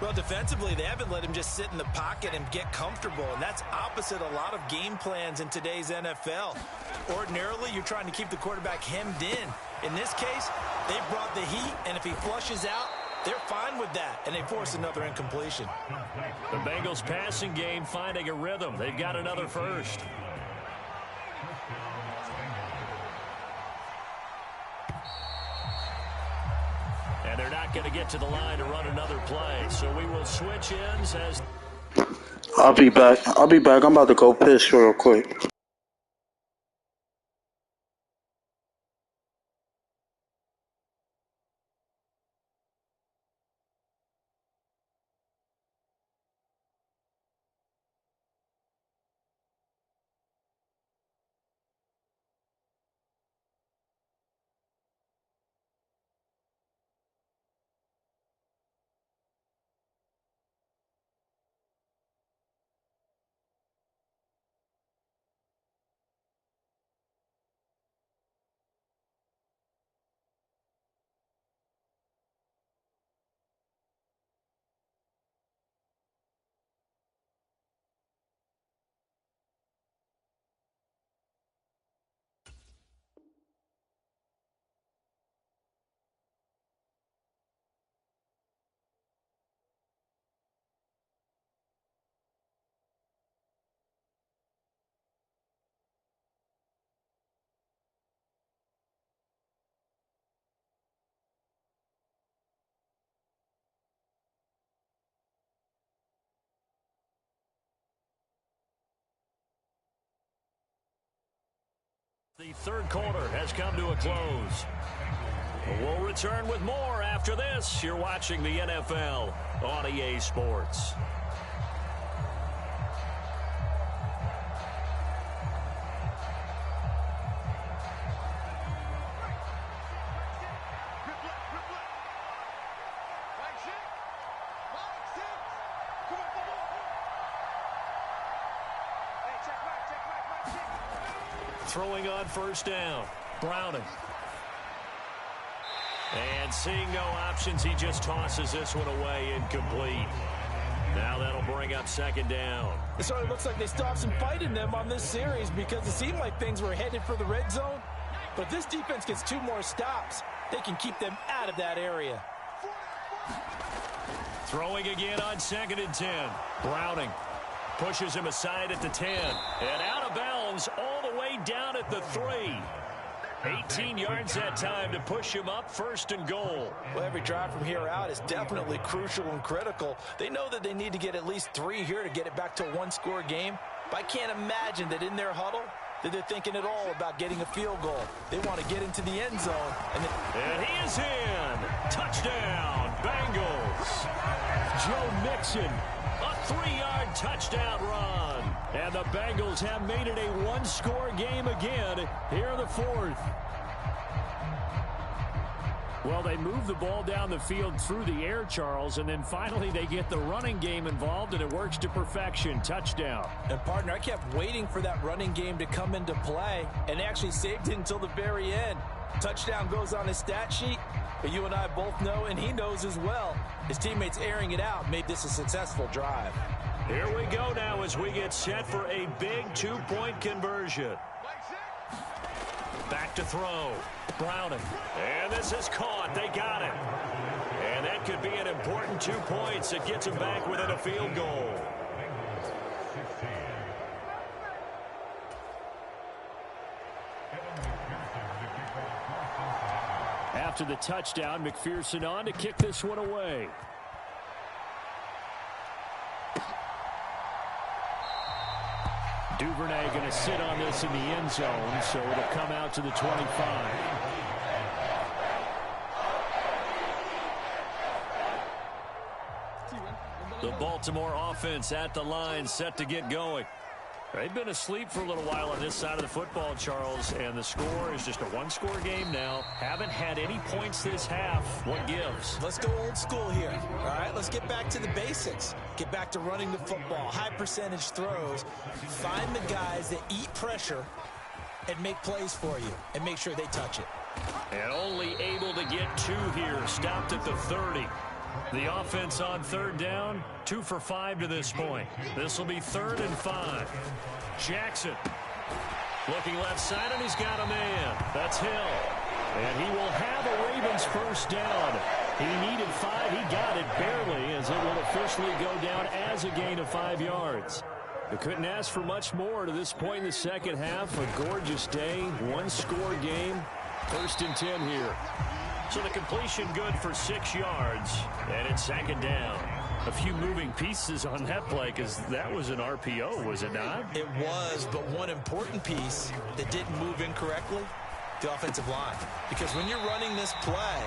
Well, defensively, they haven't let him just sit in the pocket and get comfortable, and that's opposite a lot of game plans in today's NFL. Ordinarily, you're trying to keep the quarterback hemmed in. In this case, they brought the heat, and if he flushes out, they're fine with that, and they force another incompletion. The Bengals passing game finding a rhythm. They've got another first. And they're not going to get to the line to run another play. So we will switch ends as... I'll be back. I'm about to go piss real quick. The third quarter has come to a close. We'll return with more after this. You're watching the NFL on EA Sports. throwing on first down. Browning. And seeing no options, he just tosses this one away, incomplete. Now that'll bring up second down. It sort of looks like they stopped some fight in them on this series because it seemed like things were headed for the red zone. But if this defense gets 2 more stops, they can keep them out of that area. Throwing again on 2nd and 10. Browning pushes him aside at the 10. And out of bounds all the way down at the 3. 18 yards that time to push him up, 1st and goal. Well, every drive from here out is definitely crucial and critical. They know that they need to get at least 3 here to get it back to a 1-score game. But I can't imagine that in their huddle that they're thinking at all about getting a field goal. They want to get into the end zone. And he is in. Touchdown, Bengals. Joe Mixon. A 3-yard touchdown run. And the Bengals have made it a 1-score game again here in the 4th. Well, they move the ball down the field through the air, Charles, and then finally they get the running game involved, and it works to perfection. Touchdown. And, partner, I kept waiting for that running game to come into play, and they actually saved it until the very end. Touchdown goes on his stat sheet, but you and I both know, and he knows as well, his teammates airing it out made this a successful drive. Here we go now as we get set for a big 2-point conversion. Back to throw. Browning. And this is caught. They got it. And that could be an important 2 points. It gets them back within a field goal. After the touchdown, McPherson on to kick this one away. Duvernay going to sit on this in the end zone, so it'll come out to the 25. The Baltimore offense at the line, set to get going. They've been asleep for a little while on this side of the football, Charles, and the score is just a 1-score game now. Haven't had any points this half. What gives? Let's go old school here. All right, let's get back to the basics. Get back to running the football, high percentage throws. Find the guys that eat pressure and make plays for you and make sure they touch it. And only able to get 2 here, stopped at the 30. The offense on 3rd down, 2 for 5 to this point. This will be 3rd and 5. Jackson looking left side, and he's got a man. That's Hill. And he will have a Ravens first down. He needed 5. He got it barely, as it will officially go down as a gain of 5 yards. They couldn't ask for much more to this point in the second half. A gorgeous day, 1-score game. 1st and 10 here. So the completion good for 6 yards, and it's 2nd down. A few moving pieces on that play, because that was an RPO, was it not? It was, but one important piece that didn't move incorrectly, the offensive line. Because when you're running this play,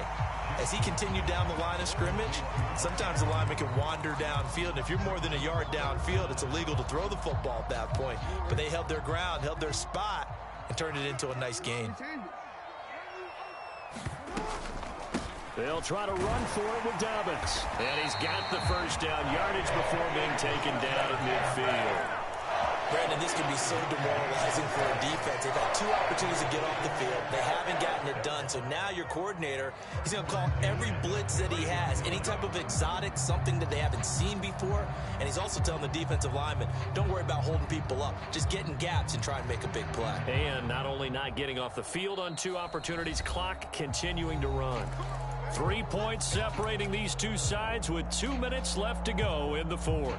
as he continued down the line of scrimmage, sometimes the lineman can wander downfield. And if you're more than a yard downfield, it's illegal to throw the football at that point. But they held their ground, held their spot, and turned it into a nice gain. They'll try to run for it with Dobbins. And he's got the first down, yardage before being taken down at midfield. Brandon, this can be so demoralizing for a defense. They've had 2 opportunities to get off the field. They haven't gotten it done. So now your coordinator, he's going to call every blitz that he has, any type of exotic, something that they haven't seen before. And he's also telling the defensive lineman, don't worry about holding people up. Just get in gaps and try and make a big play. And not only not getting off the field on 2 opportunities, clock continuing to run. 3 points separating these 2 sides with 2 minutes left to go in the 4th.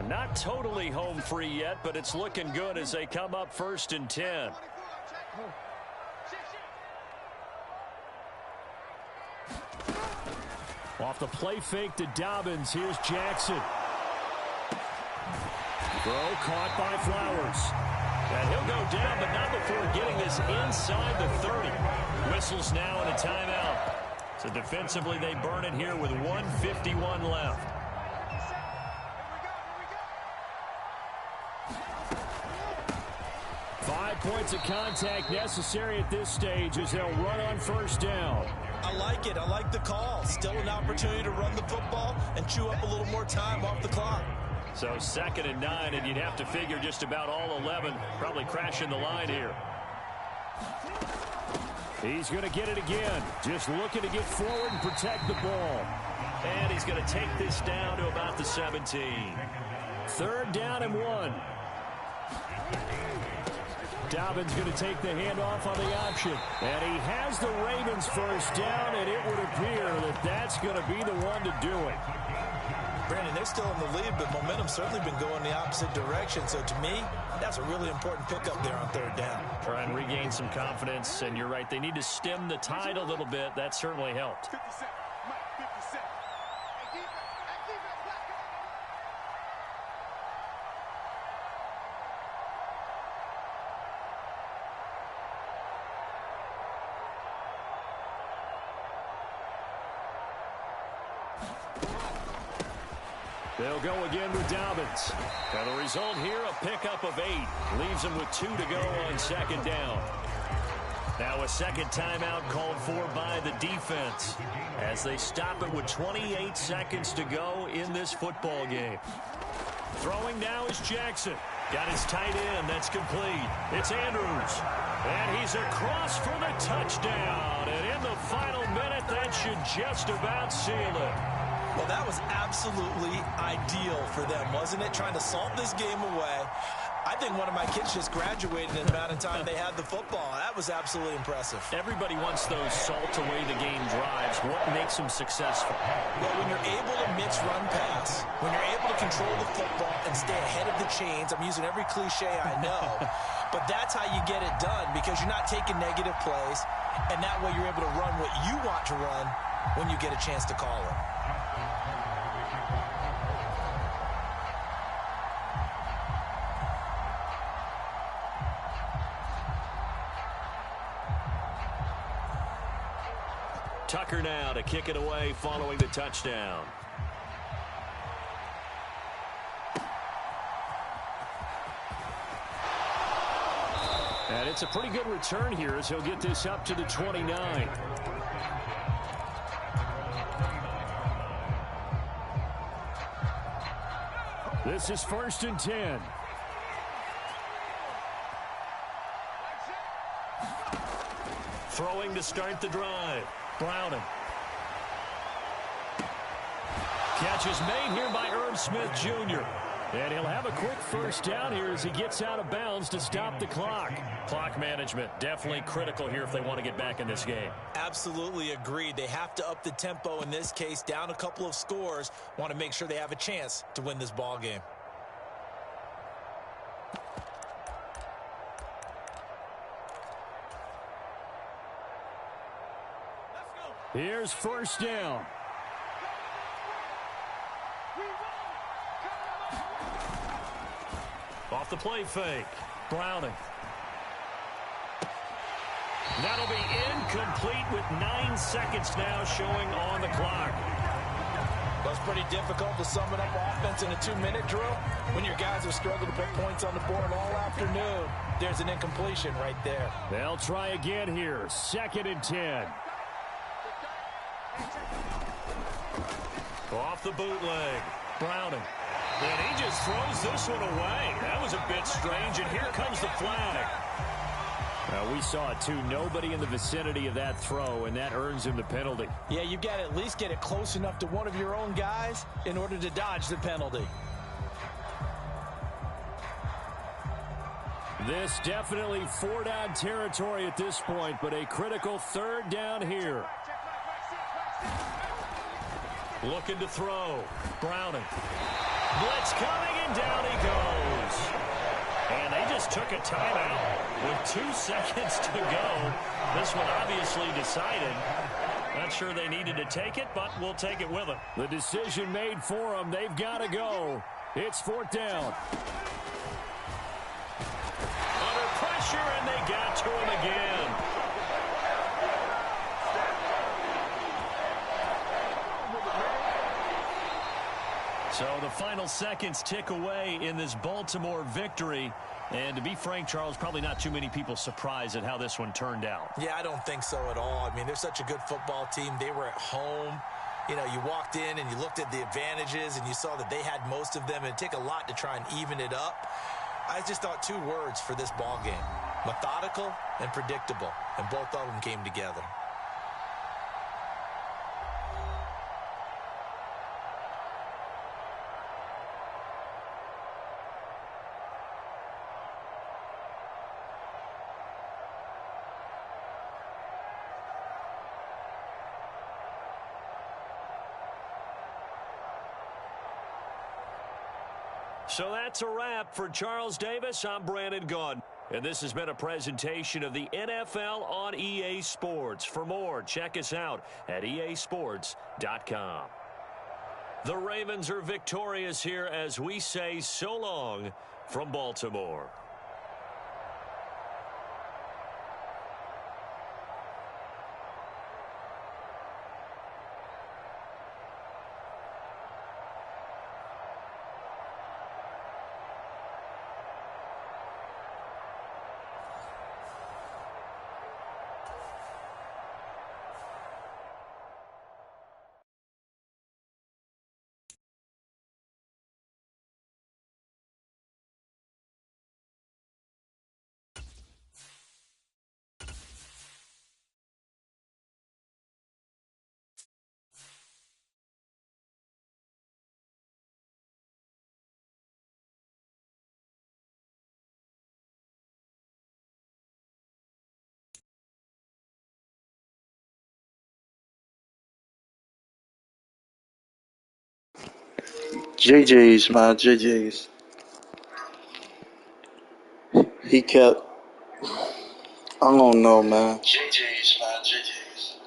Not totally home free yet, but it's looking good as they come up 1st and 10. Off the play fake to Dobbins. Here's Jackson. Throw caught by Flowers. And he'll go down, but not before getting this inside the 30. Whistles now and a timeout. So defensively, they burn it here with 1:51 left. Points of contact necessary at this stage as they'll run on 1st down. I like it. I like the call. Still an opportunity to run the football and chew up a little more time off the clock. So 2nd and 9, and you'd have to figure just about all 11 probably crashing the line here. He's going to get it again. Just looking to get forward and protect the ball. And he's going to take this down to about the 17. 3rd down and 1. Dobbins going to take the handoff on the option. And he has the Ravens first down, and it would appear that that's going to be the one to do it. Brandon, they're still in the lead, but momentum's certainly been going the opposite direction. So to me, that's a really important pickup there on 3rd down. Try and regain some confidence, and you're right. They need to stem the tide a little bit. That certainly helped. 50 cent. Mike, 50 cent. Hey, defense, back up. They'll go again with Dobbins. And the result here, a pickup of 8. Leaves them with 2 to go on 2nd down. Now a 2nd timeout called for by the defense as they stop it with 28 seconds to go in this football game. Throwing now is Jackson. Got his tight end. That's complete. It's Andrews. And he's across for the touchdown. And in the final minute, that should just about seal it. Well, that was absolutely ideal for them, wasn't it? Trying to salt this game away. I think one of my kids just graduated in the amount of time they had the football. That was absolutely impressive. Everybody wants those salt away the game drives. What makes them successful? Well, when you're able to mix run pass, when you're able to control the football and stay ahead of the chains, I'm using every cliche I know, but that's how you get it done because you're not taking negative plays, and that way you're able to run what you want to run when you get a chance to call it. Tucker now to kick it away following the touchdown. And it's a pretty good return here as he'll get this up to the 29. This is 1st and 10. Throwing to start the drive. Browning. Catch is made here by Irv Smith Jr. And he'll have a quick first down here as he gets out of bounds to stop the clock. Clock management definitely critical here if they want to get back in this game. Absolutely agreed. They have to up the tempo in this case, down a couple of scores. Want to make sure they have a chance to win this ball game. Here's 1st down. Off the play fake. Browning. That'll be incomplete with 9 seconds now showing on the clock. Well, it's pretty difficult to sum it up offense in a 2-minute drill when your guys are struggling to put points on the board all afternoon. There's an incompletion right there. They'll try again here. 2nd and 10. Off the bootleg. Browning. And he just throws this one away. That was a bit strange, and here comes the flag. We saw it too. Nobody in the vicinity of that throw, and that earns him the penalty. Yeah, you've got to at least get it close enough to one of your own guys in order to dodge the penalty. This definitely 4-down territory at this point, but a critical 3rd down here. Looking to throw. Browning. Blitz coming, and down he goes. And they just took a timeout with 2 seconds to go. This one obviously decided. Not sure they needed to take it, but we'll take it with them. The decision made for them. They've got to go. It's 4th down. Under pressure, and they got to him again. So the final seconds tick away in this Baltimore victory. And to be frank, Charles, probably not too many people surprised at how this one turned out. Yeah, I don't think so at all. I mean, they're such a good football team. They were at home. you know, you walked in and you looked at the advantages and you saw that they had most of them, and it'd take a lot to try and even it up. I just thought 2 words for this ball game: methodical and predictable, and both of them came together. So that's a wrap for Charles Davis. I'm Brandon Gaudin. And this has been a presentation of the NFL on EA Sports. For more, check us out at easports.com. The Ravens are victorious here as we say so long from Baltimore. GG's, man, GG's. He kept, I don't know, man. GG's, man, GG's.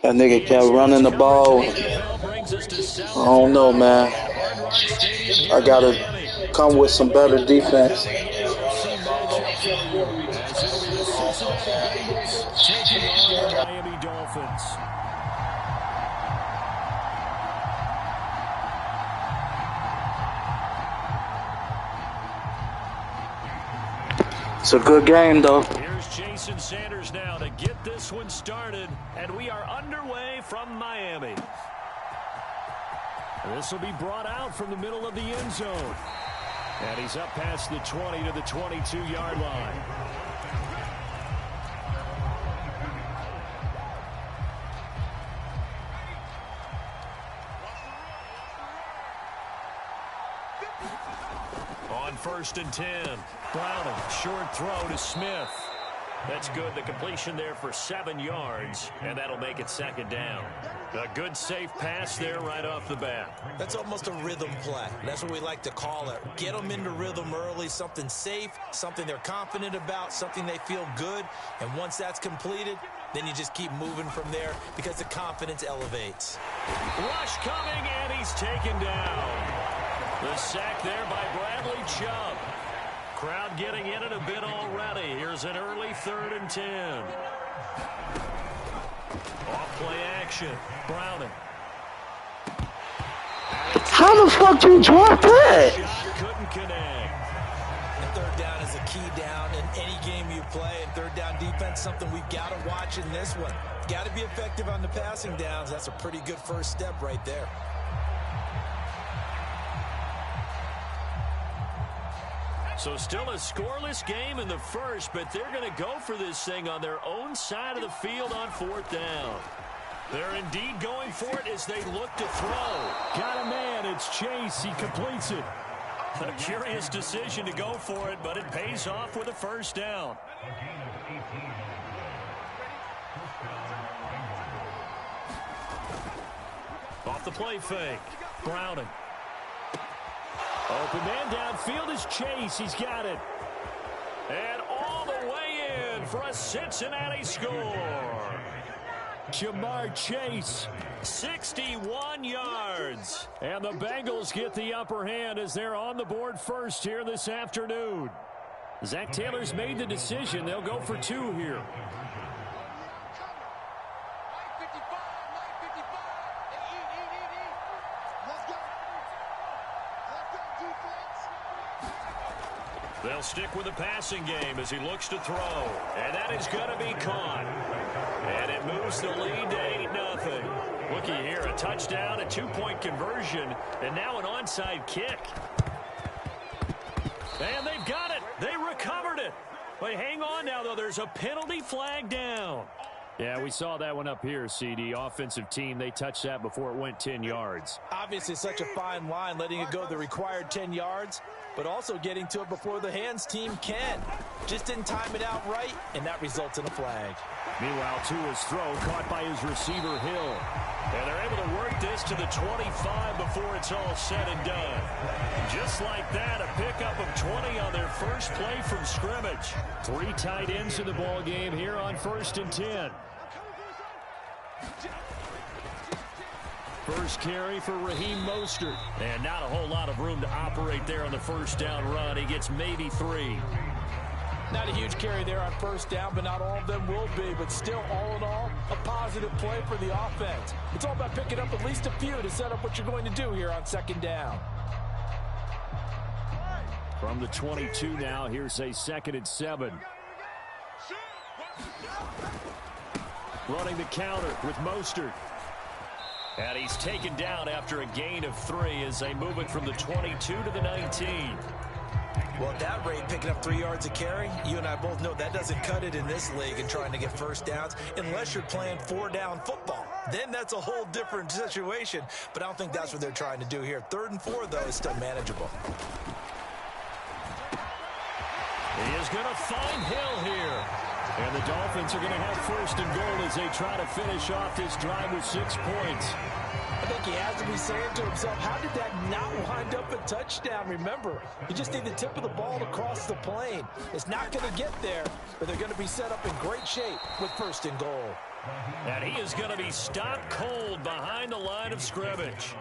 That nigga kept running the ball. I don't know, man. I gotta come with some better defense. AFC matchup for you, as it'll be the Cincinnati Bengals taking on the Miami Dolphins. It's a good game, though. Here's Jason Sanders now to get this one started, and we are underway from Miami. This will be brought out from the middle of the end zone. And he's up past the 20 to the 22-yard line. On 1st and 10, Browning, short throw to Smith. That's good. The completion there for 7 yards, and that'll make it 2nd down. A good, safe pass there right off the bat. That's almost a rhythm play. That's what we like to call it. Get them into rhythm early, something safe, something they're confident about, something they feel good. And once that's completed, then you just keep moving from there because the confidence elevates. Rush coming, and he's taken down. The sack there by Bradley Chubb. Crowd getting in it a bit already. Here's an early 3rd and 10. Off play action. Browning. How the fuck you drop that? Shot couldn't connect. And 3rd down is a key down in any game you play. And 3rd down defense, something we've got to watch in this one. Got to be effective on the passing downs. That's a pretty good first step right there. So still a scoreless game in the first, but they're going to go for this thing on their own side of the field on 4th down. They're indeed going for it as they look to throw. Got a man. It's Chase. He completes it. A curious decision to go for it, but it pays off with a 1st down. Off the play fake. Browning. Open man downfield is Chase. He's got it. And all the way in for a Cincinnati score. Jamar Chase, 61 yards. And the Bengals get the upper hand as they're on the board first here this afternoon. Zach Taylor's made the decision. They'll go for 2 here. They'll stick with the passing game as he looks to throw. And that is going to be caught. And it moves the lead to 8-0. Looky here, a touchdown, a two-point conversion, and now an onside kick. And they've got it. They recovered it. But hang on now, though. There's a penalty flag down. Yeah, we saw that one up here, CD. Offensive team, they touched that before it went 10 yards. Obviously, such a fine line, letting it go the required 10 yards, but also getting to it before the hands team can. Just didn't time it out right, and that results in a flag. Meanwhile, Tua's throw caught by his receiver, Hill. And they're able to work this to the 25 before it's all said and done. Just like that, a pickup of 20 on their first play from scrimmage. 3 tight ends in the ball game here on 1st and 10. First carry for Raheem Mostert. And not a whole lot of room to operate there on the first down run. He gets maybe 3. Not a huge carry there on first down, but not all of them will be. But still, all in all, a positive play for the offense. It's all about picking up at least a few to set up what you're going to do here on 2nd down. From the 22 now, here's a 2nd and 7. Running the counter with Mostert. And he's taken down after a gain of 3 as they move it from the 22 to the 19. Well, at that rate, picking up 3 yards a carry, you and I both know that doesn't cut it in this league and trying to get first downs unless you're playing 4-down football. Then that's a whole different situation, but I don't think that's what they're trying to do here. 3rd and 4, though, is still manageable. He is going to find Hill here. And the Dolphins are going to have 1st and goal as they try to finish off this drive with 6 points. I think he has to be saying to himself, how did that not wind up a touchdown? Remember, you just need the tip of the ball to cross the plane. It's not going to get there, but they're going to be set up in great shape with 1st and goal. And he is going to be stopped cold behind the line of scrimmage.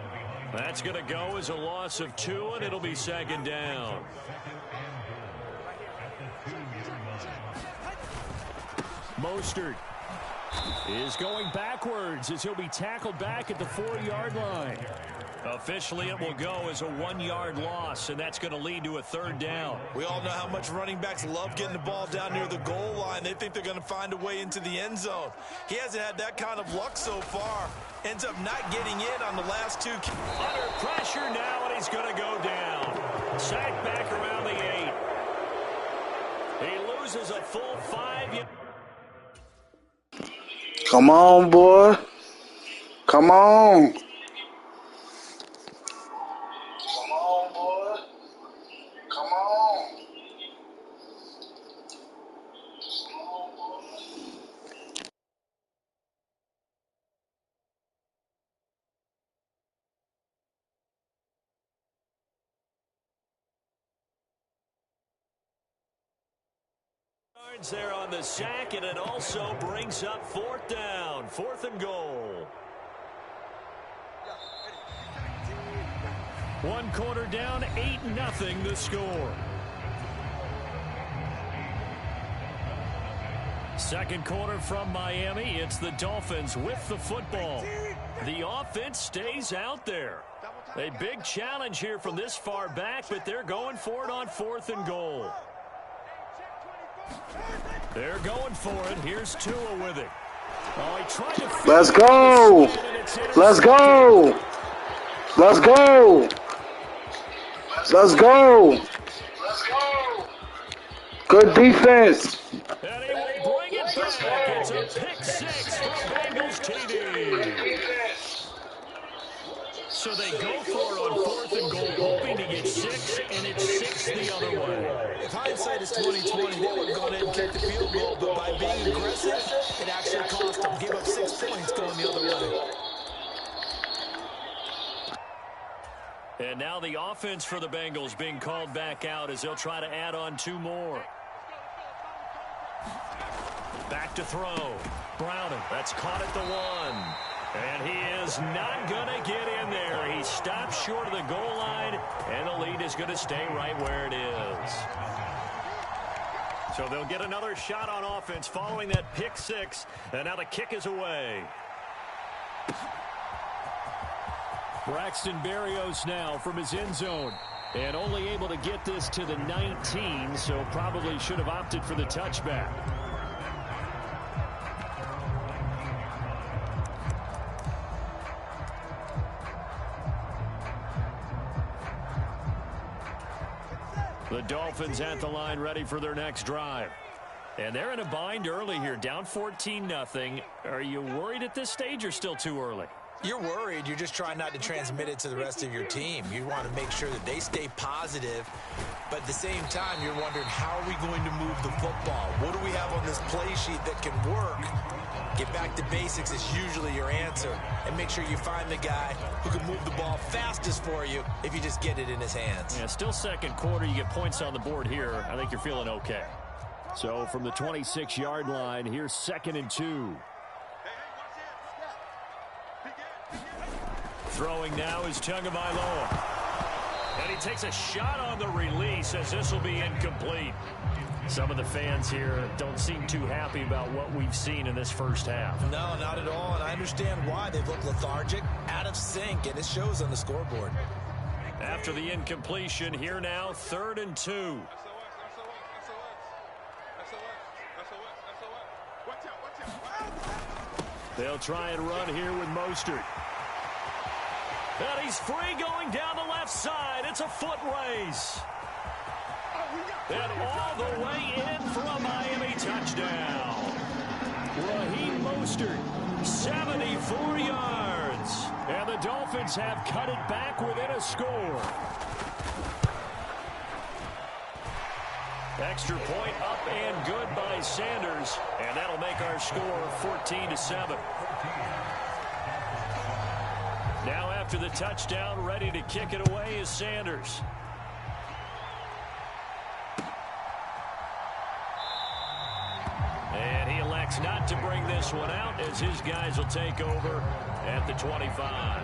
That's going to go as a loss of 2, and it'll be 2nd down. Mostert is going backwards as he'll be tackled back at the 4-yard line. Officially, it will go as a 1-yard loss, and that's going to lead to a 3rd down. We all know how much running backs love getting the ball down near the goal line. They think they're going to find a way into the end zone. He hasn't had that kind of luck so far. Ends up not getting in on the last 2. Under pressure now, and he's going to go down. Sacked back around the 8. He loses a full 5. Come on, boy. Come on. Come on, boy. Come on. There on the sack, and it also brings up 4th down, 4th and goal. 1 quarter down, 8-0 the score. 2nd quarter from Miami. It's the Dolphins with the football. The offense stays out there. A big challenge here from this far back, but they're going for it on 4th and goal. They're going for it. Here's Tua with it. Oh, he tried to Let's go. Let's go. Let's go. Let's go. Good defense. And he will bring it back. It's a pick 6 from Bengals TD. So they go for it on 4th and goal, hoping to get 6, and it's 6 the other way. If hindsight is 20/20, they would have gone in and kicked the field goal, but by being aggressive, it actually cost them. Gave up 6 points going the other way. And now the offense for the Bengals being called back out as they'll try to add on 2 more. Back to throw. Browning. That's caught at the 1. And he is not going to get in there. He stops short of the goal line, and the lead is going to stay right where it is. So they'll get another shot on offense following that pick 6, and now the kick is away. Braxton Berrios now from his end zone. And only able to get this to the 19, so probably should have opted for the touchback. The Dolphins at the line ready for their next drive. And they're in a bind early here, down 14-0. Are you worried at this stage or still too early? You're worried. You're just trying not to transmit it to the rest of your team. You want to make sure that they stay positive, but at the same time, you're wondering, how are we going to move the football? What do we have on this play sheet that can work? Get back to basics is usually your answer, and make sure you find the guy who can move the ball fastest for you if you just get it in his hands. Yeah, still second quarter. You get points on the board here. I think you're feeling okay. So from the 26-yard line, here's 2nd and 2. Throwing now is Tagovailoa. And he takes a shot on the release as this will be incomplete. Some of the fans here don't seem too happy about what we've seen in this first half. No, not at all, and I understand why. They've looked lethargic, out of sync, and it shows on the scoreboard. After the incompletion, here now, 3rd and 2. They'll try and run here with Mostert. And he's free going down the left side. It's a foot race. And all the way in for a Miami touchdown. Raheem Mostert, 74 yards. And the Dolphins have cut it back within a score. Extra point up and good by Sanders. And that'll make our score 14-7. Now after the touchdown, ready to kick it away is Sanders. And he elects not to bring this one out as his guys will take over at the 25.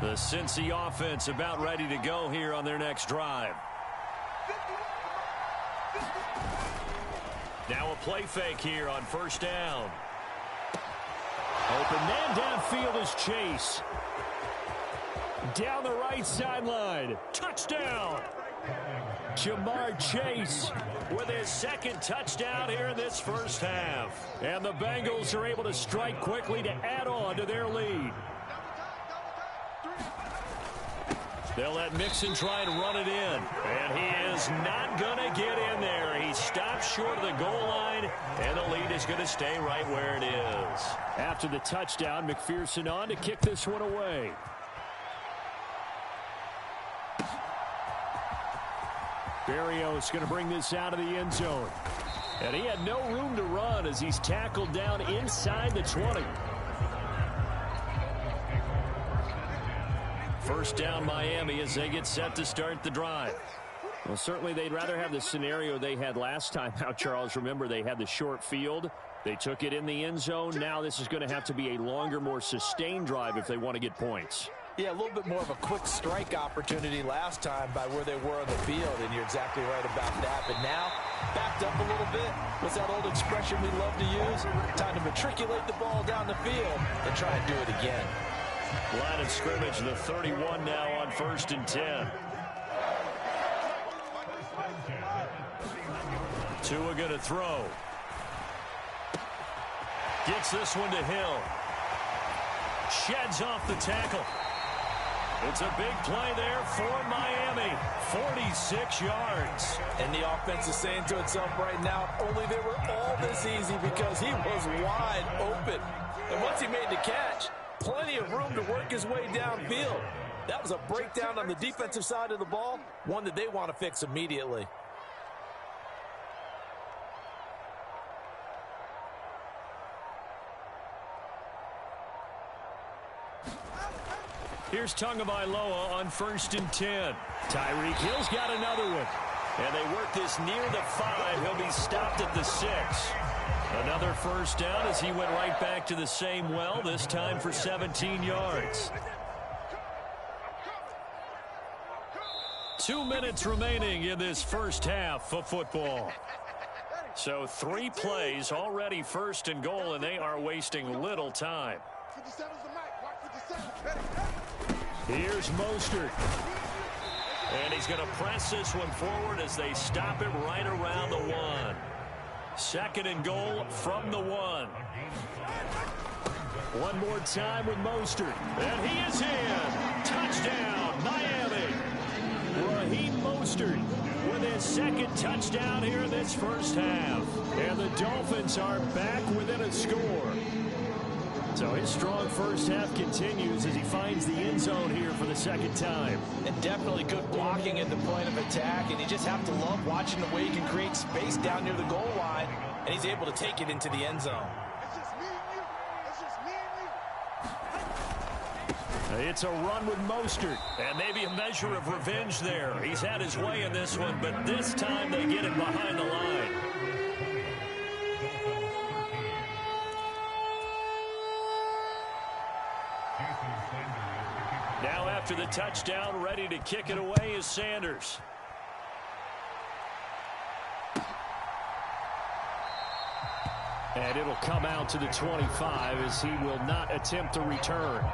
The Cincy offense about ready to go here on their next drive. Now a play fake here on 1st down. Open man downfield is Chase. Down the right sideline. Touchdown. Jamar Chase with his 2nd touchdown here in this first half. And the Bengals are able to strike quickly to add on to their lead. They'll let Mixon try and run it in. And he is not going to get in there. He stops short of the goal line, and the lead is going to stay right where it is. After the touchdown, McPherson on to kick this one away. Berrios going to bring this out of the end zone. And he had no room to run as he's tackled down inside the 20. First down Miami as they get set to start the drive. Well, certainly they'd rather have the scenario they had last time out, Charles. Remember, they had the short field. They took it in the end zone. Now this is going to have to be a longer, more sustained drive if they want to get points. Yeah, a little bit more of a quick strike opportunity last time by where they were on the field, and you're exactly right about that. But now, backed up a little bit. What's that old expression we love to use? Time to matriculate the ball down the field and try and do it again. Line of scrimmage, the 31 now on 1st and 10. Tua going to throw. Gets this one to Hill. Sheds off the tackle. It's a big play there for Miami. 46 yards. And the offense is saying to itself right now, only they were all this easy because he was wide open. And once he made the catch, plenty of room to work his way downfield. That was a breakdown on the defensive side of the ball, one that they want to fix immediately. Here's Tagovailoa on 1st and 10. Tyreek Hill's got another one. And they work this near the 5. He'll be stopped at the 6. Another first down as he went right back to the same well, this time for 17 yards. 2 minutes remaining in this first half of football. So 3 plays already 1st and goal, and they are wasting little time. Here's Mostert. And he's going to press this one forward as they stop it right around the 1. 2nd and goal from the 1. One more time with Mostert. And he is in. Touchdown, Miami. Raheem Mostert with his 2nd touchdown here in this first half. And the Dolphins are back within a score. So his strong first half continues as he finds the end zone here for the 2nd time. And definitely good blocking at the point of attack. And you just have to love watching the way he can create space down near the goal line. And he's able to take it into the end zone. It's just me and you. It's just me and you. It's a run with Mostert. And maybe a measure of revenge there. He's had his way in this one, but this time they get him behind the line. Now after the touchdown, ready to kick it away is Sanders. And it'll come out to the 25 as he will not attempt to return.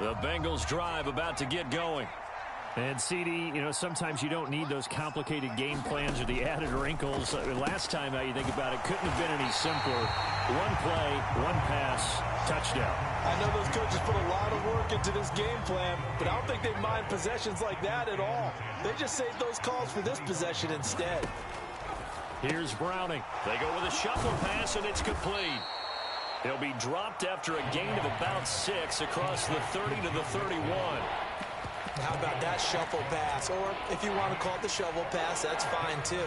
The Bengals drive about to get going. And CD, you know, sometimes you don't need those complicated game plans or the added wrinkles. Last time, now you think about it, couldn't have been any simpler. One play, one pass, touchdown. I know those coaches put a lot of work into this game plan, but I don't think they mind possessions like that at all. They just saved those calls for this possession instead. Here's Browning. They go with a shuffle pass, and it's complete. He'll be dropped after a gain of about 6 across the 30 to the 31. How about that shuffle pass? Or if you want to call it the shovel pass, that's fine too.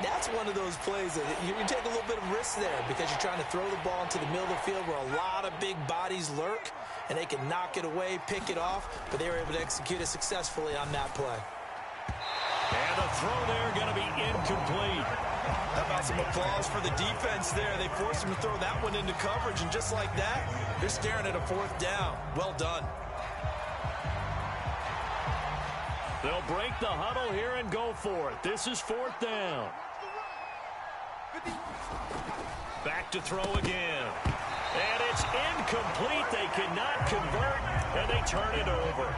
That's one of those plays that you take a little bit of risk there because you're trying to throw the ball into the middle of the field where a lot of big bodies lurk, and they can knock it away, pick it off, but they were able to execute it successfully on that play. And the throw there going to be incomplete. How about some applause for the defense there? They forced him to throw that one into coverage, and just like that, they're staring at a 4th down. Well done. They'll break the huddle here and go for it. This is 4th down. Back to throw again. And it's incomplete. They cannot convert, and they turn it over.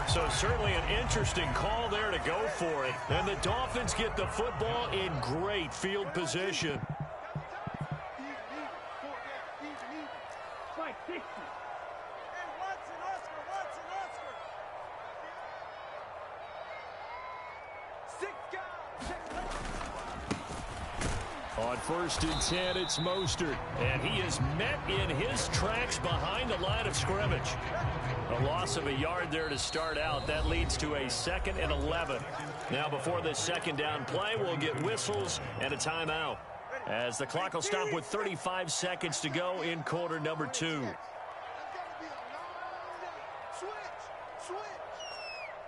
So certainly an interesting call there to go for it. And the Dolphins get the football in great field position. On 1st and 10, it's Mostert. And he is met in his tracks behind the line of scrimmage. A loss of a yard there to start out. That leads to a 2nd and 11. Now before this 2nd down play, we'll get whistles and a timeout, as the clock will stop with 35 seconds to go in quarter number 2. Switch.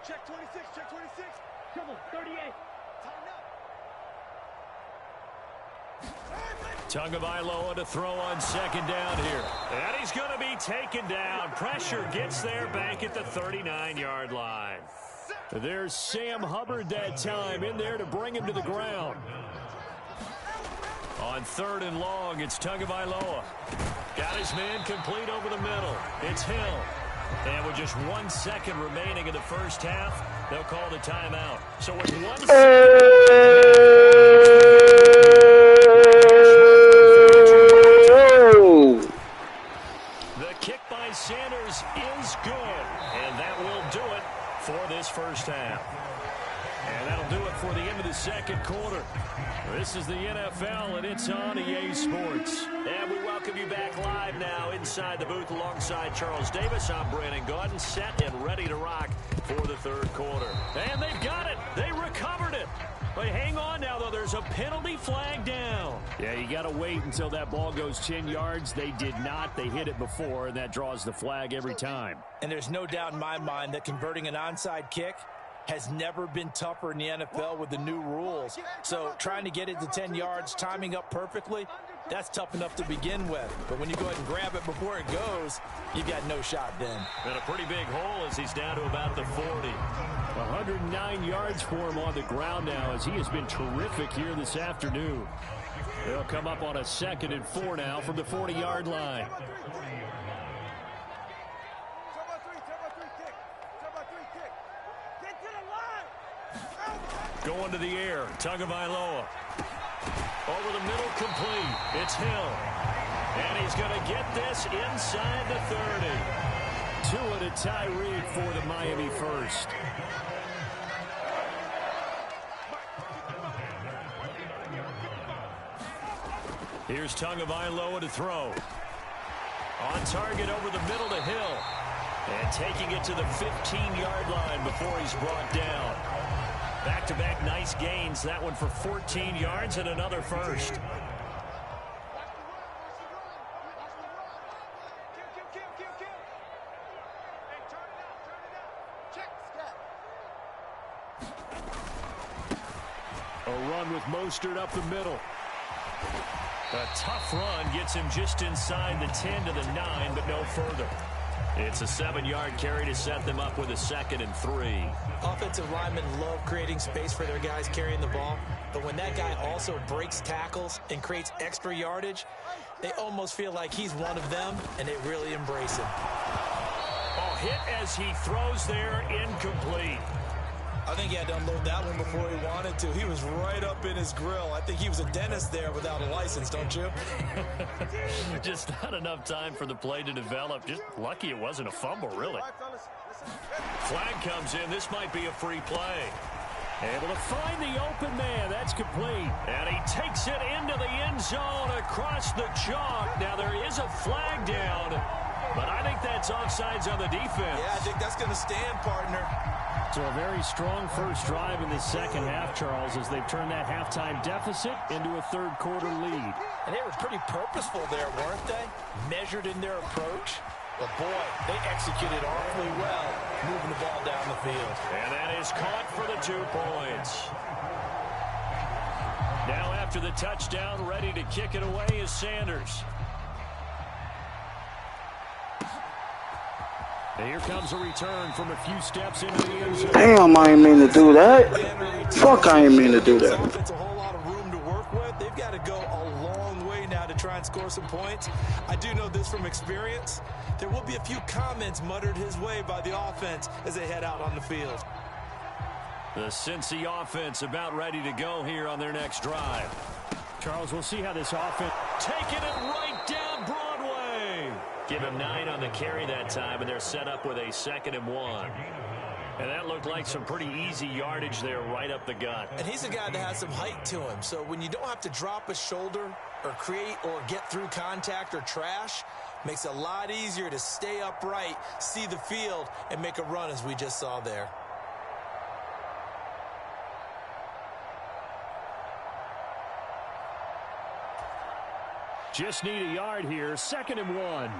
Check 26, check 26. Come on, 38. Tagovailoa to throw on 2nd down here. And he's going to be taken down. Pressure gets there back at the 39-yard line. There's Sam Hubbard that time in there to bring him to the ground. On 3rd and long, it's Tagovailoa. Got his man complete over the middle. It's Hill. And with just 1 second remaining in the first half, they'll call the timeout. So with 1 second... The kick by Sanders is good, and that will do it for this first half. And that'll do it for the end of the 2nd quarter. This is the NFL, and it's on EA Sports. And we welcome you back live now inside the booth alongside Charles Davis. I'm Brandon Gaudin, set and ready to rock for the 3rd quarter. And they've got it. They recovered it. But hang on now, though. There's a penalty flag down. Yeah, you got to wait until that ball goes 10 yards. They did not. They hit it before, and that draws the flag every time. And there's no doubt in my mind that converting an onside kick has never been tougher in the NFL with the new rules. So trying to get it to 10 yards, timing up perfectly, that's tough enough to begin with. But when you go ahead and grab it before it goes, you've got no shot then. And a pretty big hole as he's down to about the 40. 109 yards for him on the ground now as he has been terrific here this afternoon. They'll come up on a 2nd and 4 now from the 40-yard line. Going to the air, Tagovailoa. Over the middle, complete. It's Hill. And he's going to get this inside the 30. Tua to Tyreek for the Miami first. Here's Tagovailoa to throw. On target over the middle to Hill. And taking it to the 15-yard line before he's brought down. Back-to-back nice gains. That one for 14 yards and another first. A run with Mostert up the middle. A tough run gets him just inside the 10 to the 9, but no further. It's a 7-yard carry to set them up with a 2nd and 3. Offensive linemen love creating space for their guys carrying the ball, but when that guy also breaks tackles and creates extra yardage, they almost feel like he's one of them, and they really embrace him. Oh, hit as he throws there, incomplete. I think he had to unload that one before he wanted to. He was right up in his grill. I think he was a dentist there without a license, don't you? Just not enough time for the play to develop. Just lucky it wasn't a fumble, really. Flag comes in. This might be a free play. Able to find the open man. That's complete. And he takes it into the end zone across the chalk. Now there is a flag down, but I think that's offsides on the defense. Yeah, I think that's going to stand, partner. So a very strong first drive in the second half, Charles, as they've turned that halftime deficit into a third-quarter lead. And they were pretty purposeful there, weren't they? Measured in their approach. But, boy, they executed awfully well, moving the ball down the field. And that is caught for the 2 points. Now after the touchdown, ready to kick it away is Sanders. And here comes a return from a few steps into the end zone. Damn, I ain't mean to do that. Fuck, I ain't mean to do that. It's a whole lot of room to work with. They've got to go a long way now to try and score some points. I do know this from experience. There will be a few comments muttered his way by the offense as they head out on the field. The Cincy offense about ready to go here on their next drive. Charles, we'll see how this offense... Taking it right down Broadway. Give him 9 on the carry that time, and they're set up with a 2nd and 1. And that looked like some pretty easy yardage there right up the gut. And he's a guy that has some height to him. So when you don't have to drop a shoulder or create or get through contact or trash, makes it a lot easier to stay upright, see the field, and make a run as we just saw there. Just need a yard here. 2nd and 1.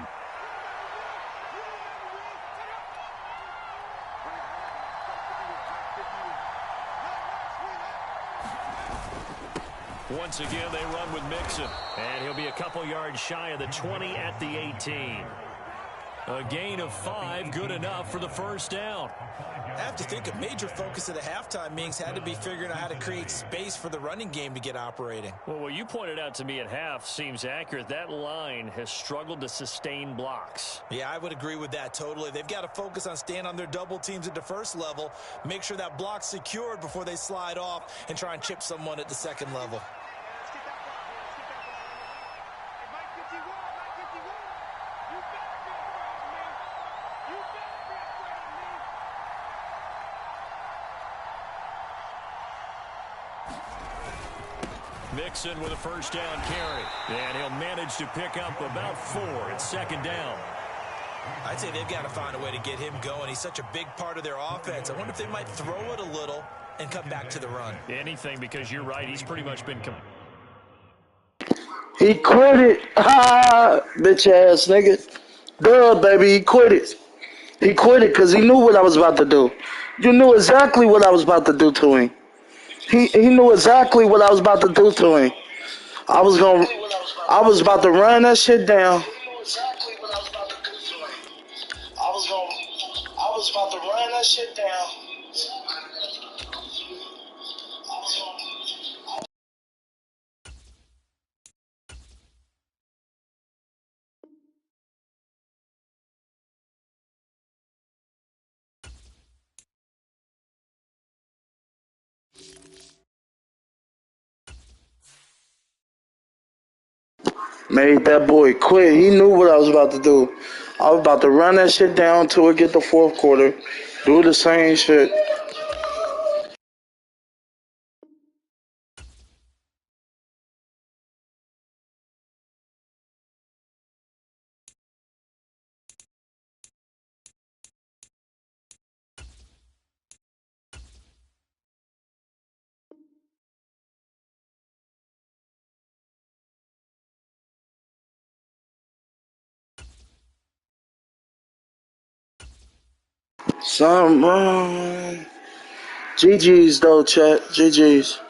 Once again, they run with Mixon. And he'll be a couple yards shy of the 20 at the 18. A gain of 5, good enough for the first down. I have to think a major focus of the halftime meetings had to be figuring out how to create space for the running game to get operating. Well, what you pointed out to me at half seems accurate. That line has struggled to sustain blocks. Yeah, I would agree with that totally. They've got to focus on staying on their double teams at the first level, make sure that block's secured before they slide off and try and chip someone at the second level. Mixon with a first down carry. And he'll manage to pick up about 4. It's 2nd down. I'd say they've got to find a way to get him going. He's such a big part of their offense. I wonder if they might throw it a little and come back to the run. Anything, because you're right. He's pretty much been... He quit it. Ha! Bitch ass nigga. Duh, baby, he quit it. He quit it because he knew what I was about to do. You knew exactly what I was about to do to him. He knew exactly what I was about to do to him. I was about to run that shit down. I was about to run that shit down. Made that boy quit. He knew what I was about to do. I was about to run that shit down till we get the fourth quarter. Do the same shit. Some GG's though, chat. GG's.